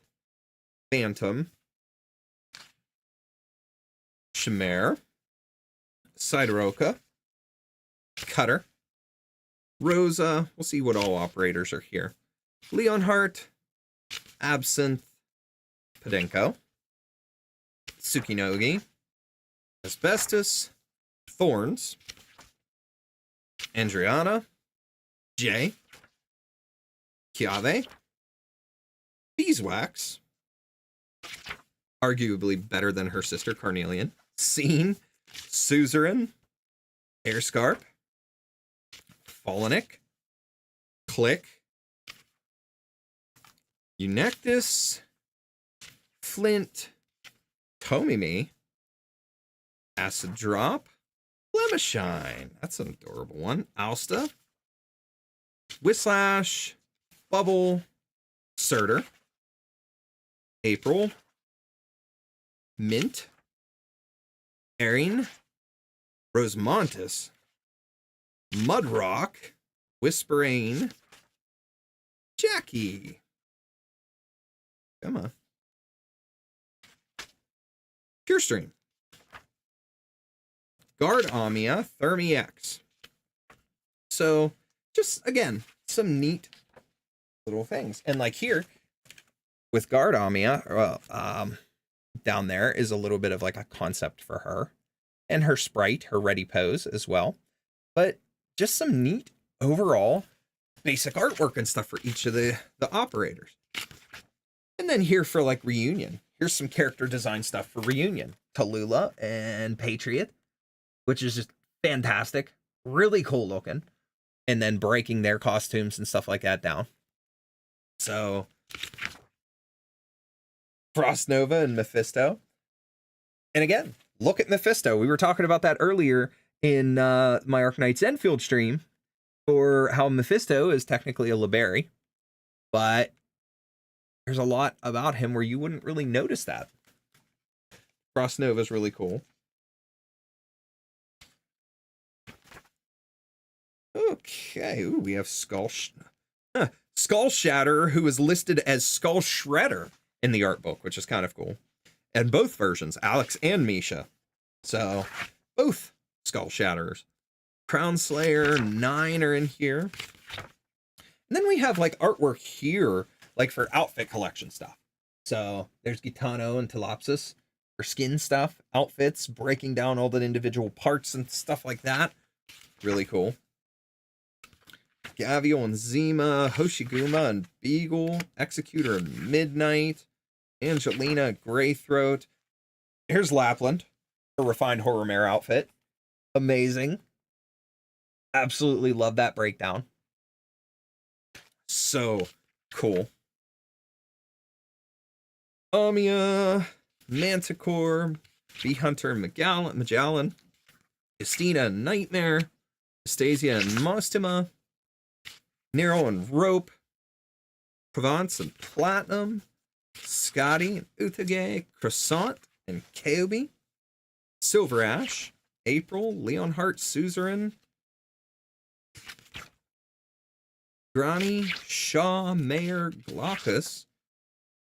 Phantom, Chimere, Sideroka, Cutter, Rosa, we'll see what all operators are here, Leonhardt, Absinthe, Podenko, Tsukinogi, Asbestos, Thorns, Andriana, Jay, Chiave, Beeswax, arguably better than her sister Carnelian, Scene, Suzerain, Airscarp, Fallenic, Click, Eunectus, Flint, Tomimi, Acid Drop, Lemishine, that's an adorable one, Alsta, Whislash, Bubble, Surtur, April, Mint, Erin, Rosemontis, Mudrock, Whisperain, Jackie. Come on. Purestream. Guard Amiya, Thermi X. So, just, again, some neat little things. And like here, with Guard Amiya, down there is a little bit of like a concept for her. And her sprite, her ready pose as well. But just some neat overall basic artwork and stuff for each of the operators. And then here for like Reunion, here's some character design stuff for Reunion. Tallulah and Patriot, which is just fantastic. Really cool looking. And then breaking their costumes and stuff like that down. So, Frost Nova and Mephisto. And again, look at Mephisto. We were talking about that earlier in my Arknights Endfield stream, for how Mephisto is technically a Liberi, but there's a lot about him where you wouldn't really notice that. Frost Nova is really cool. Okay, ooh, we have Skull Shatter, who is listed as Skull Shredder in the art book, which is kind of cool. And both versions, Alex and Misha. So, both Skull Shatterers. Crown Slayer, 9 are in here. And then we have like artwork here, like for outfit collection stuff. So, there's Gitano and Telopsis for skin stuff, outfits, breaking down all the individual parts and stuff like that. Really cool. Gavio and Zima, Hoshiguma and Beagle, Executor and Midnight, Angelina, Greythroat. Here's Lapland, a refined horror mare outfit. Amazing. Absolutely love that breakdown. So cool. Amia, Manticore, Bee Hunter and Magellan, Justina and Nightmare, Astasia and Mostima, Nero and Rope, Provence and Platinum, Scotty and Uthage, Croissant and Kobe, Silver Ash, April, Leonhart, Suzerain, Grani, Shaw, Mayer, Glaucus,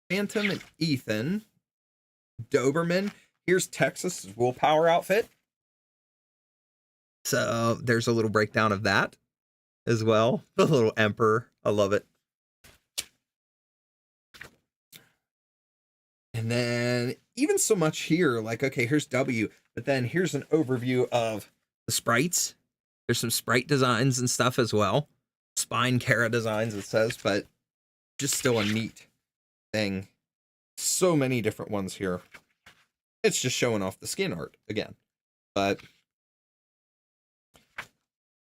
Phantom and Ethan, Doberman. Here's Texas' Willpower outfit. So there's a little breakdown of that as well. The little Emperor. I love it. And then even so much here, like, okay, here's W, but then here's an overview of the sprites. There's some sprite designs and stuff as well. Spine Kara designs, it says, but just still a neat thing. So many different ones here. It's just showing off the skin art again. But,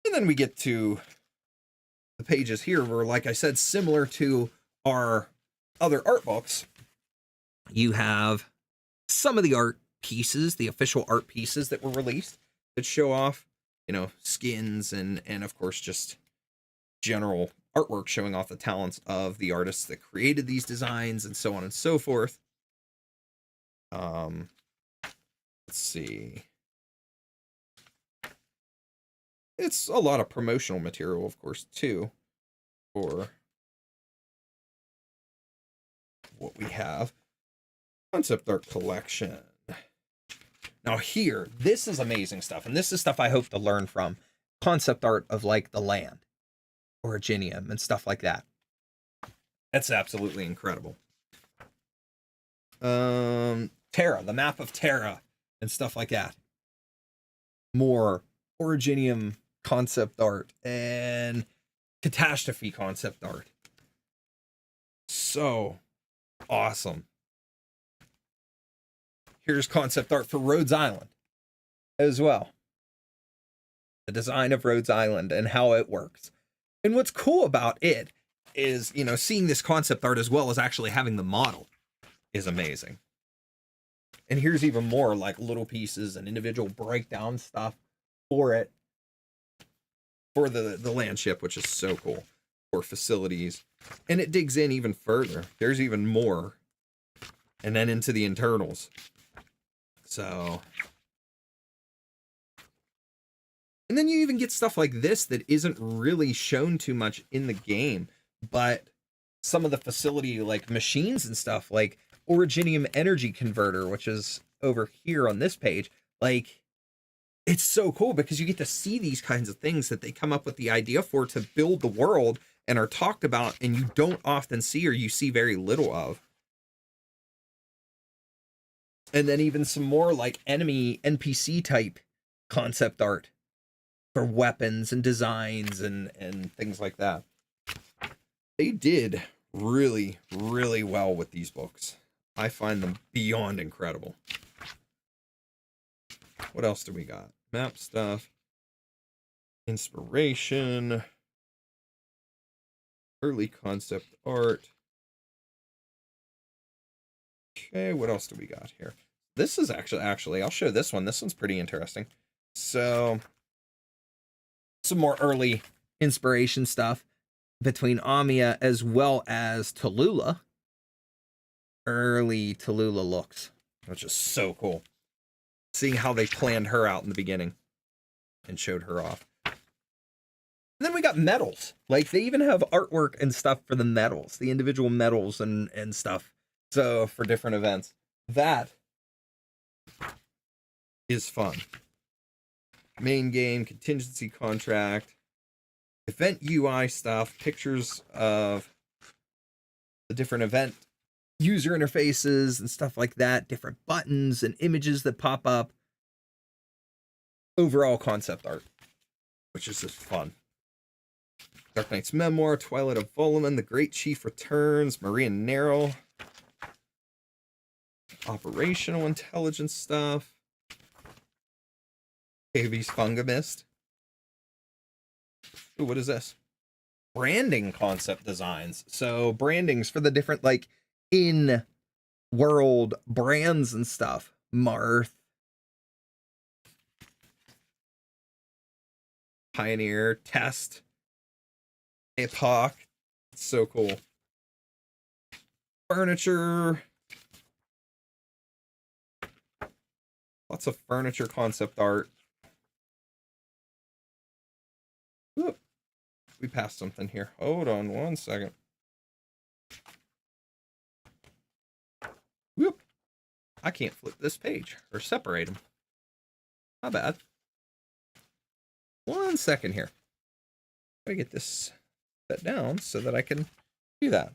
and then we get to the pages here where, like I said, similar to our other art books, you have some of the art pieces, the official art pieces that were released that show off, you know, skins and of course just general artwork showing off the talents of the artists that created these designs and so on and so forth. Let's see. It's a lot of promotional material, of course, too, for what we have. Concept art collection. Now here, this is amazing stuff, and this is stuff I hope to learn from. Concept art of like the land, Originium, and stuff like that. That's absolutely incredible. Terra, the map of Terra, and stuff like that. More Originium concept art and Catastrophe concept art. So awesome. Here's concept art for Rhodes Island as well. The design of Rhodes Island and how it works. And what's cool about it is, you know, seeing this concept art as well as actually having the model is amazing. And here's even more like little pieces and individual breakdown stuff for it. For the land ship, which is so cool. For facilities. And it digs in even further. There's even more. And then into the internals. So, and then you even get stuff like this that isn't really shown too much in the game, but some of the facility like machines and stuff like Originium Energy Converter, which is over here on this page, like it's so cool because you get to see these kinds of things that they come up with the idea for to build the world and are talked about and you don't often see or you see very little of. And then even some more like enemy NPC type concept art for weapons and designs and things like that. They did really, really well with these books. I find them beyond incredible. What else do we got? Map stuff. Inspiration. Early concept art. Okay, what else do we got here? This is actually, I'll show this one. This one's pretty interesting. So, some more early inspiration stuff between Amiya as well as Tallulah. Early Tallulah looks, which is so cool. Seeing how they planned her out in the beginning and showed her off. And then we got medals. Like, they even have artwork and stuff for the medals, the individual medals and stuff. So, for different events. That is fun. Main game, contingency contract, event UI stuff, pictures of the different event user interfaces and stuff like that, different buttons and images that pop up. Overall concept art, which is just fun. Arknights Memoir, Twilight of Voloman, The Great Chief Returns, Maria Nerl, operational intelligence stuff, Aves Fungamist. Ooh, what is this? Branding concept designs. So brandings for the different, like, in-world brands and stuff. Marth, Pioneer, Test, Epoch. It's so cool. Furniture. Lots of furniture concept art. Ooh, we passed something here. Hold on one second. Whoop. I can't flip this page or separate them. My bad. One second here. Gotta get this set down so that I can do that.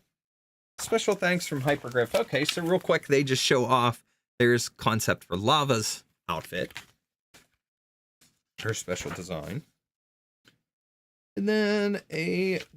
Special thanks from Hypergriff. Okay, so real quick, they just show off. There's concept for Lava's outfit. Her special design. And then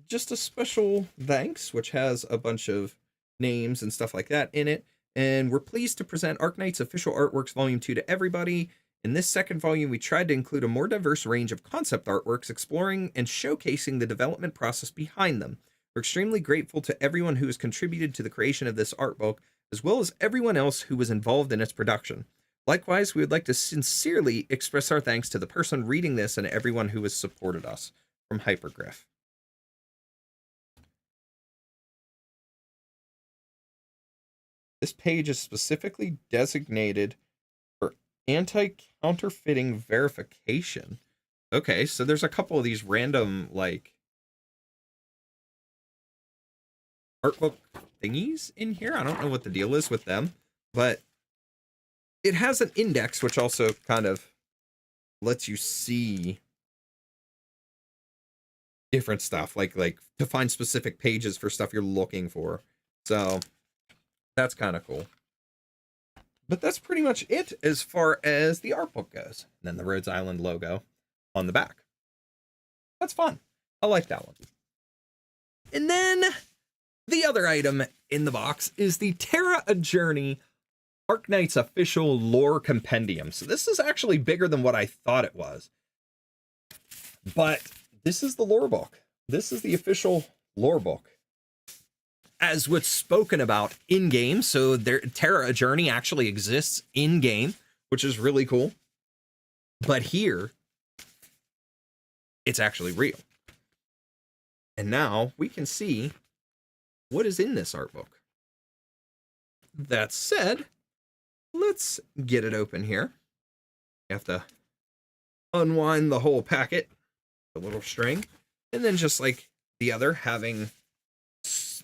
just a special thanks, which has a bunch of names and stuff like that in it. And we're pleased to present Arknights Official Artworks Volume 2 to everybody. In this second volume, we tried to include a more diverse range of concept artworks, exploring and showcasing the development process behind them. We're extremely grateful to everyone who has contributed to the creation of this art book, as well as everyone else who was involved in its production. Likewise, we would like to sincerely express our thanks to the person reading this and everyone who has supported us. From Hypergriff. This page is specifically designated for anti-counterfeiting verification. Okay, so there's a couple of these random, like, artbook thingies in here. I don't know what the deal is with them, but it has an index, which also kind of lets you see different stuff, like to find specific pages for stuff you're looking for. So that's kind of cool. But that's pretty much it as far as the art book goes. And then the Rhodes Island logo on the back. That's fun. I like that one. And then the other item in the box is the Terra A Journey Arknights Official Lore Compendium. So this is actually bigger than what I thought it was. But this is the lore book. This is the official lore book. As what's spoken about in-game. So Terra A Journey actually exists in-game, which is really cool. But here, it's actually real. And now we can see what is in this art book. That said, let's get it open here. You have to unwind the whole packet, the little string, and then just like the other, having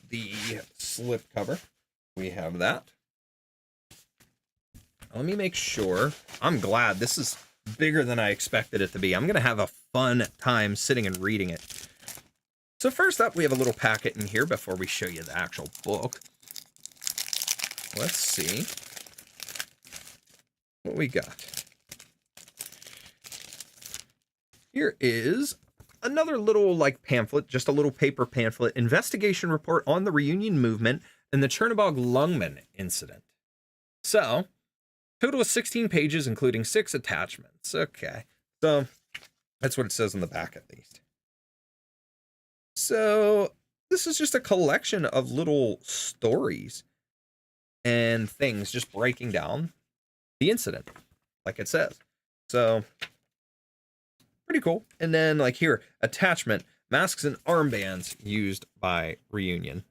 the slip cover, we have that. Let me make sure. I'm glad this is bigger than I expected it to be. I'm going to have a fun time sitting and reading it. So first up, we have a little packet in here before we show you the actual book. Let's see what we got. Here is another little like pamphlet, just a little paper pamphlet, investigation report on the reunion movement and the Chernobog Lungman incident. So, total of 16 pages, including 6 attachments. Okay, so that's what it says on the back at least. So, this is just a collection of little stories and things just breaking down the incident, like it says. So, pretty cool. And then, like here, attachment, masks and armbands used by Reunion.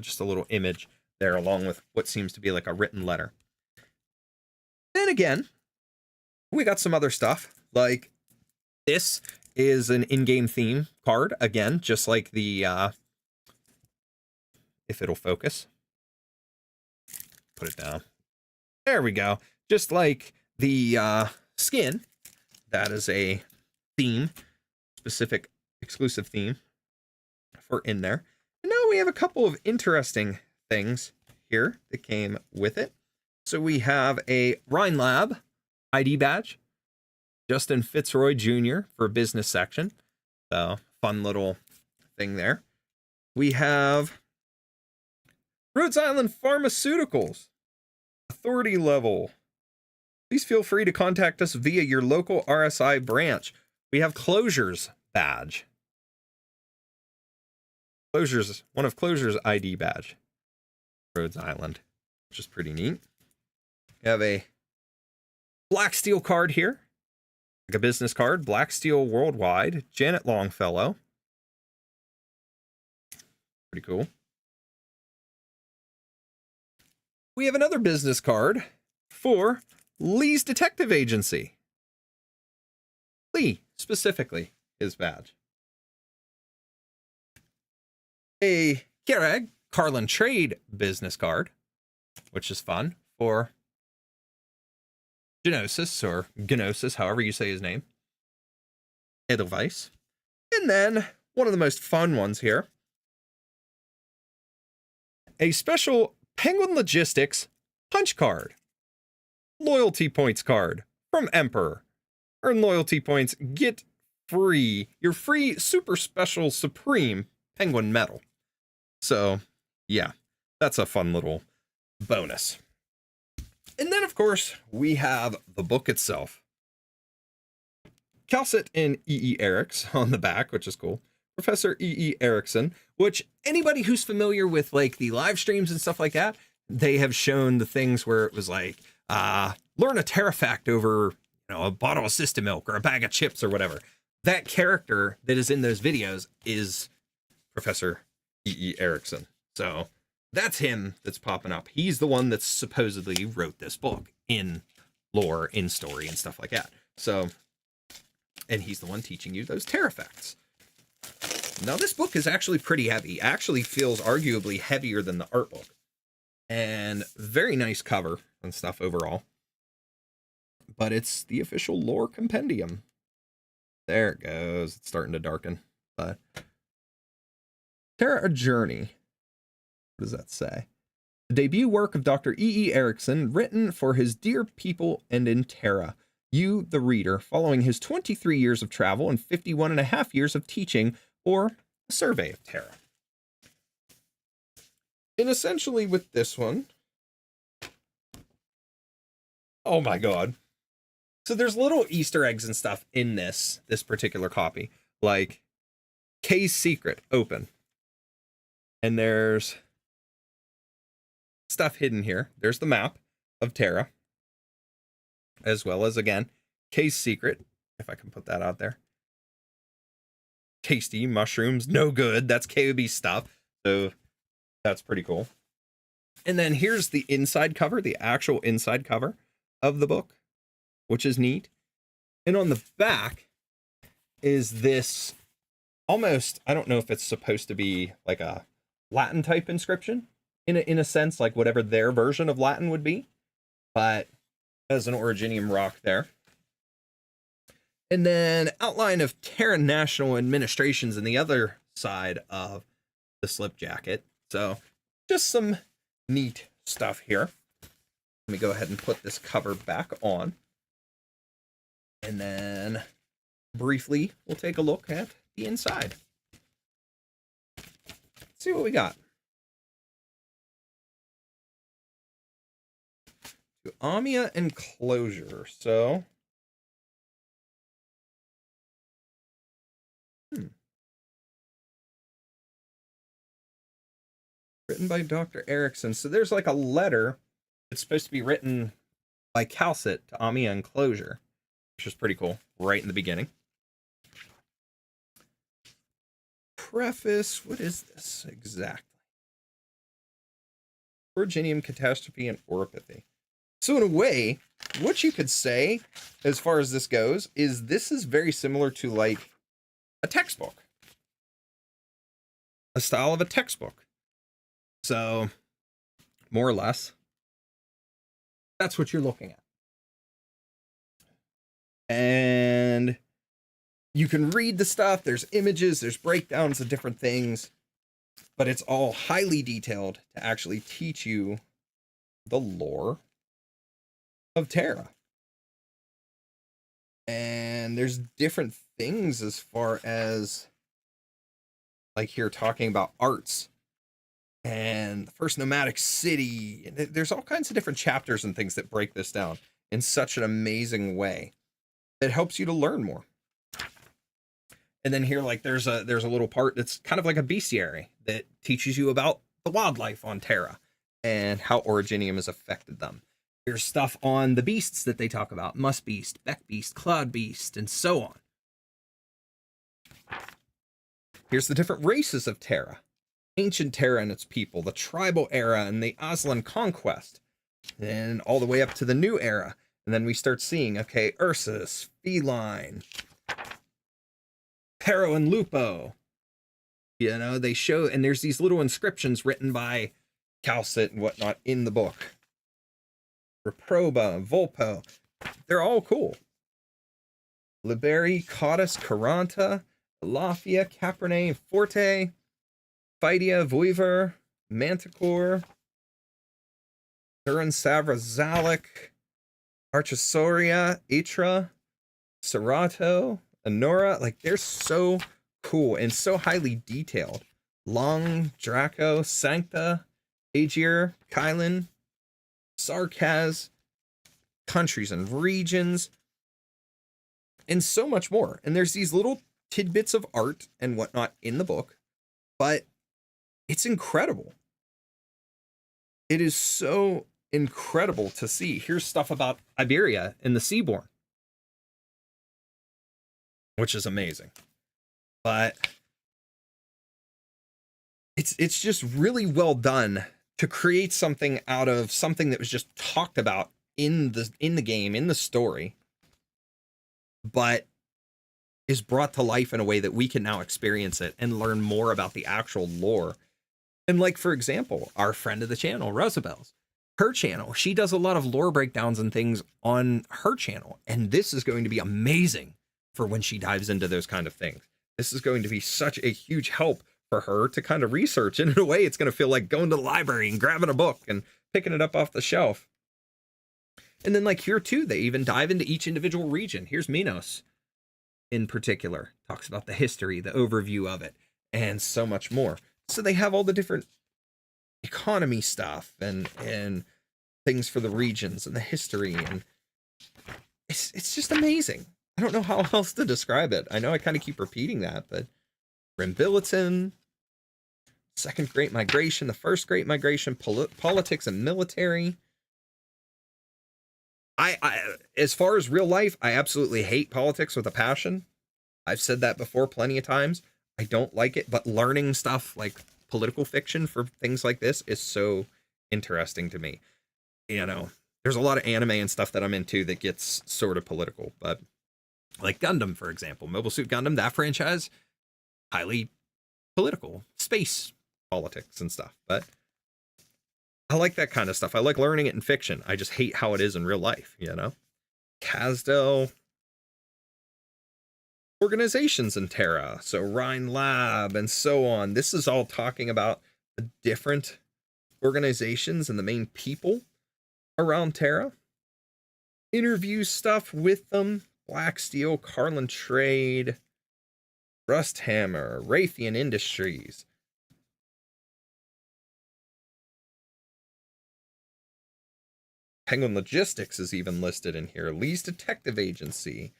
Just a little image there along with what seems to be like a written letter. Then again, we got some other stuff, like this is an in-game theme card, again, just like the, if it'll focus, put it down. There we go. Just like the skin, that is a theme, specific exclusive theme for in there. And now we have a couple of interesting things here that came with it. So we have a Rhinelab ID badge, Justin Fitzroy Jr. for a business section. So fun little thing there. We have Rhodes Island Pharmaceuticals, authority level. Please feel free to contact us via your local RSI branch. We have Closure's badge. Closure's, one of Closure's ID badge. Rhodes Island, which is pretty neat. We have a Black Steel card here. Like a business card. Black Steel Worldwide. Janet Longfellow. Pretty cool. We have another business card for Lee's Detective Agency. Lee, specifically, his badge. A Kierag Carlin Trade business card, which is fun, for Genosis, or Gnosis, however you say his name. Edelweiss. And then, one of the most fun ones here. A special Penguin Logistics punch card. Loyalty points card from Emperor. Earn loyalty points, get free, your free super special supreme Penguin medal. So, yeah, that's a fun little bonus. And then, of course, we have the book itself. Calcit and E.E. Eriks on the back, which is cool. Professor E.E. Erickson, which anybody who's familiar with like the live streams and stuff like that, they have shown the things where it was like, learn a Terra fact over, you know, a bottle of System Milk or a bag of chips or whatever. That character that is in those videos is Professor E.E. Erickson. So that's him that's popping up. He's the one that supposedly wrote this book in lore, in story, and stuff like that. So, and he's the one teaching you those Terra facts. Now, this book is actually pretty heavy. Actually feels arguably heavier than the art book. And very nice cover and stuff overall. But it's the official lore compendium. There it goes. It's starting to darken. But Terra A Journey. What does that say? The debut work of Dr. E.E. Erickson, written for his dear people and in Terra. You, the reader, following his 23 years of travel and 51 and a half years of teaching, or a survey of Terra. And essentially with this one, oh my god. So there's little Easter eggs and stuff in this particular copy, like Kay's secret, open. And there's stuff hidden here. There's the map of Terra, as well as, again, Kay's secret, if I can put that out there. Tasty mushrooms, no good. That's KOB stuff. So that's pretty cool. And then here's the inside cover, the actual inside cover of the book, which is neat. And on the back is this almost, I don't know if it's supposed to be like a Latin type inscription in a sense, like whatever their version of Latin would be, but as an Originium rock there. And then outline of Terra National Administrations on the other side of the slip jacket. So just some neat stuff here. Let me go ahead and put this cover back on. And then briefly, we'll take a look at be inside. Let's see what we got. Amia enclosure. So, written by Dr. Erickson. So there's like a letter. It's supposed to be written by Calcit to Amia enclosure, which is pretty cool. Right in the beginning. Preface. What is this exactly? Originium, catastrophe, and oropathy. So in a way, what you could say, as far as this goes, is this is very similar to like a textbook. A style of a textbook. So, more or less, that's what you're looking at. And you can read the stuff, there's images, there's breakdowns of different things, but it's all highly detailed to actually teach you the lore of Terra. And there's different things as far as like here talking about arts and the first nomadic city. There's all kinds of different chapters and things that break this down in such an amazing way that helps you to learn more. And then here, like there's a little part that's kind of like a bestiary that teaches you about the wildlife on Terra and how Originium has affected them. There's stuff on the beasts that they talk about. Musk Beast, Beck Beast, Cloud Beast, and so on. Here's the different races of Terra. Ancient Terra and its people, the tribal era and the Aslan conquest, and all the way up to the new era. And then we start seeing, okay, Ursus, Feline, Pero and Lupo. You know, they show, and there's these little inscriptions written by Calcit and whatnot in the book. Reproba, Volpo, they're all cool. Liberi, Cautus, Caranta, Lafia, Capernae, Forte, Phydia, Voiver, Manticore, Thurin, Savra, Zalek, Archosaurus, Atra, Serato, Honora. Like, they're so cool and so highly detailed. Long, Draco, Sancta, Aegir, Kylan, Sarkaz, countries and regions, and so much more. And there's these little tidbits of art and whatnot in the book, but it's incredible. It is so incredible to see. Here's stuff about Iberia and the Seabourn, which is amazing. But it's just really well done to create something out of something that was just talked about in the game, in the story, but is brought to life in a way that we can now experience it and learn more about the actual lore. And like, for example, our friend of the channel, Rosabelle's, her channel, she does a lot of lore breakdowns and things on her channel. And this is going to be amazing for when she dives into those kind of things. This is going to be such a huge help for her to kind of research. And in a way, it's going to feel like going to the library and grabbing a book and picking it up off the shelf. And then like here too, they even dive into each individual region. Here's Minos in particular, talks about the history, the overview of it, and so much more. So they have all the different economy stuff and things for the regions and the history, and it's just amazing. I don't know how else to describe it. I know I kind of keep repeating that, but Rimbiliton, Second Great Migration, the First Great Migration, politics and military. I as far as real life, I absolutely hate politics with a passion. I've said that before plenty of times. I don't like it, but learning stuff like political fiction for things like this is so interesting to me. You know, there's a lot of anime and stuff that I'm into that gets sort of political, but like Gundam, for example, Mobile Suit Gundam, that franchise, highly political, space politics and stuff, but I like that kind of stuff. I like learning it in fiction. I just hate how it is in real life, you know? Kasdel. Organizations in Terra. So Rhine Lab and so on. This is all talking about the different organizations and the main people around Terra. Interview stuff with them. Black Steel, Carlin Trade. Rusthammer, Raytheon Industries. Penguin Logistics is even listed in here. Lee's Detective Agency.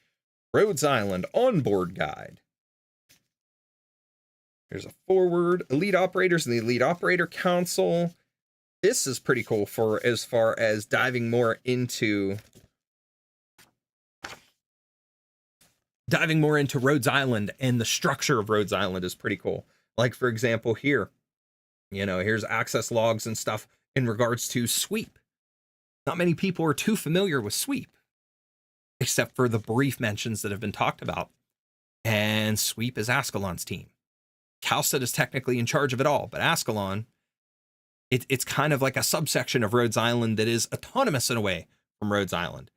Rhodes Island Onboard Guide. Here's a forward. Elite Operators and the Elite Operator Council. This is pretty cool for as far as diving more into Rhodes Island, and the structure of Rhodes Island is pretty cool. Like, for example, here, you know, here's access logs and stuff in regards to sweep. Not many people are too familiar with sweep, except for the brief mentions that have been talked about. And sweep is Ascalon's team. Calcit is technically in charge of it all, but Ascalon, it's kind of like a subsection of Rhodes Island that is autonomous in a way from Rhodes Island.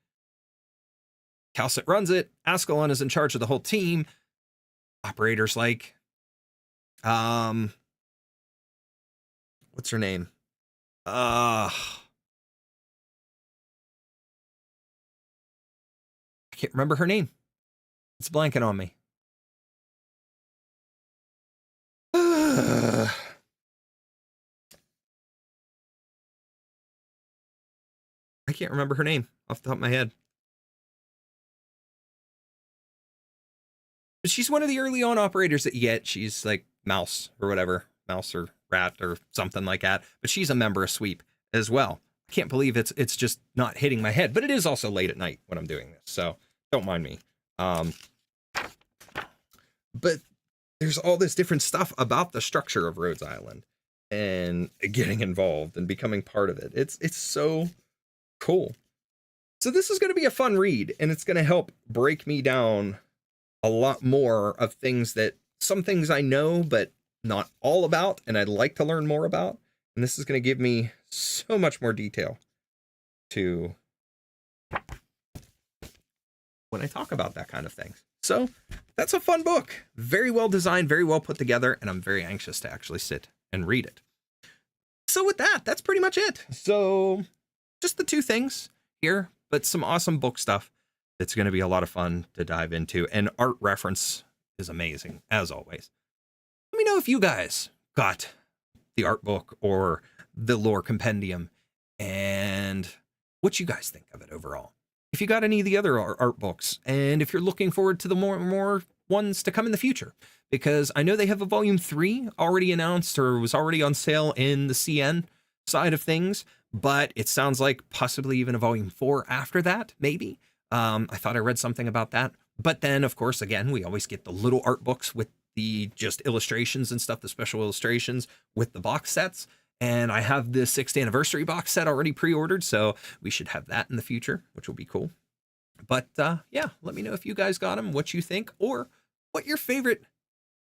Calcit runs it. Ascalon is in charge of the whole team. Operators like, what's her name? I can't remember her name. It's blanking on me. I can't remember her name off the top of my head. But she's one of the early on operators that you get. She's like Mouse or whatever. Mouse or Rat or something like that. But she's a member of Sweep as well. I can't believe it's just not hitting my head. But it is also late at night when I'm doing this. So don't mind me. But there's all this different stuff about the structure of Rhodes Island and getting involved and becoming part of it. It's so cool. So this is going to be a fun read, and it's going to help break me down a lot more of things that some things I know, but not all about, and I'd like to learn more about. And this is going to give me so much more detail to when I talk about that kind of things. So that's a fun book. Very well designed, very well put together, and I'm very anxious to actually sit and read it. So with that, that's pretty much it. So just the two things here, but some awesome book stuff that's going to be a lot of fun to dive into. And art reference is amazing, as always. Let me know if you guys got the art book or the lore compendium and what you guys think of it overall. If you got any of the other art books, and if you're looking forward to the more ones to come in the future, because I know they have a volume 3 already announced or was already on sale in the CN side of things, but it sounds like possibly even a volume 4 after that, maybe. I thought I read something about that. But then, of course, again, we always get the little art books with the just illustrations and stuff, the special illustrations with the box sets. And I have the 6th anniversary box set already pre-ordered, so we should have that in the future, which will be cool. But yeah, let me know if you guys got them, what you think, or what your favorite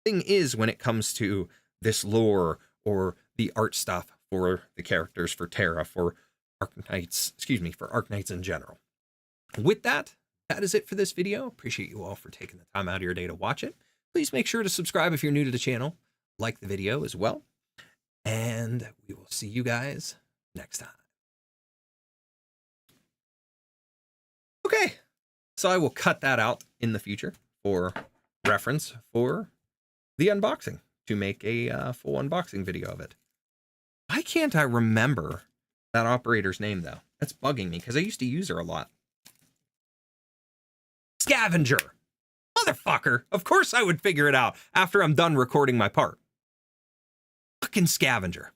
thing is when it comes to this lore or the art stuff for the characters, for Terra, for Arknights, for Arknights in general. With that, that is it for this video. Appreciate you all for taking the time out of your day to watch it. Please make sure to subscribe if you're new to the channel, like the video as well, and we will see you guys next time. Okay, so I will cut that out in the future for reference for the unboxing, to make a full unboxing video of it. Why can't I remember that operator's name, though? That's bugging me, because I used to use her a lot. Scavenger! Motherfucker! Of course I would figure it out after I'm done recording my part. Fucking Scavenger.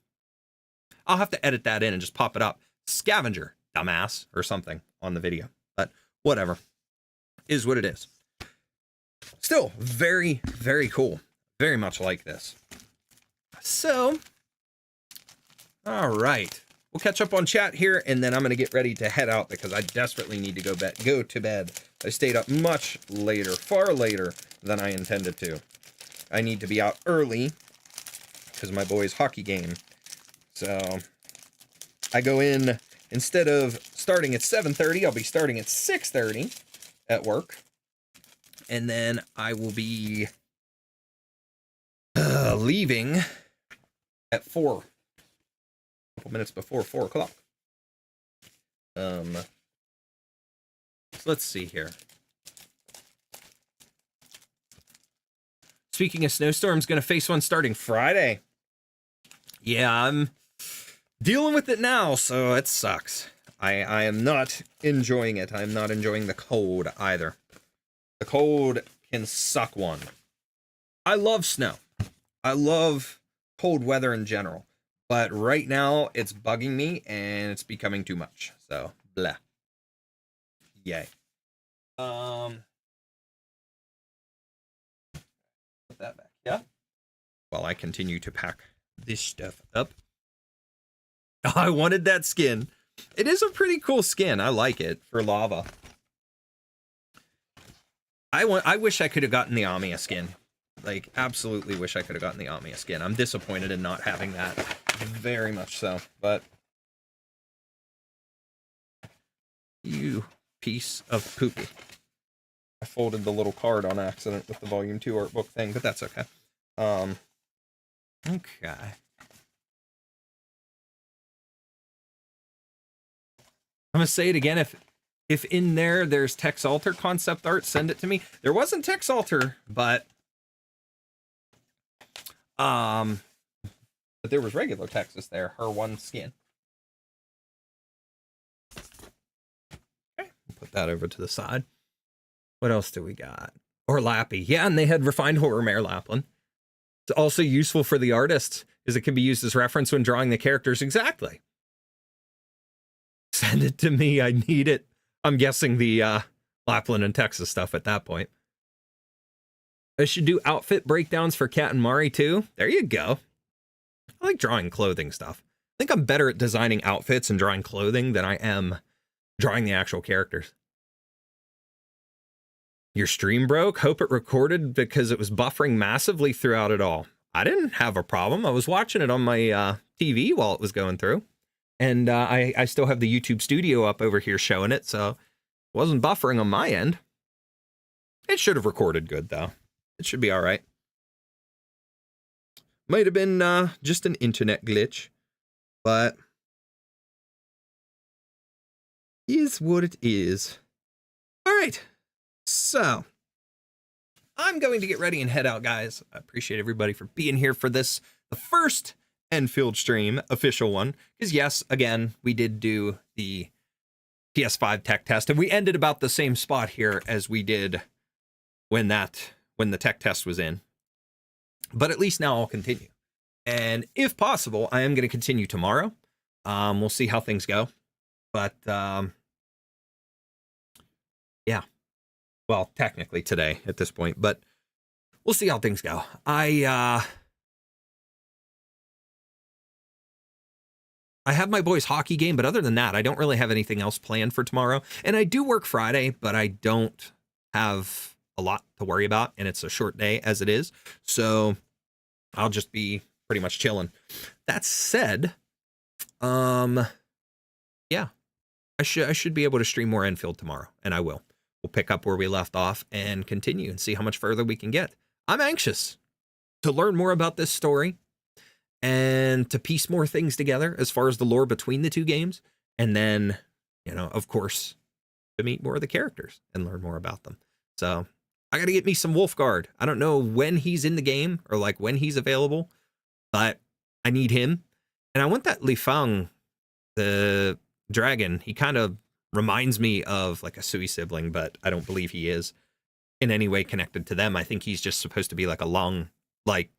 I'll have to edit that in and just pop it up. Scavenger, dumbass, or something on the video. But whatever. Is what it is. Still, very, very cool. Very much like this. So, all right. We'll catch up on chat here, and then I'm going to get ready to head out because I desperately need to go to bed. I stayed up much later, far later than I intended to. I need to be out early because of my boys' hockey game. So I go in, instead of starting at 7:30, I'll be starting at 6:30 at work. And then I will be leaving at 4. A couple minutes before 4 o'clock. So let's see here. Speaking of snowstorms, going to face one starting Friday. Yeah, I'm dealing with it now, so it sucks. I am not enjoying it. I'm not enjoying the cold either. The cold can suck one. I love snow. I love cold weather in general. But right now, it's bugging me, and it's becoming too much. So, blah. Yay. Put that back, yeah? While I continue to pack this stuff up. I wanted that skin. It is a pretty cool skin. I like it for lava. I wish I could have gotten the Amiya skin. Like, absolutely wish I could have gotten the Amiya skin. I'm disappointed in not having that. Very much so. But you piece of poopy. I folded the little card on accident with the Volume 2 art book thing, but that's okay. Okay. I'm gonna say it again. If in there's Tex Alter concept art, send it to me. There wasn't Tex Alter, but there was regular Texas there. Her one skin. Okay, put that over to the side. What else do we got? Or Lappy. Yeah, and they had refined horror mare Lapland. It's also useful for the artists, as it can be used as reference when drawing the characters. Exactly. Send it to me. I need it. I'm guessing the Lapland and Texas stuff at that point. I should do outfit breakdowns for Kat and Mari too. There you go. I like drawing clothing stuff. I think I'm better at designing outfits and drawing clothing than I am drawing the actual characters. Your stream broke? Hope it recorded because it was buffering massively throughout it all. I didn't have a problem. I was watching it on my TV while it was going through. And I still have the YouTube studio up over here showing it, so it wasn't buffering on my end. It should have recorded good, though. It should be all right. Might have been just an internet glitch, but is what it is. All right, so I'm going to get ready and head out, guys. I appreciate everybody for being here for this, the first Endfield stream, official one, because yes, again, we did do the PS5 tech test, and we ended about the same spot here as we did when the tech test was in. But at least now I'll continue, and if possible, I am going to continue tomorrow. We'll see how things go, but yeah, well, technically today at this point, but we'll see how things go. I have my boys' hockey game, but other than that, I don't really have anything else planned for tomorrow. And I do work Friday, but I don't have a lot to worry about, and it's a short day as it is. So I'll just be pretty much chilling. That said, yeah, I should be able to stream more Enfield tomorrow, and I will. We'll pick up where we left off and continue and see how much further we can get. I'm anxious to learn more about this story and to piece more things together as far as the lore between the two games. And then, you know, of course, to meet more of the characters and learn more about them. So I got to get me some Wolfguard. I don't know when he's in the game or like when he's available, but I need him. And I want that Li Feng, the dragon. He kind of reminds me of like a Sui sibling, but I don't believe he is in any way connected to them. I think he's just supposed to be like a Long, like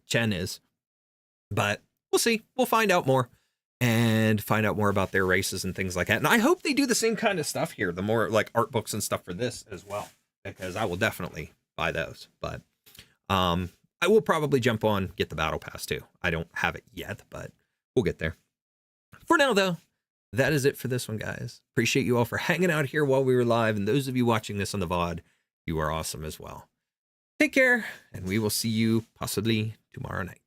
Chen is. But we'll see. We'll find out more and find out more about their races and things like that. And I hope they do the same kind of stuff here, the more like art books and stuff for this as well, because I will definitely buy those. But I will probably jump on, get the battle pass too. I don't have it yet, but we'll get there. For now, though, that is it for this one, guys. Appreciate you all for hanging out here while we were live. And those of you watching this on the VOD, you are awesome as well. Take care, and we will see you possibly tomorrow night.